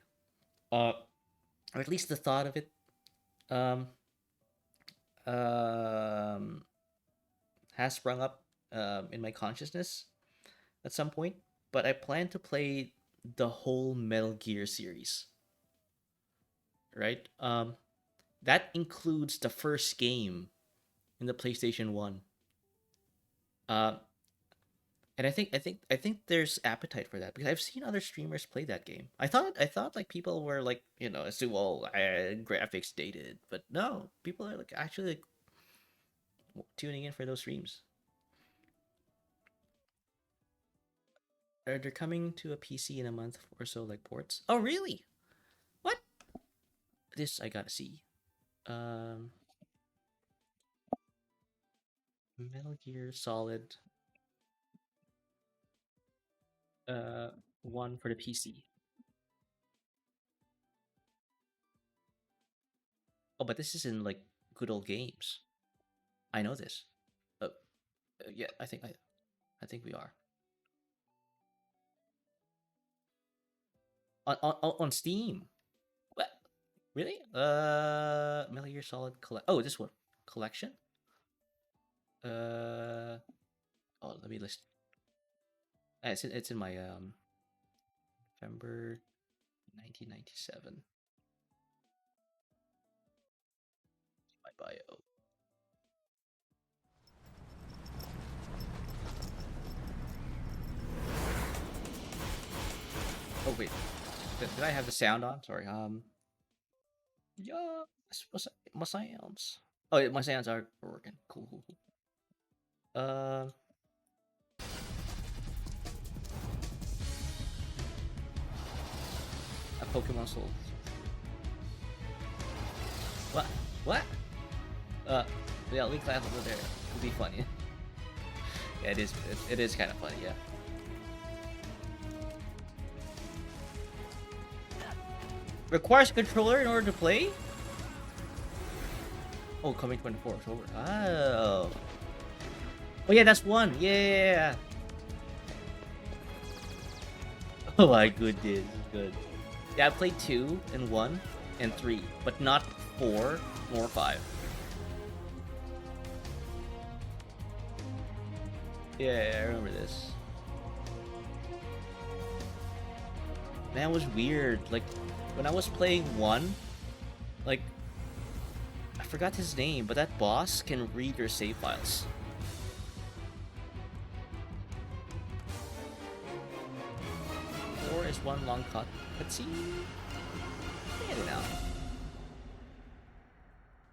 uh, or at least the thought of it, um, um, has sprung up, in my consciousness at some point. But I plan to play the whole Metal Gear series, right? That includes the first game in the PlayStation One. Uh, and I think there's appetite for that because I've seen other streamers play that game. I thought like people were like it's too well graphics dated, but no, people are like actually like tuning in for those streams. they're coming to a PC in a month or so, like ports. Oh, really? What? This I gotta see. Um, Metal Gear Solid. Uh, 1 for the PC. Oh, but this is in like good old games. I know this. Yeah, I think we are on Steam. What? Really? Metal Gear Solid collect. Oh, this one collection. Uh, oh, let me list. It's in my November 1997 my bio. Oh wait, did I have the sound on? Sorry. Yeah, my sounds. Oh, yeah, my sounds are working. Cool, cool, cool. A Pokemon Soul. What? What? Uh, yeah, Link Class over there would be funny. Yeah, it is kind of funny. Yeah. Requires a controller in order to play. Oh, coming 24 October. Oh. Oh yeah, that's one. Yeah. Oh my goodness, good. Yeah, I played 2 and 1 and 3, but not 4 nor 5. Yeah, I remember this. Man, it was weird. Like, when I was playing 1, like, I forgot his name, but that boss can read your save files. Or is one long cutscene? I don't know.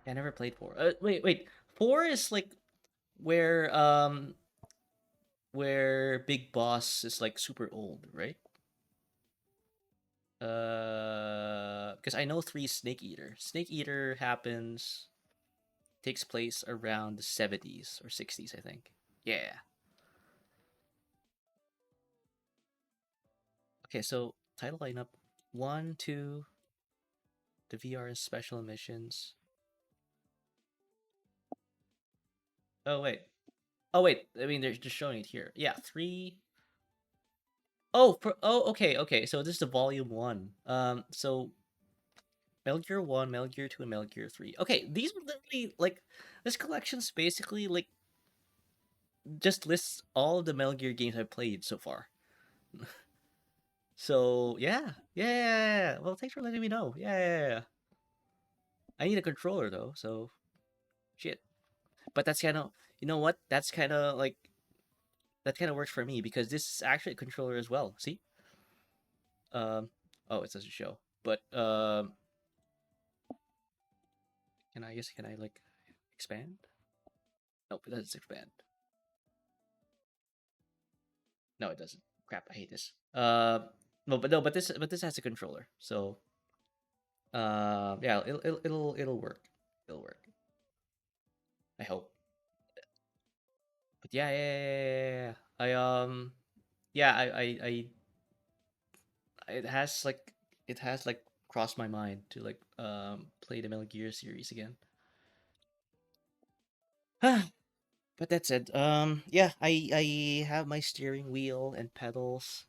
Yeah, I never played 4. Wait. 4 is like where where Big Boss is like super old, right? Because I know 3 is Snake Eater. Snake Eater takes place around the 70s or 60s, I think. Yeah. Okay, so title lineup 1, 2, the VR and special missions. Oh wait. Oh wait. I mean, they're just showing it here. Yeah, 3. Okay. So this is the volume 1. So Metal Gear 1, Metal Gear 2, and Metal Gear 3. Okay, these are literally like this collection's basically like just lists all of the Metal Gear games I've played so far. So yeah. Well, thanks for letting me know. Yeah. I need a controller though, so shit. But that's kind of, you know what? That's kind of like that kind of works for me because this is actually a controller as well. See? Um. Oh, it doesn't show. But can I like expand? Nope, it doesn't expand. No, it doesn't. Crap, I hate this. But this has a controller. So yeah, it'll work. It'll work. I hope. But yeah. Yeah, it has like crossed my mind to like play the Metal Gear series again. But that's it. Yeah, I have my steering wheel and pedals.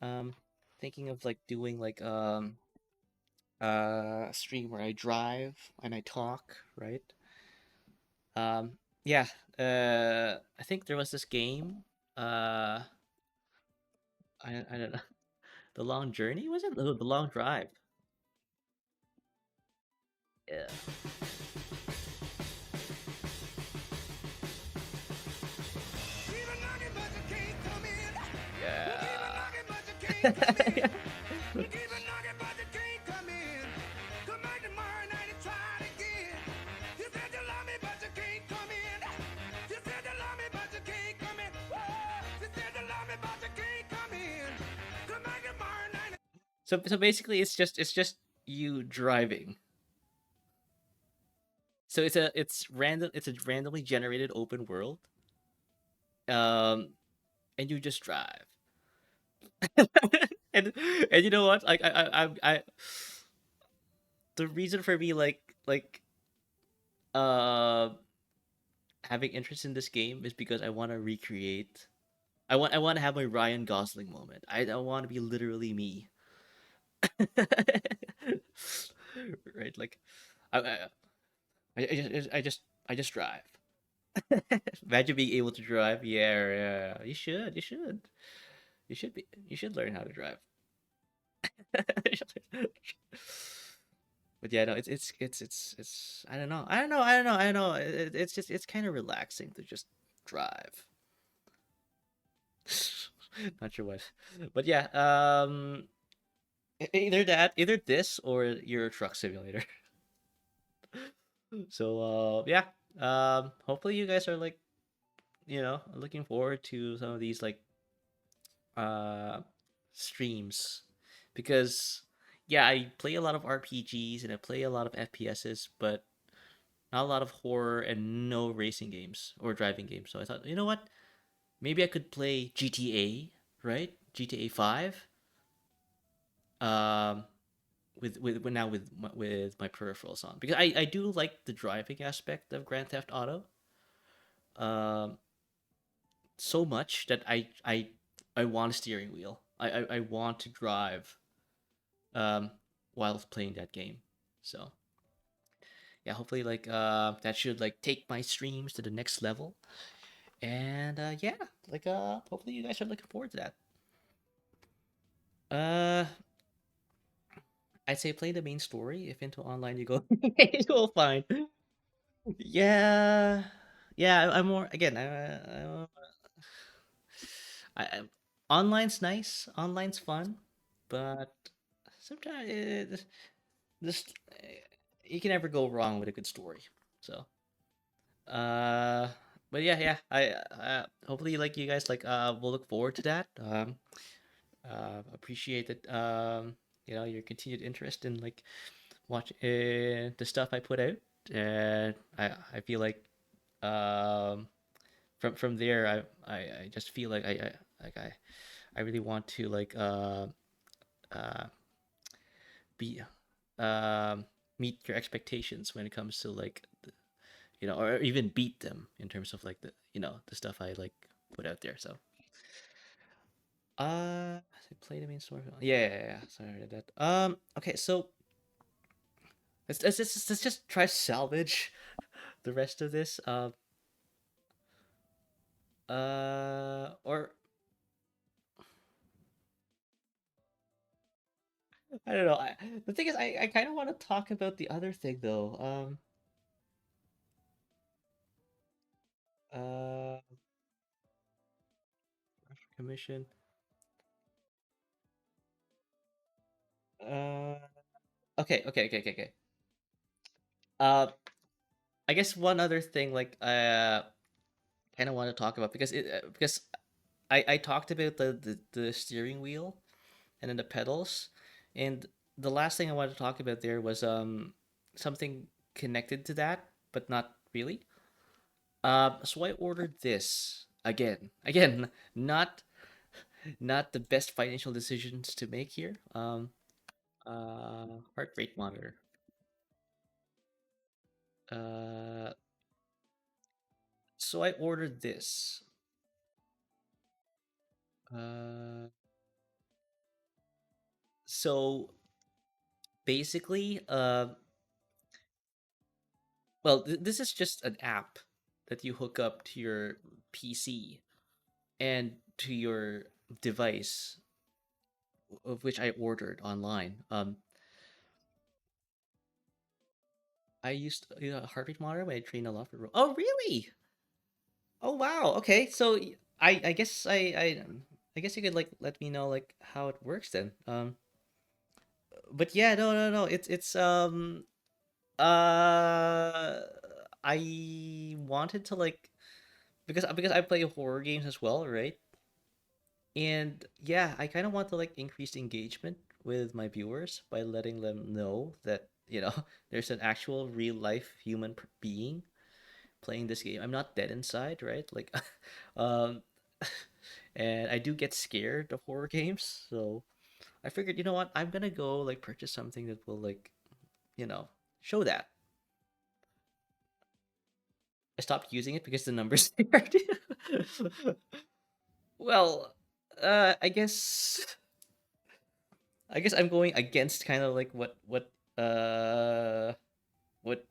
Um, Thinking of like doing like a stream where I drive and I talk, right? Um, yeah. I think there was this game. Uh, I don't know. The Long Journey, was it? The Long Drive. Yeah. Yeah. So basically, it's just you driving. So it's random. It's a randomly generated open world. Um, and you just drive. and and you know what? Like the reason for me uh having interest in this game is because I want to recreate. I want to have my Ryan Gosling moment. I don't want to be literally me. Right? Like I I, I just drive. Imagine being able to drive. Yeah, yeah. You should. You should. You should be. You should learn how to drive. But yeah, no, it's. I don't know. I don't know. I don't know. I don't know. It's just it's kind of relaxing to just drive. Not sure what, but yeah. Either that, either this, or your truck simulator. So yeah. Hopefully you guys are like looking forward to some of these like uh streams because yeah, I play a lot of RPGs and I play a lot of FPSs, but not a lot of horror and no racing games or driving games. So I thought, you know what? Maybe I could play GTA, right? GTA 5. Um now with my peripherals on because I do like the driving aspect of Grand Theft Auto. Um so much that I want a steering wheel. I want to drive um while playing that game. So yeah, hopefully like that should like take my streams to the next level. And yeah, like hopefully you guys are looking forward to that. Uh I'd say play the main story. If into online you go you will find. Yeah. Yeah, I'm more again, I online's nice, online's fun, but sometimes this you can never go wrong with a good story. So uh but yeah, yeah, I hopefully like you guys like will look forward to that. Appreciate that your continued interest in like watch the stuff I put out. And I feel like um from there I just feel like I really want to like uh be meet your expectations when it comes to like or even beat them in terms of like the stuff I like put out there. So play the main story. Yeah, yeah, yeah. Sorry that. Okay, so let's just try salvage the rest of this. Or I don't know. The thing is, I kind of want to talk about the other thing though. Uh, Commission. Uh, okay. Uh, I guess one other thing, like, kind of want to talk about because I talked about the steering wheel and then the pedals, and the last thing I wanted to talk about there was something connected to that, but not really. So I ordered this again, not the best financial decisions to make here. Heart rate monitor. Uh, so I ordered this. Uh, so basically, well, this is just an app that you hook up to your PC and to your device, of which I ordered online. I used a heart rate monitor when I train a lot for. Oh, really? Oh, wow. Okay, so I guess I guess you could like let me know like how it works then. But yeah, no. It's uh I wanted to like because I play horror games as well, right? And yeah, I kind of want to like increase engagement with my viewers by letting them know that, there's an actual real life human being playing this game. I'm not dead inside, right? Like, um, and I do get scared of horror games, so I figured, you know what, I'm gonna go like purchase something that will like, you know, show that. I stopped using it because the numbers scared. Well, I guess I'm going against kind of like uh what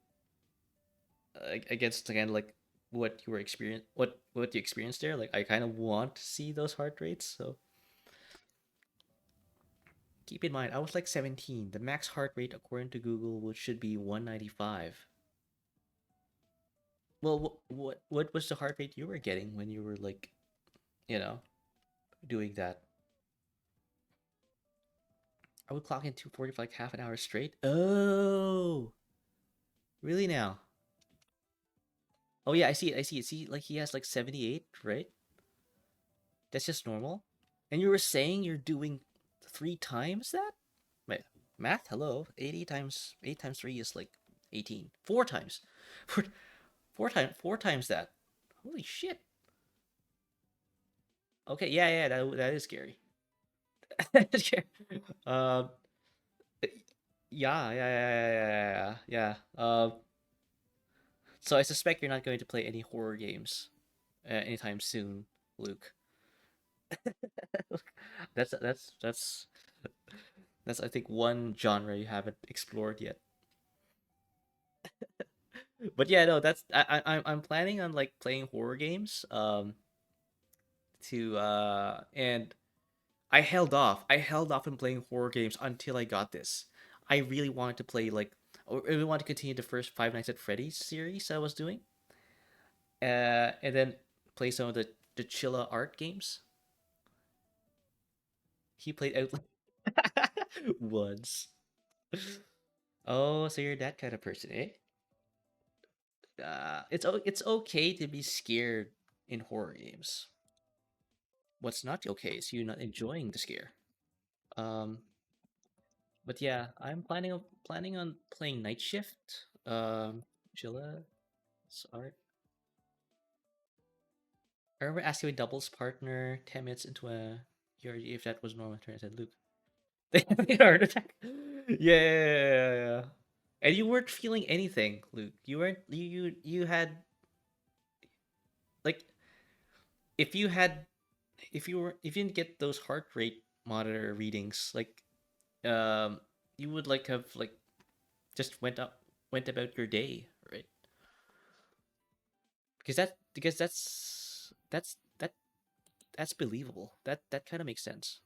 against again like what you were experience what you experienced there. Like I kind of want to see those heart rates, so keep in mind I was like 17. The max heart rate according to Google which should be 195. Well, what was the heart rate you were getting when you were like, you know, doing that? I would clock in 240 for like half an hour straight. Oh, really now? Oh yeah, I see it. I see it. See, like he has like 78, right? That's just normal. And you were saying you're doing 3 times that? Wait, math? Hello. 80 times 8 times 3 is like 18. 4 times. Four, four times that. Holy shit. Okay, yeah, yeah, that is scary. That's scary. Um, yeah, yeah, yeah, yeah, yeah, yeah. So I suspect you're not going to play any horror games anytime soon, Luke. That's that's I think one genre you haven't explored yet. But yeah, no, that's I'm planning on like playing horror games. To and I held off. I held off in playing horror games until I got this. I really wanted to play like or I really wanted to continue the first Five Nights at Freddy's series I was doing. And then play some of the Chilla art games. He played out once. Oh, so you're that kind of person, eh? It's okay to be scared in horror games. What's not okay is you not enjoying the scare. Um, but yeah, I'm planning on playing Night Shift. Chilla, art. I remember asking my doubles partner 10 minutes into a URG if that was normal turn. I said, Luke, they have a heart attack. Yeah, yeah, yeah, yeah. And you weren't feeling anything, Luke. You weren't. You had like if you had if you didn't get those heart rate monitor readings, like you would like have like just went about your day, right? Because that's believable. That kind of makes sense.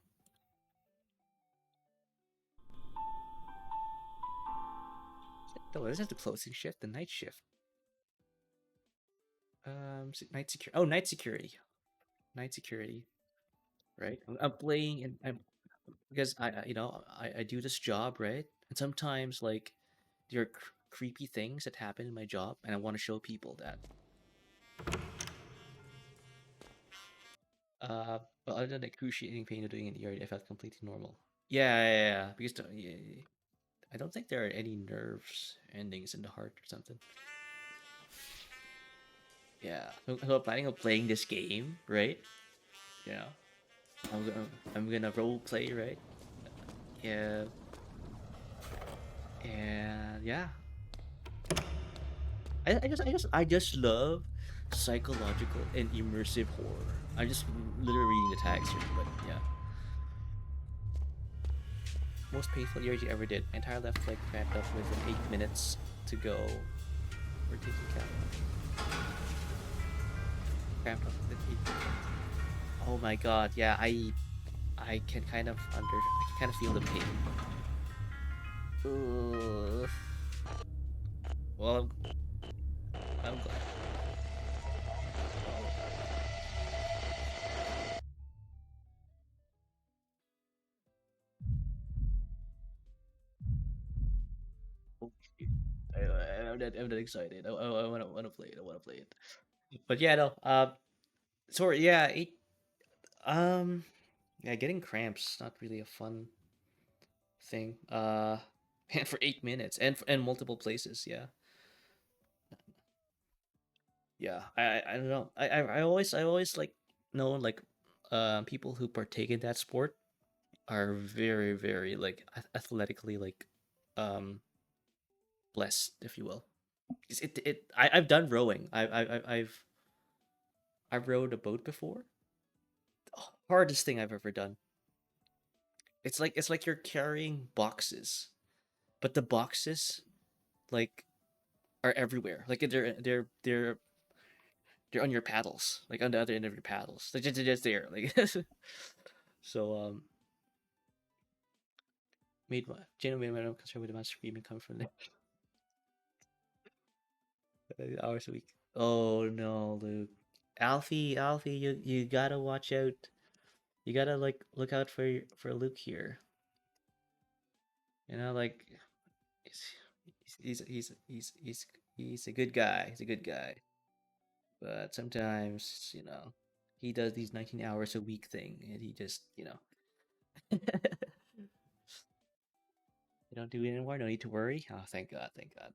No, this is the closing shift, the night shift. Night security. Oh, night security. Right. I'm playing and I'm because I do this job, right? And sometimes like there are creepy things that happen in my job, and I want to show people that. But other than the excruciating pain of doing it in the yard, I felt completely normal. Yeah, yeah, yeah. Because yeah, I don't think there are any nerves endings in the heart or something. Yeah. So I'm planning on playing this game, right? Yeah. I'm gonna role play, right? Yeah. And yeah, I just love psychological and immersive horror. I'm just literally reading the tags here, but yeah. Most painful years you ever did. My entire left leg cramped up within 8 minutes to go. We're taking count. Cramped up within 8 minutes. Oh my god, yeah, I can kind of I can kind of feel the pain. Ugh. Well, I'm glad. Oh, shoot. I'm that excited. I want to play it. I want to play it. But yeah, no. So yeah, um, yeah, getting cramps not really a fun. thing. And for 8 minutes and multiple places. Yeah, yeah. I don't know. I always like known like people who partake in that sport are very very like athletically like um blessed, if you will. 'Cause I've done rowing. I've rowed a boat before. Hardest thing I've ever done. It's like you're carrying boxes, but the boxes like are everywhere. Like they're on your paddles, like on the other end of your paddles. They're just there, like so made my genuinely I'm concerned with the amount of screaming coming from there. Hours a week. Oh no, Luke. Alfie, you gotta watch out. You gotta like look out for Luke here. You know, like he's he's a good guy. He's a good guy. But sometimes, he does these 19 hours a week thing and he just, you don't do it anymore, no need to worry. Oh, thank God, thank God.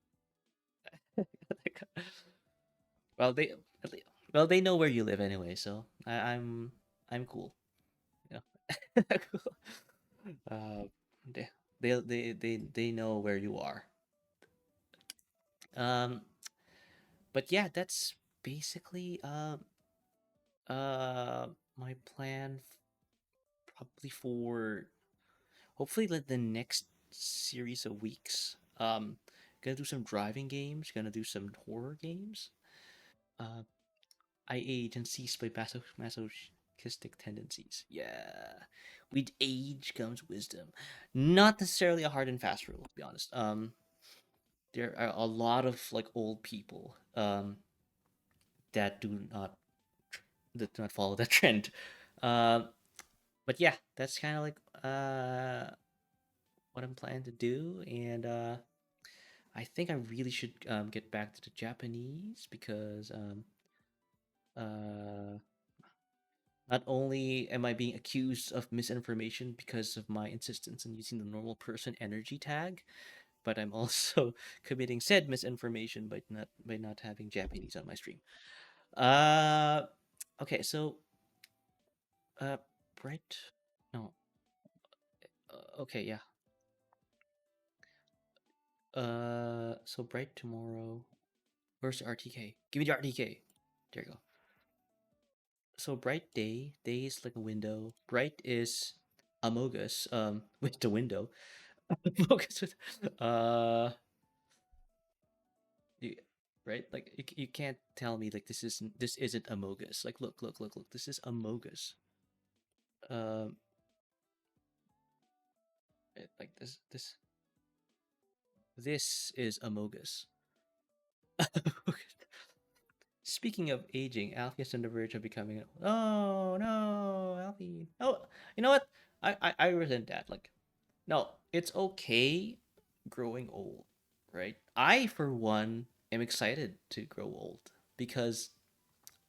Thank God. Well, at lea- well, they know where you live anyway, so I'm cool. You know? Cool. Uh, they they know where you are. Um, but yeah, that's basically uh my plan probably for hopefully like the next series of weeks. Gonna do some driving games, gonna do some horror games. Uh, I age and cease by masochistic tendencies. Yeah, with age comes wisdom. Not necessarily a hard and fast rule, to be honest. There are a lot of like old people that that do not follow that trend. Um, but yeah, that's kind of like what I'm planning to do, and I think I really should get back to the Japanese because uh, not only am I being accused of misinformation because of my insistence on using the normal person energy tag, but I'm also committing said misinformation by not having Japanese on my stream. Uh, okay, so uh, Bright, no, okay, yeah. So Bright tomorrow. Where's the RTK? Give me the RTK. There you go. So bright day is like a window. Bright is Amogus, with the window. Focus with, you, right? Like you can't tell me like this isn't Amogus. Like look. This is Amogus. Um, like this is Amogus. Speaking of aging, Alfie is on the verge of becoming. Oh no, Alfie. Oh, you know what? I resent that. Like, no, it's okay growing old, right? I, for one, am excited to grow old because,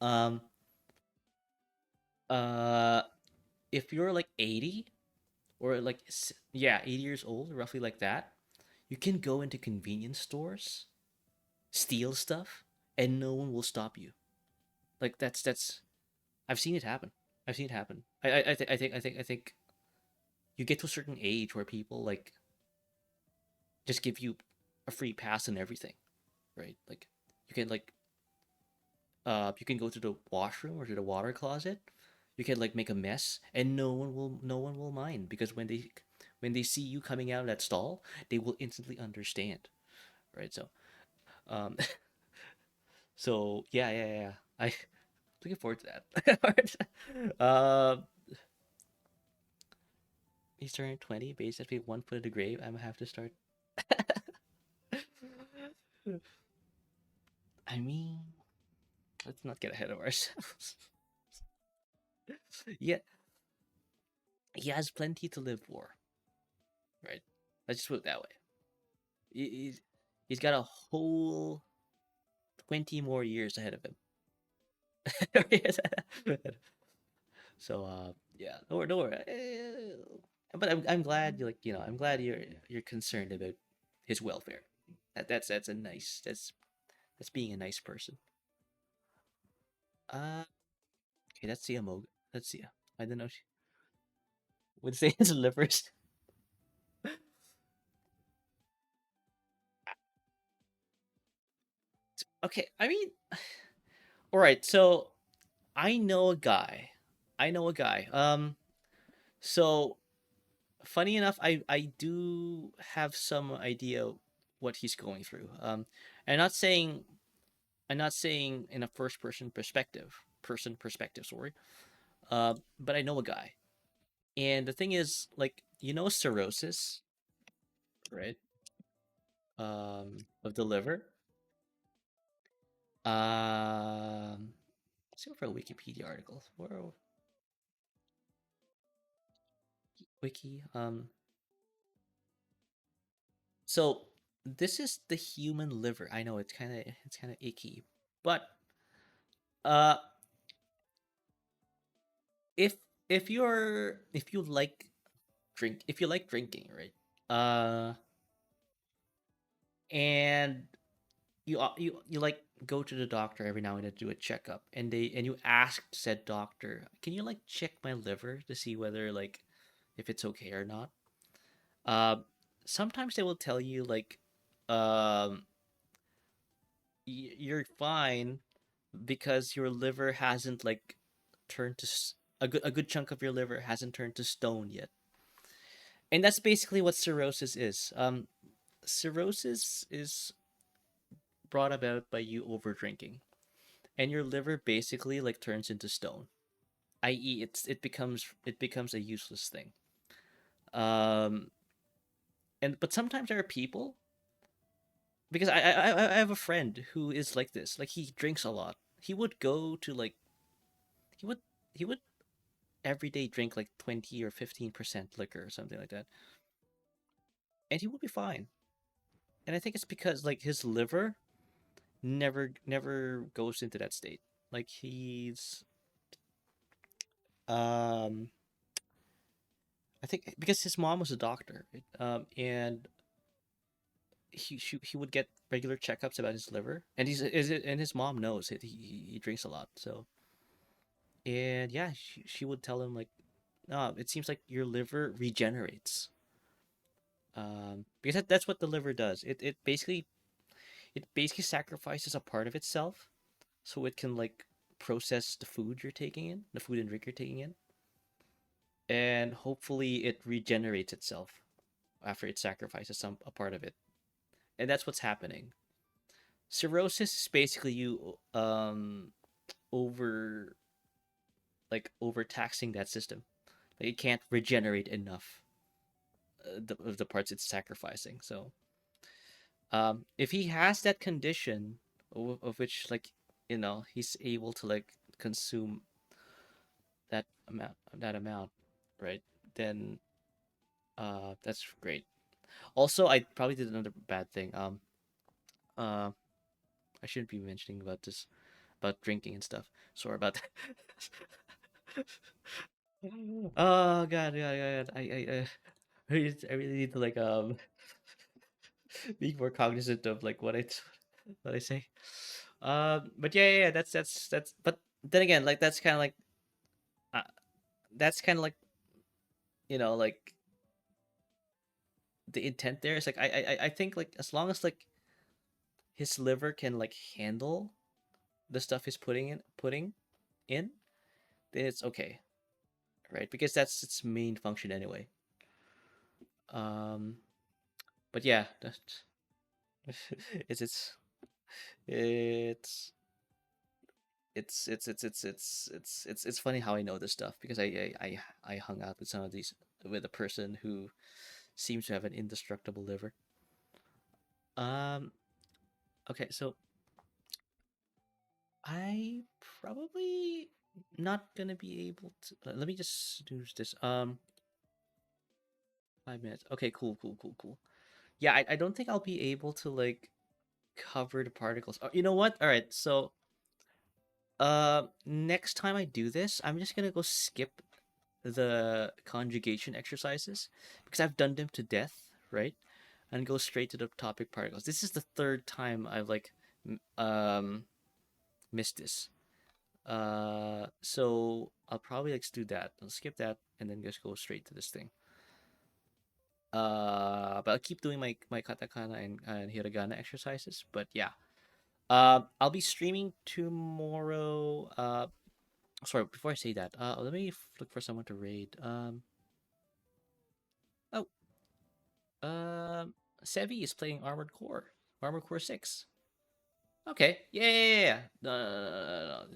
um, uh, if you're like 80 or like, yeah, 80 years old, roughly like that, you can go into convenience stores, steal stuff, and no one will stop you. Like that's I've seen it happen. I've seen it happen. I think you get to a certain age where people like just give you a free pass and everything, right? Like you can go to the washroom or to the water closet. You can like make a mess and no one will mind because when they see you coming out of that stall, they will instantly understand, right? So um so yeah. I looking forward to that. He's turning 20, but he's just one foot in the grave. I'm gonna have to start. I mean, let's not get ahead of ourselves. Yeah, he has plenty to live for, right? Let's just put it that way. He's got a whole 20 more years ahead of him. So yeah, don't worry. But I'm glad you I'm glad you're concerned about his welfare. That's a nice that's being a nice person. Uh okay, let's see a Mo. Let's see. I don't know. She would say his livers. Okay, I mean, all right. So I know a guy. I know a guy. So funny enough, I do have some idea what he's going through. I'm not saying I'm not saying in a first person perspective. Sorry. But I know a guy, and the thing is, like, cirrhosis, right? Of the liver. Let's see for a Wikipedia article. Where wiki? So this is the human liver. I know it's kind of icky, but uh, if if you like if you like drinking, right? Uh, and you like go to the doctor every now and then to do a checkup, and you ask said doctor, can you like check my liver to see whether like if it's okay or not? Uh, sometimes they will tell you like, um, you're fine because your liver hasn't like turned to a good chunk of your liver hasn't turned to stone yet, and that's basically what cirrhosis is. Cirrhosis is brought about by you over drinking, and your liver basically like turns into stone, i.e., it becomes a useless thing. Um, and but sometimes there are people, because I have a friend who is like this. Like, he drinks a lot. He would go to like he would he would every day drink like 20 or 15% liquor or something like that, and he would be fine. And I think it's because like his liver never goes into that state. Like, he's um I think because his mom was a doctor, right? And he would get regular checkups about his liver, and and his mom knows it. He drinks a lot, so. And yeah, she would tell him like, no, it seems like your liver regenerates. Because that's what the liver does. It basically sacrifices a part of itself so it can like process the food you're taking in, the food and drink you're taking in, and hopefully it regenerates itself after it sacrifices some a part of it. And that's what's happening. Cirrhosis is basically you over overtaxing that system. Like, it can't regenerate enough of the parts it's sacrificing. So if he has that condition of which, like, he's able to like consume that amount, right? Then that's great. Also, I probably did another bad thing. Uh I shouldn't be mentioning about this, about drinking and stuff. Sorry about that. Oh god, yeah. I really need to like be more cognizant of like what I say. But yeah. That's. But then again, like, uh, that's kind of like, like, the intent there is like, I think like as long as like his liver can like handle the stuff he's putting in, then it's okay, right? Because that's its main function anyway. Um, but yeah, it's it's it's it's funny how I know this stuff, because I hung out with some of these with a person who seems to have an indestructible liver. Um, okay, so I probably not gonna be able to. Let me just do this. 5 minutes. Okay, cool. Yeah, I don't think I'll be able to like cover the particles. Oh, you know what? All right, so next time I do this, I'm just gonna go skip the conjugation exercises because I've done them to death, right? And go straight to the topic particles. This is the third time I've like missed this. So I'll probably like do that. I'll skip that and then just go straight to this thing. But I'll keep doing my katakana and hiragana exercises. But yeah, I'll be streaming tomorrow. Sorry, before I say that, let me look for someone to raid. Oh, Sevi is playing Armored Core 6. Okay, yeah. No.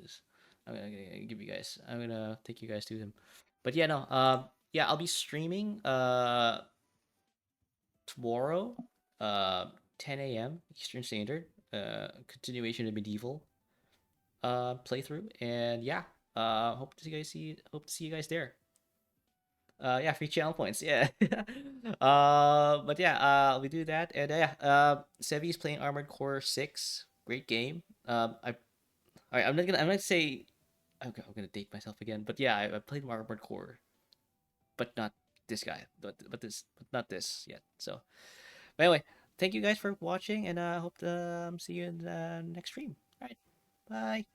I'm gonna give you guys. I'm gonna take you guys to him. But yeah, no. Yeah, I'll be streaming. Tomorrow. 10 a.m. Eastern Standard. Continuation of medieval. Playthrough, and yeah. Hope to see you guys there. Yeah, free channel points. Yeah. But yeah, we do that, and yeah, Sevi's playing Armored Core 6. Great game. All right, I'm not say, I'm gonna date myself again, but yeah, I played Armored Core, but not this guy, but not this yet. So, but anyway, thank you guys for watching, and I hope to see you in the next stream. All right, bye.